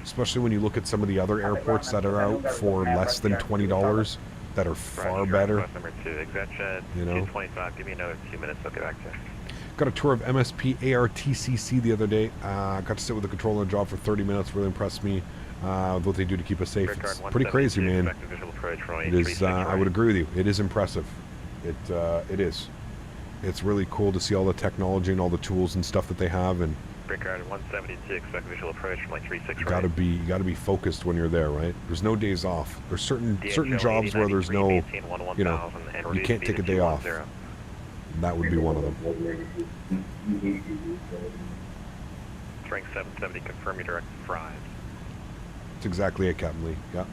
[SPEAKER 3] Especially when you look at some of the other airports that are out for less than $20 that are far better. You know.
[SPEAKER 11] Give me another 2 minutes. I'll get back to you.
[SPEAKER 3] Got a tour of MSP ARTCC the other day. Got to sit with the controller on the job for 30 minutes. Really impressed me with what they do to keep us safe. It's pretty crazy, man. It is. I would agree with you. It is impressive. It is. It's really cool to see all the technology and all the tools and stuff that they have. And
[SPEAKER 11] Brickyard 172, expect visual approach from like 36.
[SPEAKER 3] You gotta be focused when you're there, right? There's no days off. There's certain jobs where there's no, you know, you can't take a day off. That would be one of them.
[SPEAKER 11] Strength 770, confirm your direct fries.
[SPEAKER 3] That's exactly it, Captain Lee. Yeah.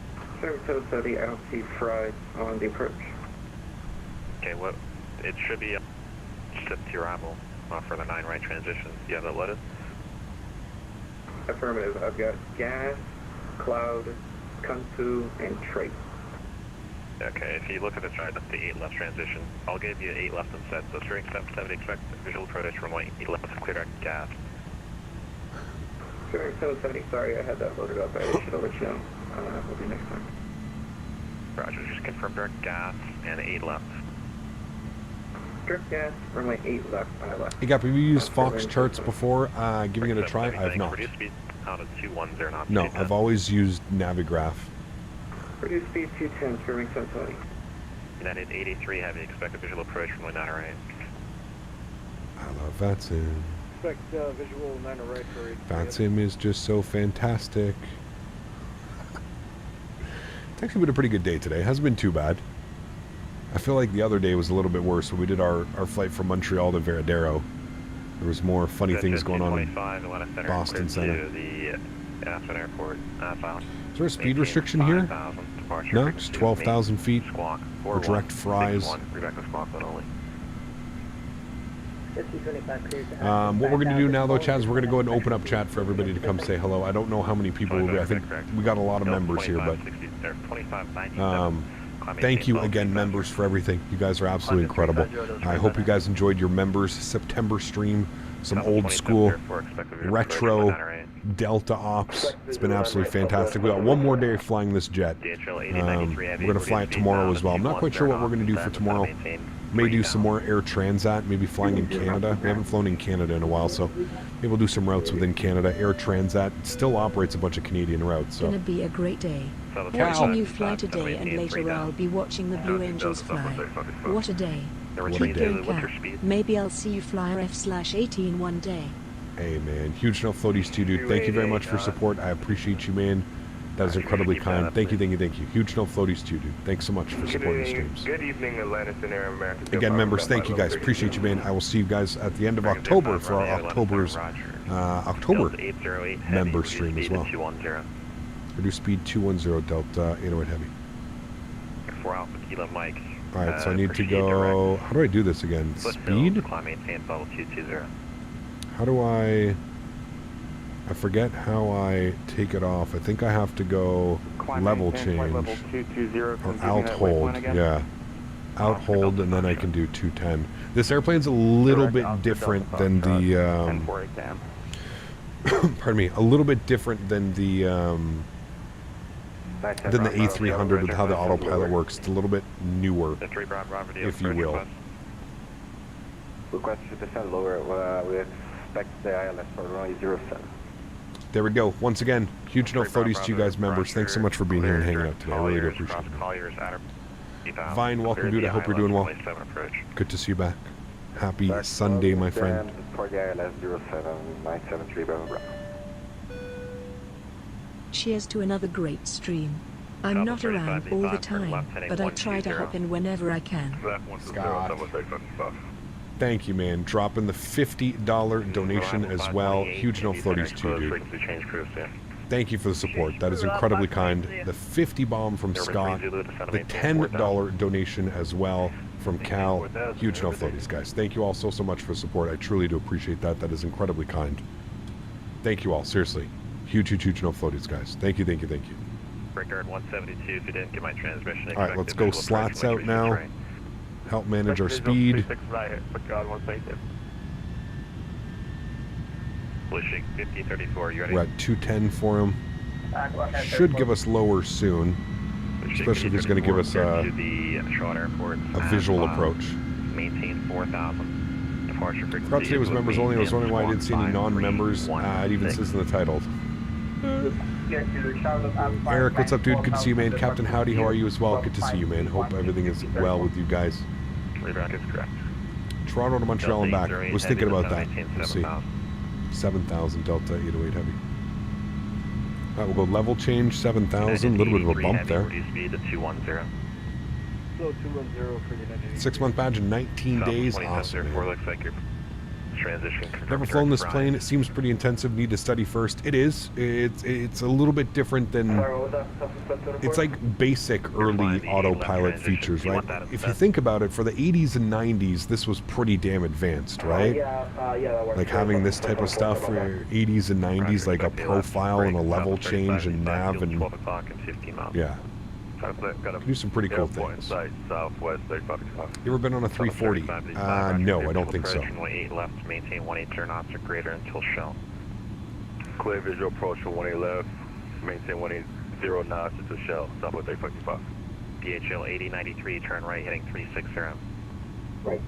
[SPEAKER 7] 770, I don't see fries on the approach.
[SPEAKER 11] Okay, well, it should be shipped to your arrival for the 9 right transitions. Do you have that loaded?
[SPEAKER 7] Affirmative. I've got gas, cloud, kung fu, and trace.
[SPEAKER 11] Okay, if you look at the chart, that's the 8 left transition. I'll give you 8 left and set. So strength 770, expect visual approach from 8 left, clear direct gas.
[SPEAKER 7] Strength 770, sorry, I had that loaded up. I should have let you know. We'll do next time.
[SPEAKER 11] Roger, just confirm direct gas and 8 left.
[SPEAKER 7] Direct gas, runway 8 left, left.
[SPEAKER 3] Hey, Gap, have you used Fox charts before giving it a try? I have not.
[SPEAKER 11] Reduce speed out of 210 knots.
[SPEAKER 3] No, I've always used Navigraph.
[SPEAKER 7] Reduce speed 210, firming 720.
[SPEAKER 11] United 83 heavy, expect a visual approach from Honorary.
[SPEAKER 3] I love Faten.
[SPEAKER 9] Expect visual 9 right for 8.
[SPEAKER 3] Faten is just so fantastic. It's actually been a pretty good day today. It hasn't been too bad. I feel like the other day was a little bit worse when we did our flight from Montreal to Veradero. There was more funny things going on in Boston Center.
[SPEAKER 11] The Aspen Airport.
[SPEAKER 3] Is there a speed restriction here? No, just 12,000 feet. Or direct fries. What we're going to do now, though, Chaz, we're going to go ahead and open up chat for everybody to come say hello. I don't know how many people will be. I think we got a lot of members here, but thank you again, members, for everything. You guys are absolutely incredible. I hope you guys enjoyed your members' September stream. Some old school, retro Delta ops. It's been absolutely fantastic. We got one more day flying this jet. We're going to fly it tomorrow as well. I'm not quite sure what we're going to do for tomorrow. May do some more air transat, maybe flying in Canada. We haven't flown in Canada in a while, so maybe we'll do some routes within Canada. Air transat still operates a bunch of Canadian routes. So.
[SPEAKER 4] It's gonna be a great day. Watching you fly today, and later I'll be watching the Blue Angels fly. What a day. Keep going, Cap. Maybe I'll see you fly RF/18 one day.
[SPEAKER 3] Hey, man. Huge no floaties to you, dude. Thank you very much for support. I appreciate you, man. That is incredibly kind. Thank you, thank you, thank you. Huge no floaties to you, dude. Thanks so much for supporting the streams.
[SPEAKER 8] Good evening, Atlantis and Erin, America.
[SPEAKER 3] Again, members, thank you guys. Appreciate you, man. I will see you guys at the end of October for our October member stream as well. Reduce speed 210 Delta 808 Heavy.
[SPEAKER 11] 4 Alpha Kilo Mike.
[SPEAKER 3] All right, so I need to go. How do I do this again? Speed? How do I forget how I take it off. I think I have to go level change. Or alt hold. Yeah. Alt hold, and then I can do 210. This airplane's a little bit different than the. Pardon me. A little bit different than the A300 with how the autopilot works. It's a little bit newer, if you will.
[SPEAKER 13] Request 2% lower. We expect the ILS for runway 07.
[SPEAKER 3] There we go. Once again, huge no floaties to you guys, members. Thanks so much for being here and hanging out today. I really do appreciate it. Vine, welcome, dude. I hope you're doing well. Good to see you back. Happy Sunday, my friend.
[SPEAKER 13] For the ILS 07973 Bravo.
[SPEAKER 4] Cheers to another great stream. I'm not around all the time, but I try to hop in whenever I can.
[SPEAKER 3] Scott. Thank you, man. Dropping the $50 donation as well. Huge no floaties to you, dude. Thank you for the support. That is incredibly kind. The 50 bomb from Scott. The $10 donation as well from Cal. Huge no floaties, guys. Thank you all so much for the support. I truly do appreciate that. That is incredibly kind. Thank you all. Seriously. Huge no floaties, guys. Thank you, thank you, thank you.
[SPEAKER 11] Brickyard 172, if you didn't get my transmission.
[SPEAKER 3] All right, let's go slats out now. help manage our speed.
[SPEAKER 11] Pushing 5034, you ready?
[SPEAKER 3] We're at 210 for him. Should give us lower soon, especially if he's going to give us a visual approach.
[SPEAKER 11] Maintain 4,000. Departure frequency.
[SPEAKER 3] Forgot today was members only. I was wondering why I didn't see any non-members. It even says in the title. Eric, what's up, dude? Good to see you, man. Captain Howdy, how are you as well? Good to see you, man. Hope everything is well with you guys. Toronto to Montreal and back. Was thinking about that. Let's see. 7,000 Delta 808 heavy. All right, we'll go level change 7,000. A little bit of a bump there.
[SPEAKER 11] Speed to 210.
[SPEAKER 9] 210 for United.
[SPEAKER 3] 6-month badge in 19 days. Awesome, man.
[SPEAKER 11] Looks like your transition.
[SPEAKER 3] Never flown this plane. It seems pretty intensive. Need to study first. It is. It's a little bit different than. It's like basic early autopilot features, right? If you think about it, for the 80s and 90s, this was pretty damn advanced, right? Like having this type of stuff for 80s and 90s, like a profile and a level change and nav and yeah. Do some pretty cool things. You ever been on a 340? No, I don't think so.
[SPEAKER 11] 18 left, maintain 18 turn off to greater until shell.
[SPEAKER 8] Clear visual approach from 18 left, maintain 180 knots to shell, Southwest 855.
[SPEAKER 11] DHL 8093, turn right, heading 360.
[SPEAKER 7] Right,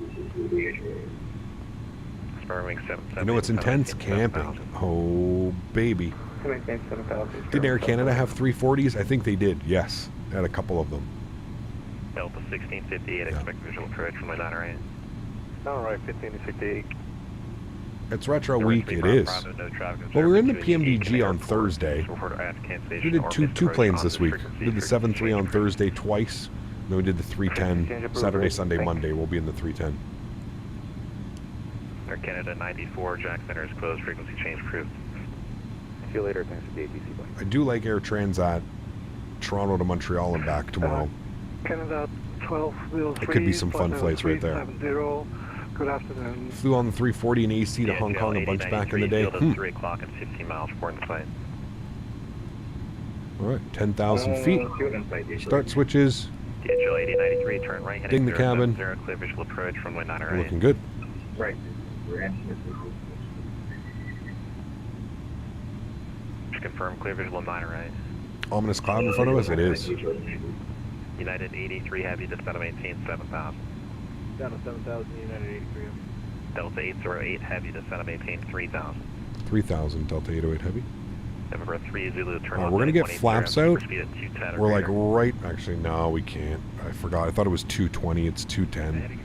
[SPEAKER 11] Spurwing 77.
[SPEAKER 3] You know what's intense? Camping. Oh, baby. Did Air Canada have 340s? I think they did, yes. Had a couple of them.
[SPEAKER 11] Delta 1658, expect visual approach from my Honorary.
[SPEAKER 8] Alright, 1558.
[SPEAKER 3] It's retro week, it is. Well, we were in the PMDG on Thursday. We did two planes this week. We did the 7-3 on Thursday twice. Then we did the 310 Saturday, Sunday, Monday. We'll be in the 310.
[SPEAKER 11] Air Canada 94, Jack Center is closed, frequency change approved.
[SPEAKER 13] See you later, thanks for the ATC plane.
[SPEAKER 3] I do like Air Transat, Toronto to Montreal and back tomorrow.
[SPEAKER 9] Canada 1203.
[SPEAKER 3] It could be some fun flights right there.
[SPEAKER 9] Good afternoon.
[SPEAKER 3] Flew on the 340 and AC to Hong Kong a bunch back in the day.
[SPEAKER 11] 3 o'clock and 15 miles for the flight.
[SPEAKER 3] All right, 10,000 feet. Start switches.
[SPEAKER 11] DHL 8093, turn right, heading
[SPEAKER 3] Ding the cabin.
[SPEAKER 11] 0, clear visual approach from my Honorary.
[SPEAKER 3] Looking good.
[SPEAKER 7] Right.
[SPEAKER 11] Confirm clear visual on Honorary.
[SPEAKER 3] Ominous cloud in front of us? It is.
[SPEAKER 11] United 83 heavy, descent of maintain 7,000.
[SPEAKER 9] Down to 7,000, United 83.
[SPEAKER 11] Delta 808 heavy, descent of maintain 3,000.
[SPEAKER 3] 3,000 Delta 808 heavy.
[SPEAKER 11] November 3 Zulu, turn
[SPEAKER 3] we're going to get flaps out. We're like
[SPEAKER 11] greater.
[SPEAKER 3] right, actually, no, we can't. I forgot. I thought it was 220. It's 210. I'm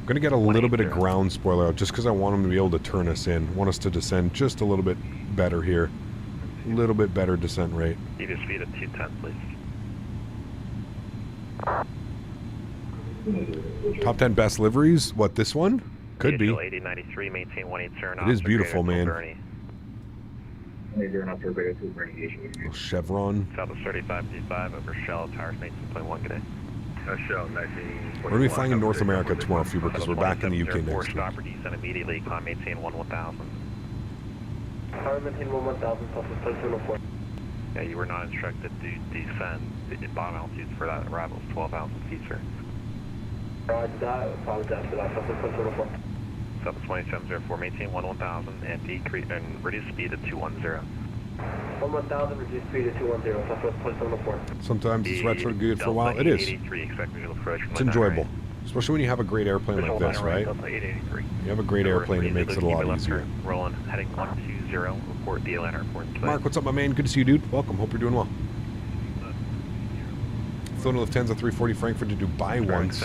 [SPEAKER 3] going to get a little bit of ground spoiler out just because I want them to be able to turn us in. Want us to descend just a little bit better here. A little bit better descent rate.
[SPEAKER 11] Need a speed of 210, please.
[SPEAKER 3] Top 10 best liveries? What, this one? Could be.
[SPEAKER 11] 8093, maintain 18 turn off.
[SPEAKER 3] It is beautiful, man.
[SPEAKER 7] Little
[SPEAKER 3] Chevron.
[SPEAKER 11] Southwest 3525 over Shell, tires 19.1, good day.
[SPEAKER 8] Shell 19.
[SPEAKER 3] We're going to be flying in North America tomorrow, Fuber, because we're back in the UK next week.
[SPEAKER 11] Stop or descend immediately, climb maintain 1000.
[SPEAKER 7] Maintain 1000, Southwest 204.
[SPEAKER 11] Yeah, you were not instructed to descend. The bottom altitude for that arrival is 12,000 feet, sir.
[SPEAKER 7] Apologize for that, Southwest 204.
[SPEAKER 11] Southwest 2704, maintain 1000 and decrease and reduce speed to 210.
[SPEAKER 7] 1000, reduce speed to 210, Southwest 204.
[SPEAKER 3] Sometimes it's retro good for a while. It is. It's enjoyable. Especially when you have a great airplane like this, right? You have a great airplane, it makes it a lot easier.
[SPEAKER 11] Rolling, heading 120, report the Atlanta airport.
[SPEAKER 3] Mark, what's up, my man? Good to see you, dude. Welcome. Hope you're doing well. Flown to Lufthansa 340 Frankfurt to Dubai once.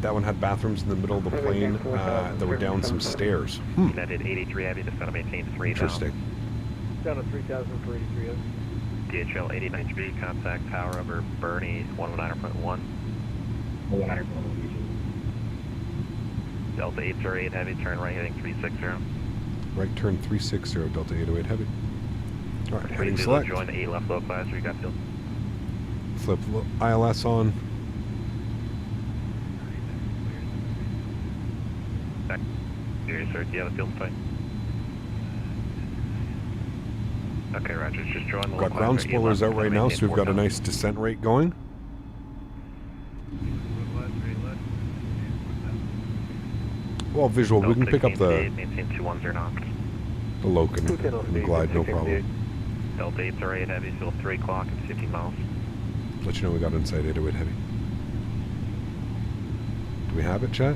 [SPEAKER 3] That one had bathrooms in the middle of the plane that were down some stairs.
[SPEAKER 11] United 83 heavy, descent of maintain 3,000.
[SPEAKER 3] Interesting.
[SPEAKER 9] Down to 3,000 for 83.
[SPEAKER 11] DHL 89 contact tower over Bernie 119.1. Delta 808 heavy, turn right heading 360.
[SPEAKER 3] Right turn 360, Delta 808 heavy. All right, heading select.
[SPEAKER 11] Join the 8 left low class, we got field.
[SPEAKER 3] Flip ILS on.
[SPEAKER 11] Here, sir, do you have a field fight? Okay, Roger, just join the
[SPEAKER 3] Got ground spoilers out right now, so we've got a nice descent rate going. well, visual. We can pick up the
[SPEAKER 11] maintain 210 knots.
[SPEAKER 3] the Locan and glide, no problem.
[SPEAKER 11] Delta 808 heavy, still 3 o'clock and 15 miles.
[SPEAKER 3] Let you know we got inside 808 heavy. Do we have it, chat?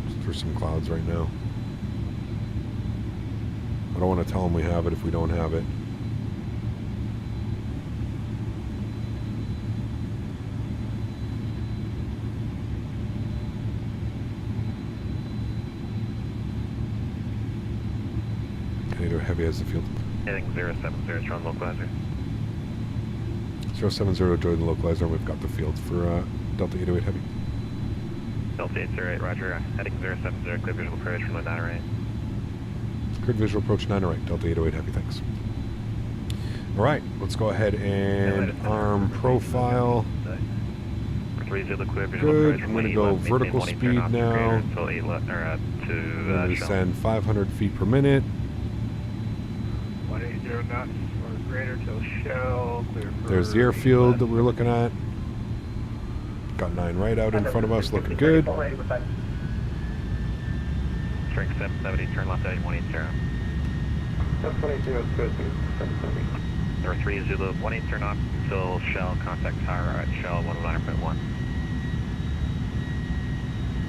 [SPEAKER 3] Just through some clouds right now. I don't want to tell them we have it if we don't have it. Canadian heavy has the field.
[SPEAKER 11] Heading 070, John localizer.
[SPEAKER 3] 070, join the localizer, and we've got the field for Delta 808 heavy.
[SPEAKER 11] Delta 808, roger. Heading 070, clear visual approach from the Honorary.
[SPEAKER 3] Cleared visual approach 9 right, Delta 808 heavy, thanks. Alright, let's go ahead and arm profile. Good, I'm going to go vertical speed now. I'm going to send 500 feet per minute.
[SPEAKER 9] 180 knots or greater till shell, clear for...
[SPEAKER 3] There's the airfield that we're looking at. Got 9 right out in front of us, looking good.
[SPEAKER 11] Strength 770, turn left at 180.
[SPEAKER 13] 720 is good, 770.
[SPEAKER 11] Number 3 Zulu, 180 knots until shell, contact tower at shell 109.1.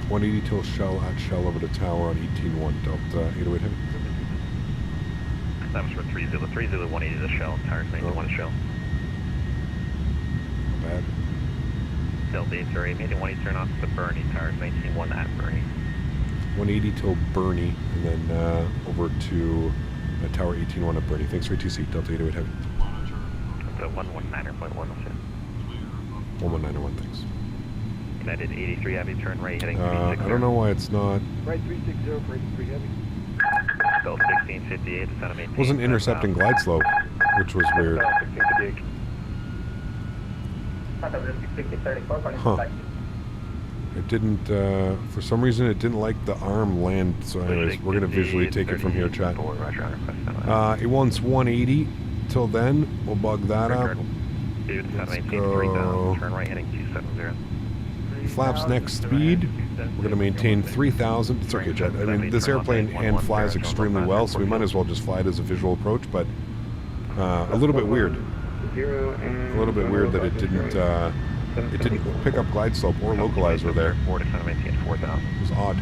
[SPEAKER 3] 180 till shell at shell over the tower on 18-1, Delta 808 heavy.
[SPEAKER 11] That was for 3 Zulu, 3 Zulu, 180 to shell, tires 91 to shell.
[SPEAKER 3] Not bad.
[SPEAKER 11] Delta 808, maintain 180 knots to Bernie, tires 19-1 at Bernie.
[SPEAKER 3] 180 till Bernie, and then over to tower 18-1 at Bernie. Thanks for ATC, Delta 808 heavy.
[SPEAKER 11] So 119.1,
[SPEAKER 3] 119.1, thanks.
[SPEAKER 11] United 83 heavy, turn right, heading
[SPEAKER 3] I don't know why it's not.
[SPEAKER 9] Right 360 for 83 heavy.
[SPEAKER 11] Delta 1658, descend maintain.
[SPEAKER 3] Wasn't intercepting glide slope, which was weird. Huh. It didn't, for some reason it didn't like the arm land, so anyways, we're going to visually take it from here, chat. It wants 180 till then, we'll bug that up. Let's go.
[SPEAKER 11] Turn right heading 270.
[SPEAKER 3] Flaps next speed, we're going to maintain 3,000. It's okay, chat. I mean, this airplane hand flies extremely well, so we might as well just fly it as a visual approach, but a little bit weird. A little bit weird that it didn't pick up glide slope or localizer there. It was odd.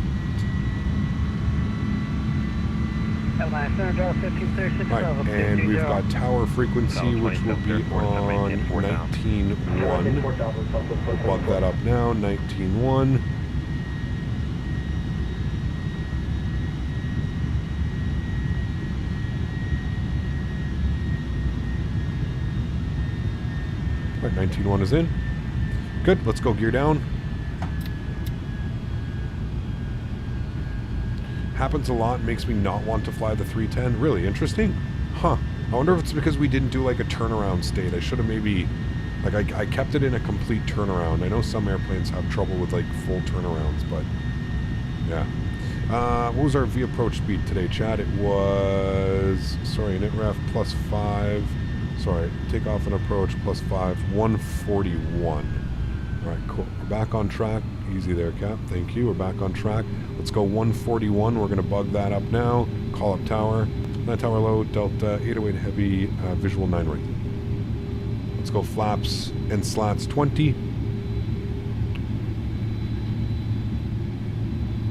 [SPEAKER 3] Right, and we've got tower frequency, which will be on 19.1. We'll bug that up now, 19.1. Right, 19.1 is in. Good, let's go gear down. Happens a lot, makes me not want to fly the 310. Really interesting. Huh. I wonder if it's because we didn't do like a turnaround state. I should have maybe, like I kept it in a complete turnaround. I know some airplanes have trouble with like full turnarounds, but yeah. What was our V approach speed today, Chad? It was, sorry, init ref +5. Sorry, takeoff and approach +5, 141. All right, cool. We're back on track. Easy there, Cap. Thank you. We're back on track. Let's go 141. We're going to bug that up now. Call up tower. 9 tower low, Delta 808 heavy, visual 9 right. Let's go flaps and slats 20.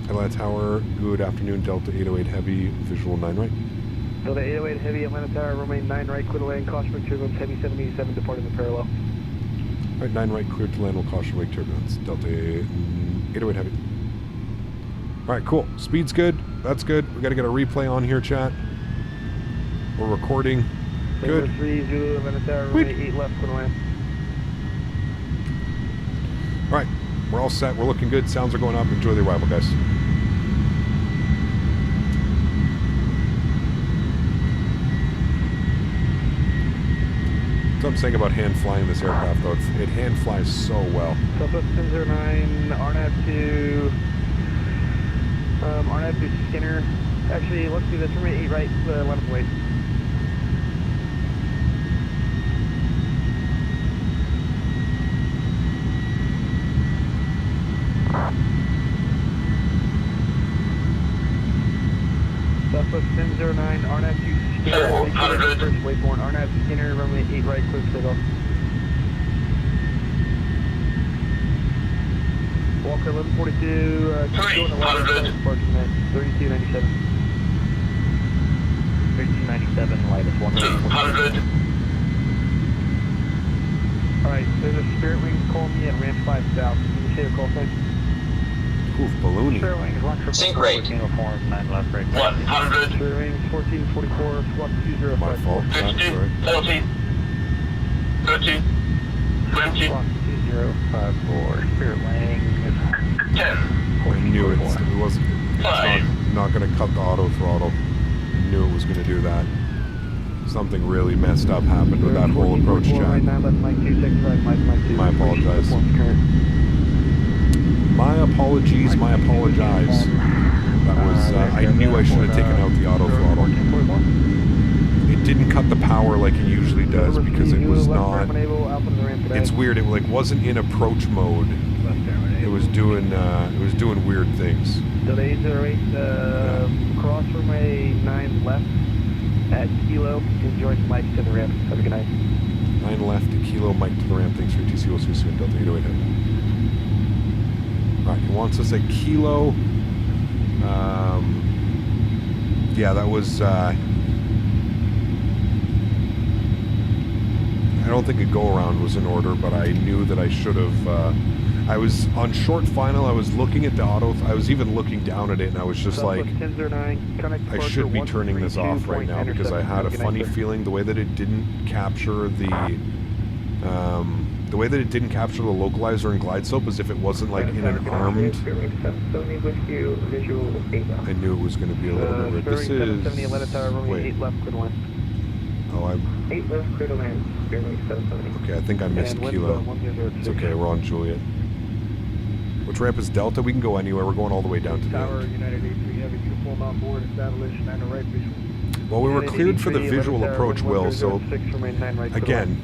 [SPEAKER 3] Atlanta tower, good afternoon, Delta 808 heavy, visual 9 right.
[SPEAKER 9] Delta 808 heavy, Atlanta tower, remain 9 right, clear to land, caution wake turbulence, heavy 787, departing the parallel.
[SPEAKER 3] All right, 9 right, clear to land, will caution wake turbulence, Delta 808 heavy. All right, cool. Speed's good. That's good. We got to get a replay on here, chat. We're recording. Good.
[SPEAKER 9] 3 Zulu, Atlanta tower, remain 8 left, clear to land.
[SPEAKER 3] All right, we're all set. We're looking good. Sounds are going up. Enjoy the arrival, guys. That's what I'm saying about hand flying this aircraft, though. It hand flies so well.
[SPEAKER 9] Southwest 1009, RNAV to Skinner. Actually, let's do this. Remain 8 right, 11 wait. Southwest 1009, RNAV 2 Skinner, 100. First waypoint, RNAV Skinner, runway 8 right, clear for takeoff. Walker 1142, 300. 3297.
[SPEAKER 6] 3297, light is
[SPEAKER 1] 200.
[SPEAKER 9] Alright, there's a Spirit Wings calling me at ramp 5 south. Can you say a call sign?
[SPEAKER 3] Oof, balloony.
[SPEAKER 6] Spirit Wings, 1
[SPEAKER 1] Sync rate.
[SPEAKER 6] Uniform, 9 left break.
[SPEAKER 1] 100.
[SPEAKER 9] Spirit Wings 1444, squawk 205.
[SPEAKER 3] My fault.
[SPEAKER 1] 50, 40, 30, 20,
[SPEAKER 6] Squawk 2054, Spirit Wings.
[SPEAKER 1] 10,
[SPEAKER 3] I knew it wasn't. It's
[SPEAKER 1] 5.
[SPEAKER 3] not going to cut the auto throttle. I knew it was going to do that. Something really messed up happened with that whole approach chat. My apologize. My apologies, my apologize. That was, I knew I should have taken out the auto throttle. It didn't cut the power like it usually does because it was not, it's weird, it like wasn't in approach mode. It was doing weird things.
[SPEAKER 9] Delay 08, cross runway 9 left at Kilo, enjoy Mike to the ramp. Have a good night.
[SPEAKER 3] 9 left to Kilo, Mike to the ramp, thanks for TC, we'll see you soon, Delta 808. Alright, he wants us at Kilo. Yeah, that was, I don't think a go-around was in order, but I knew that I should have, I was on short final, I was looking at the auto, I was even looking down at it, and I was just like, I should be turning this off right now, because I had a funny feeling the way that it didn't capture the localizer and glide slope, as if it wasn't like in an armed. I knew it was going to be a little bit weird. This is, wait. Oh, I'm...
[SPEAKER 7] 8 left, clear to land.
[SPEAKER 3] Okay, I think I missed Kilo. It's okay, we're on Juliet. Which ramp is Delta? We can go anywhere. We're going all the way down to the end.
[SPEAKER 9] United 83, have a uniform on board, established, 9 right visual.
[SPEAKER 3] Well, we were cleared for the visual approach, Will, so again,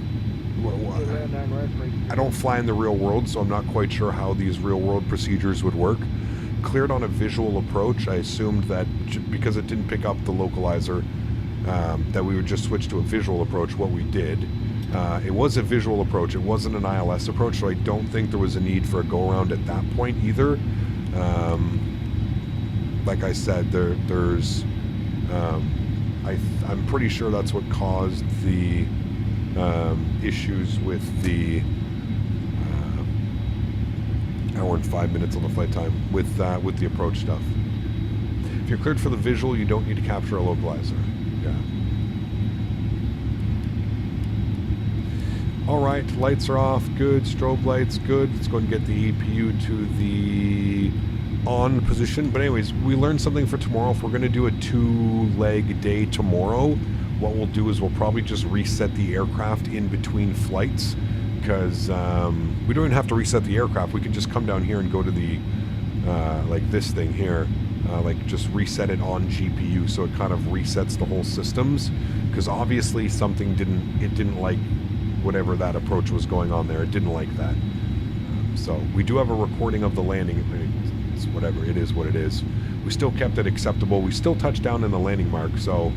[SPEAKER 3] I don't fly in the real world, so I'm not quite sure how these real world procedures would work. Cleared on a visual approach, I assumed that because it didn't pick up the localizer, that we would just switch to a visual approach. What we did, it was a visual approach, it wasn't an ILS approach, so I don't think there was a need for a go-around at that point either. Like I said, there's I'm pretty sure that's what caused the issues with the hour and 5 minutes on the flight time with the approach stuff. If you're cleared for the visual, you don't need to capture a localizer. Yeah. All right, lights are off. Good. Strobe lights. Good. Let's go and get the EPU to the on position. But anyways, we learned something for tomorrow. If we're going to do a 2-leg day tomorrow, what we'll do is we'll probably just reset the aircraft in between flights, because we don't even have to reset the aircraft. We can just come down here and go to the like this thing here, like just reset it on GPU, so it kind of resets the whole systems, because obviously something didn't like whatever that approach was going on there. It didn't like that. So we do have a recording of the landing. It's whatever, it is what it is. We still kept it acceptable. We still touched down in the landing mark, so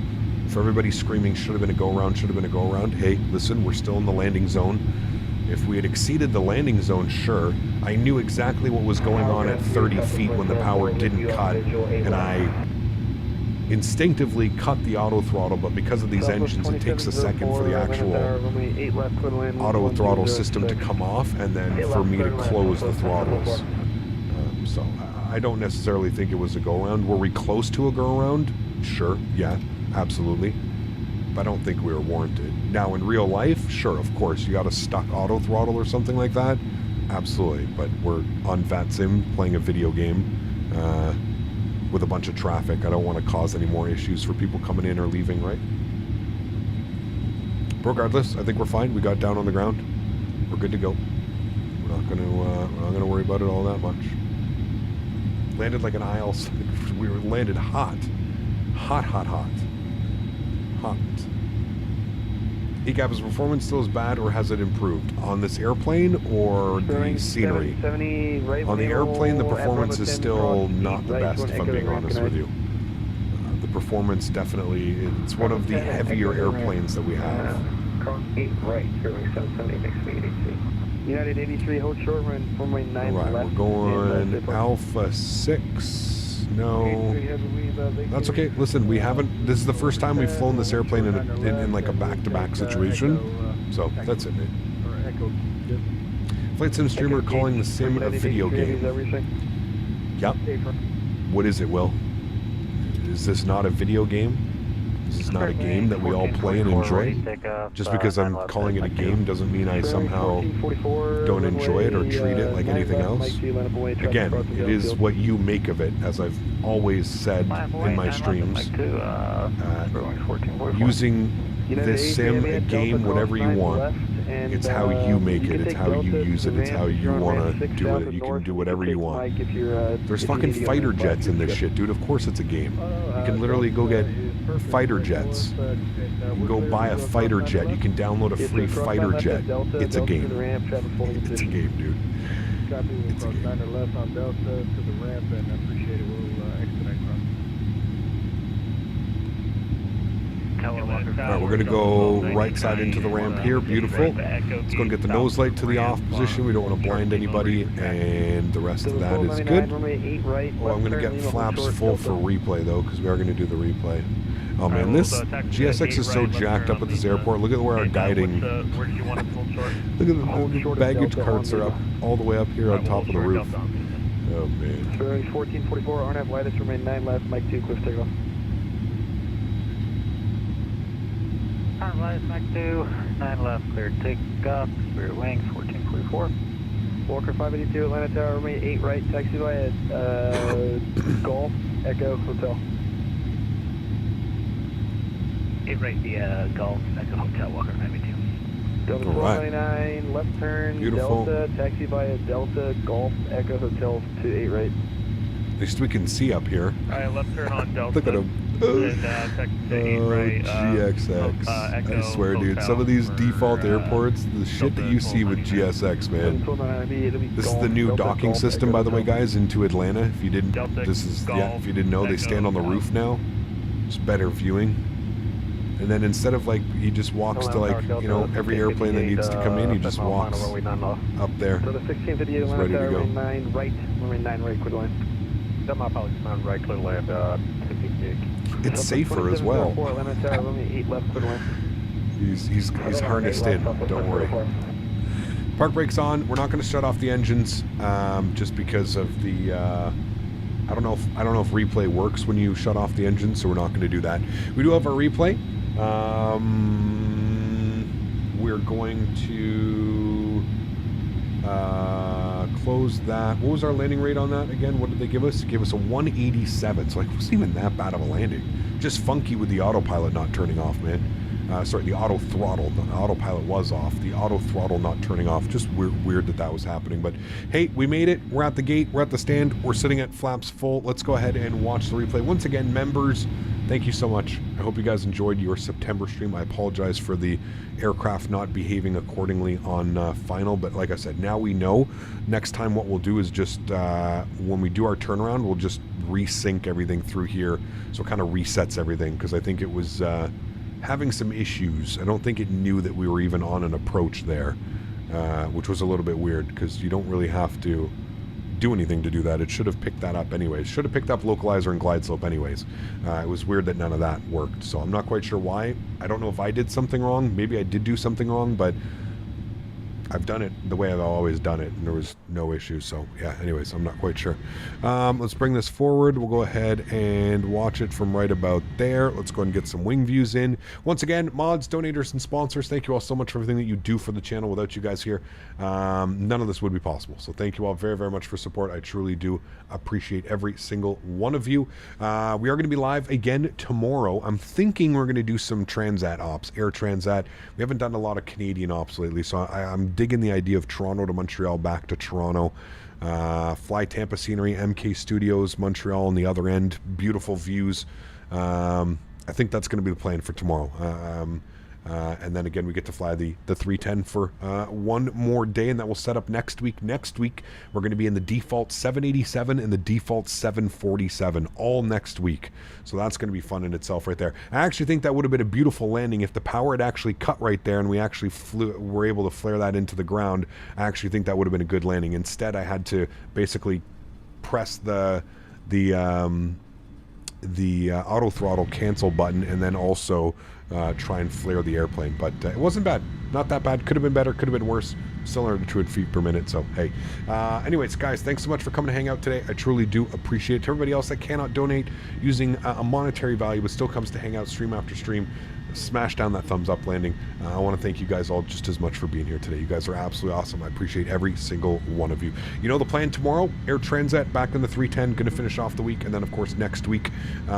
[SPEAKER 3] for everybody screaming should have been a go-around, should have been a go-around, hey, listen, we're still in the landing zone. If we had exceeded the landing zone, sure. I knew exactly what was going on at 30 feet when the power didn't cut, and I instinctively cut the auto throttle, but because of these engines, it takes a second for the actual auto throttle system to come off, and then for me to close the throttles. So I don't necessarily think it was a go-around. Were we close to a go-around? Sure, yeah, absolutely. I don't think we were warranted. Now, in real life, sure, of course, you got a stuck auto throttle or something like that, absolutely. But we're on VATSIM playing a video game with a bunch of traffic. I don't want to cause any more issues for people coming in or leaving, right? Regardless, I think we're fine. We got down on the ground. We're good to go. We're not gonna worry about it all that much. Landed like an ILS. We were landed hot. Hot. ECAP, is performance still as bad, or has it improved on this airplane or the scenery? On the airplane, the performance is still not the best, if I'm being honest with you. The performance definitely, it's one of the heavier airplanes that we have.
[SPEAKER 7] Cross 8 right, curving 770, next to ADC.
[SPEAKER 9] United 83, hold short, run runway 9
[SPEAKER 3] Alright,
[SPEAKER 9] left.
[SPEAKER 3] we're going Alpha 6. No. That's okay. Listen, we haven't, this is the first time we've flown this airplane in like a back-to-back situation. So, that's it, mate. Flight Sim streamer calling the sim a video game. Yep. What is it, Will? Is this not a video game? Is this not a game that we all play and enjoy? Just because I'm calling it a game doesn't mean I somehow don't enjoy it or treat it like anything else. Again, it is what you make of it, as I've always said in my streams. Using this sim, a game, whatever you want, it's how you make it, it's how you use it, it's how you want to do it. You can do whatever you want. There's fucking fighter jets in this shit, dude. Of course it's a game. You can literally go get fighter jets. You can go buy a fighter jet. You can download a free fighter jet. It's a game. It's a game, dude. It's a game. Alright, we're going to go right side into the ramp here. Beautiful. Let's go and get the nose light to the off position. We don't want to blind anybody, and the rest of that is good. Well, I'm going to get flaps full for replay, though, because we are going to do the replay. Oh, man, this GSX is so jacked up at this airport. Look at where our guiding... Look at the baggage carts are up all the way up here on top of the roof. Oh, man.
[SPEAKER 9] 1444, RNAV lightest, remain 9 left, Mike 2, clear takeoff.
[SPEAKER 6] Light, Mach 2, 9 left, clear takeoff, spirit wings, 1444.
[SPEAKER 9] Walker 582, Atlanta Tower, remain 8 right, taxi by Golf, Echo, Hotel.
[SPEAKER 6] 8 right, the Golf, Echo, Hotel, Walker 582.
[SPEAKER 9] Delta 499, left turn,
[SPEAKER 3] beautiful.
[SPEAKER 9] Delta, taxi by Delta, Golf, Echo, Hotel to 8 right.
[SPEAKER 3] At least we can see up here.
[SPEAKER 6] Alright, left turn on Delta.
[SPEAKER 3] Look at him. GXX. I swear, dude, some of these default airports, the shit that you see with GSX, man. This is the new docking system, by the way, guys, into Atlanta. If you didn't, if you didn't know, they stand on the roof now. It's better viewing. And then instead of like, he just walks to like, you know, every airplane that needs to come in, he just walks up there.
[SPEAKER 9] So the 1658
[SPEAKER 3] He's ready to go.
[SPEAKER 9] 9 right, remain 9 right, clear line.
[SPEAKER 13] Right, clear land,
[SPEAKER 3] It's safer as well. He's harnessed in. Don't worry. Park brakes on. We're not going to shut off the engines, just because of the. I don't know if replay works when you shut off the engine, so we're not going to do that. We do have our replay. We're going to close that. What was our landing rate on that again? What did they give us? They gave us a 187. So like, it wasn't even that bad of a landing. Just funky with the autopilot not turning off, man. Sorry, the auto throttle. The autopilot was off. The auto throttle not turning off. Just weird that was happening. But hey, we made it. We're at the gate. We're at the stand. We're sitting at flaps full. Let's go ahead and watch the replay. Once again, members, thank you so much. I hope you guys enjoyed your September stream. I apologize for the aircraft not behaving accordingly on final. But like I said, now we know. Next time what we'll do is just, when we do our turnaround, we'll just resync everything through here. So it kind of resets everything, because I think it was... having some issues. I don't think it knew that we were even on an approach there, which was a little bit weird, because you don't really have to do anything to do that. It should have picked that up anyways. Should have picked up localizer and glide slope anyways. It was weird that none of that worked, so I'm not quite sure why. I don't know if I did something wrong. Maybe I did do something wrong, but I've done it the way I've always done it, and there was no issue. So yeah, anyways, I'm not quite sure. Let's bring this forward. We'll go ahead and watch it from right about there. Let's go ahead and get some wing views in. Once again, mods, donators, and sponsors, thank you all so much for everything that you do for the channel. Without you guys here, none of this would be possible. So thank you all very, very much for support. I truly do appreciate every single one of you. We are going to be live again tomorrow. I'm thinking we're going to do some Transat ops, Air Transat. We haven't done a lot of Canadian ops lately, so I'm digging the idea of Toronto to Montreal, back to Toronto. Fly Tampa scenery, MK Studios, Montreal on the other end. Beautiful views. I think that's going to be the plan for tomorrow. And then again, we get to fly the 310 for one more day, and that will set up next week. Next week, we're going to be in the default 787 and the default 747 all next week. So that's going to be fun in itself right there. I actually think that would have been a beautiful landing if the power had actually cut right there and we actually were able to flare that into the ground. I actually think that would have been a good landing. Instead, I had to basically press the auto throttle cancel button and then also try and flare the airplane. But it wasn't bad. Not that bad. Could have been better. Could have been worse. Still under 200 feet per minute. So, hey. Anyways, guys, thanks so much for coming to hang out today. I truly do appreciate it. To everybody else that cannot donate using a monetary value but still comes to hang out stream after stream, smash down that thumbs up landing. I want to thank you guys all just as much for being here today. You guys are absolutely awesome. I appreciate every single one of you. You know the plan tomorrow, Air Transat back in the 310, going to finish off the week, and then of course next week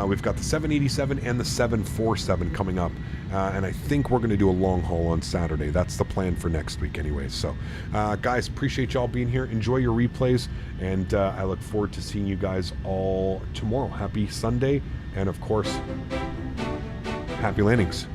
[SPEAKER 3] we've got the 787 and the 747 coming up, and I think we're going to do a long haul on Saturday. That's the plan for next week anyways. So guys, appreciate y'all being here. Enjoy your replays, and I look forward to seeing you guys all tomorrow. Happy Sunday, and of course, happy landings.